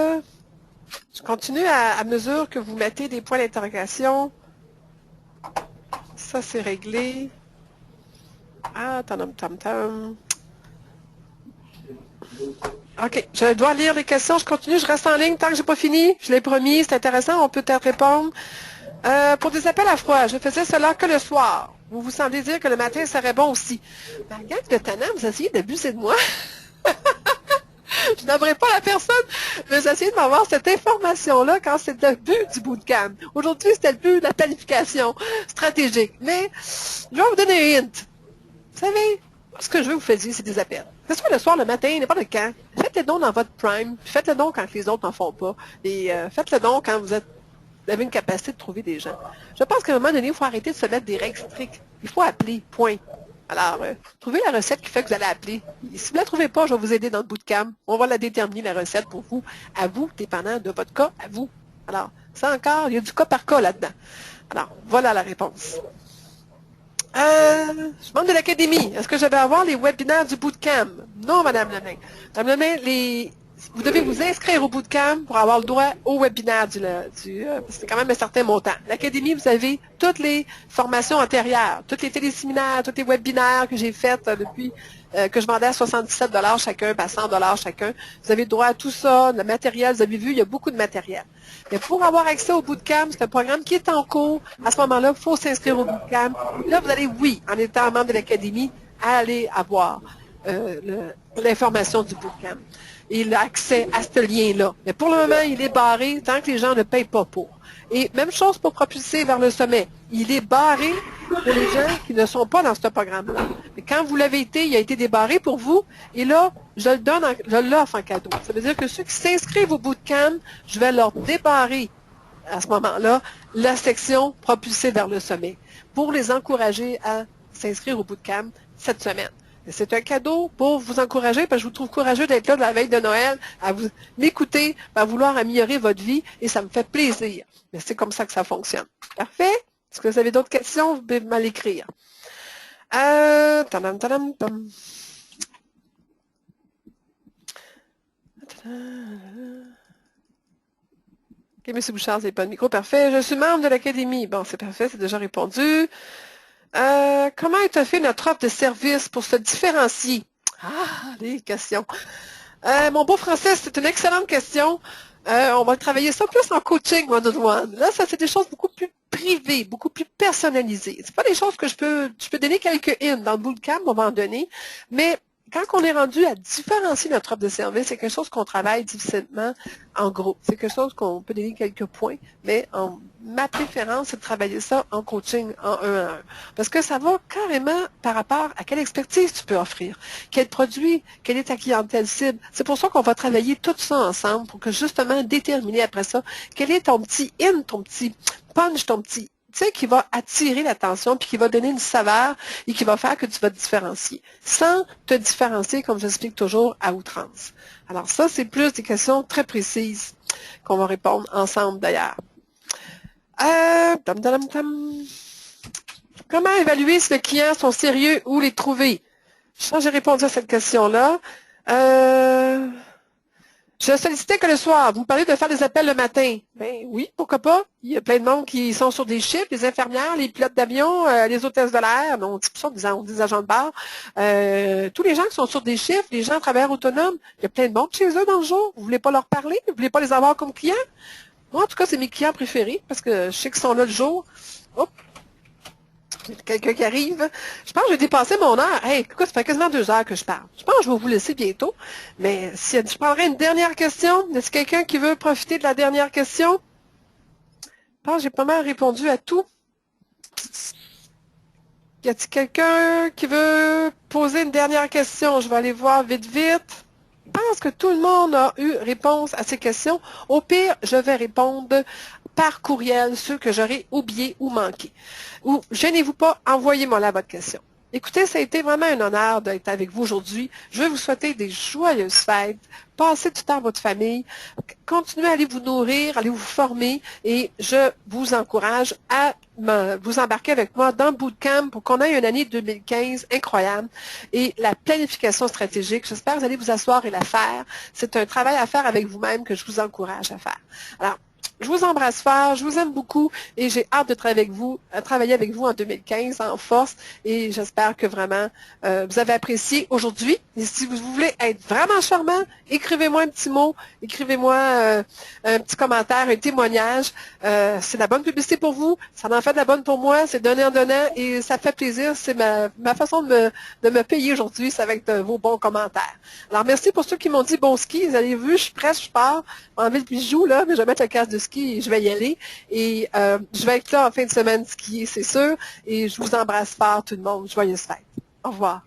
Je continue à mesure que vous mettez des points d'interrogation. Ça, c'est réglé. Ah, tam. OK, je dois lire les questions. Je continue, je reste en ligne tant que j'ai pas fini. Je l'ai promis, c'est intéressant, on peut peut-être répondre. Pour des appels à froid, je faisais cela que le soir. Vous vous semblez dire que le matin serait bon aussi. Ma gang de tannants, vous essayez d'abuser de moi. Je n'aimerais pas la personne, mais vous essayez de m'avoir cette information-là quand c'est le but du bootcamp. Aujourd'hui, c'était le but de la planification stratégique. Mais je vais vous donner un hint. Vous savez, ce que je veux vous faire dire, c'est des appels. Que ce soit le soir, le matin, n'importe quand. Faites-le donc dans votre prime. Faites-le donc quand les autres n'en font pas. Et faites-le donc quand vous avez une capacité de trouver des gens. Je pense qu'à un moment donné, il faut arrêter de se mettre des règles strictes. Il faut appeler, point. Alors, trouvez la recette qui fait que vous allez appeler. Et si vous ne la trouvez pas, je vais vous aider dans le bootcamp. On va la déterminer, la recette, pour vous, à vous, dépendant de votre cas, à vous. Alors, ça encore, il y a du cas par cas là-dedans. Alors, voilà la réponse. Je demande de l'académie. Est-ce que je vais avoir les webinaires du bootcamp? Non, Madame Lemain. Madame Lemain, vous devez vous inscrire au bootcamp pour avoir le droit au webinaire c'est quand même un certain montant. L'académie, vous avez toutes les formations antérieures, tous les téléséminaires, tous les webinaires que j'ai faits depuis que je vendais à 77 $ chacun, à 100 $ chacun. Vous avez le droit à tout ça, le matériel, vous avez vu, il y a beaucoup de matériel. Mais pour avoir accès au bootcamp, c'est un programme qui est en cours. À ce moment-là, il faut s'inscrire au bootcamp. Là, vous allez, oui, en étant membre de l'académie, aller avoir l'information du bootcamp. Il a accès à ce lien-là. Mais pour le moment, il est barré tant que les gens ne payent pas pour. Et même chose pour propulser vers le sommet. Il est barré pour les gens qui ne sont pas dans ce programme-là. Mais quand vous l'avez été, il a été débarré pour vous. Et là, je l'offre en cadeau. Ça veut dire que ceux qui s'inscrivent au bootcamp, je vais leur débarrer à ce moment-là la section propulser vers le sommet pour les encourager à s'inscrire au bootcamp cette semaine. C'est un cadeau pour vous encourager, parce que je vous trouve courageux d'être là de la veille de Noël, à vous m'écouter, à vouloir améliorer votre vie, et ça me fait plaisir. Mais c'est comme ça que ça fonctionne. Parfait? Est-ce que vous avez d'autres questions? Vous pouvez mal écrire. OK, M. Bouchard, vous n'avez pas de micro. Parfait. Je suis membre de l'Académie. Bon, c'est parfait, c'est déjà répondu. Comment est fait notre offre de service pour se différencier? Ah, les questions. Mon beau Francis, c'est une excellente question. On va travailler ça plus en coaching one-on-one. Là, ça, c'est des choses beaucoup plus privées, beaucoup plus personnalisées. C'est pas des choses que je peux donner quelques hints. Dans le bootcamp, on va en donner. Mais quand on est rendu à différencier notre offre de service, c'est quelque chose qu'on travaille difficilement en groupe. C'est quelque chose qu'on peut donner quelques points, mais ma préférence, c'est de travailler ça en coaching, en 1-à-1. Parce que ça va carrément par rapport à quelle expertise tu peux offrir, quel produit, quelle est ta clientèle cible. C'est pour ça qu'on va travailler tout ça ensemble pour que justement déterminer après ça quel est ton petit in, ton petit punch, ton petit qui va attirer l'attention, puis qui va donner une saveur et qui va faire que tu vas te différencier. Sans te différencier, comme j'explique toujours, à outrance. Alors ça, c'est plus des questions très précises qu'on va répondre ensemble d'ailleurs. Comment évaluer si les clients sont sérieux ou les trouver? Je pense que j'ai répondu à cette question-là. Je sollicitais que le soir. Vous me parlez de faire des appels le matin. Ben oui, pourquoi pas? Il y a plein de monde qui sont sur des chiffres, les infirmières, les pilotes d'avion, les hôtesses de l'air, on dit ça, des agents de bar. Tous les gens qui sont sur des chiffres, les gens travailleurs autonomes, il y a plein de monde chez eux dans le jour. Vous voulez pas leur parler? Vous voulez pas les avoir comme clients? Moi, en tout cas, c'est mes clients préférés parce que je sais qu'ils sont là le jour. Hop! Quelqu'un qui arrive. Je pense que j'ai dépassé mon heure. Hey, écoute, ça fait quasiment 2 heures que je parle. Je pense que je vais vous laisser bientôt. Mais si je prendrais une dernière question, est-ce quelqu'un qui veut profiter de la dernière question? Je pense que j'ai pas mal répondu à tout. Y a-t-il quelqu'un qui veut poser une dernière question? Je vais aller voir vite. Je pense que tout le monde a eu réponse à ces questions. Au pire, je vais répondre par courriel ceux que j'aurais oubliés ou manqués. Ou, gênez-vous pas, envoyez-moi là votre question. Écoutez, ça a été vraiment un honneur d'être avec vous aujourd'hui. Je vais vous souhaiter des joyeuses fêtes. Passez du temps avec votre famille. Continuez à aller vous nourrir, aller vous former et je vous encourage à vous embarquer avec moi dans le bootcamp pour qu'on ait une année 2015 incroyable et la planification stratégique. J'espère que vous allez vous asseoir et la faire. C'est un travail à faire avec vous-même que je vous encourage à faire. Alors, je vous embrasse fort, je vous aime beaucoup et j'ai hâte de travailler avec vous en 2015 en force et j'espère que vraiment vous avez apprécié aujourd'hui. Et si vous voulez être vraiment charmant, écrivez-moi un petit mot, écrivez-moi un petit commentaire, un témoignage. C'est de la bonne publicité pour vous, ça en fait de la bonne pour moi, c'est donnant en donnant et ça fait plaisir. C'est ma façon de me payer aujourd'hui, c'est avec vos bons commentaires. Alors merci pour ceux qui m'ont dit bon ski, vous avez vu, je suis prête, je pars, enlever le bijou là, mais je vais mettre le casque de ski et je vais y aller. Et je vais être là en fin de semaine skier, c'est sûr. Et je vous embrasse fort tout le monde. Joyeuses fêtes. Au revoir.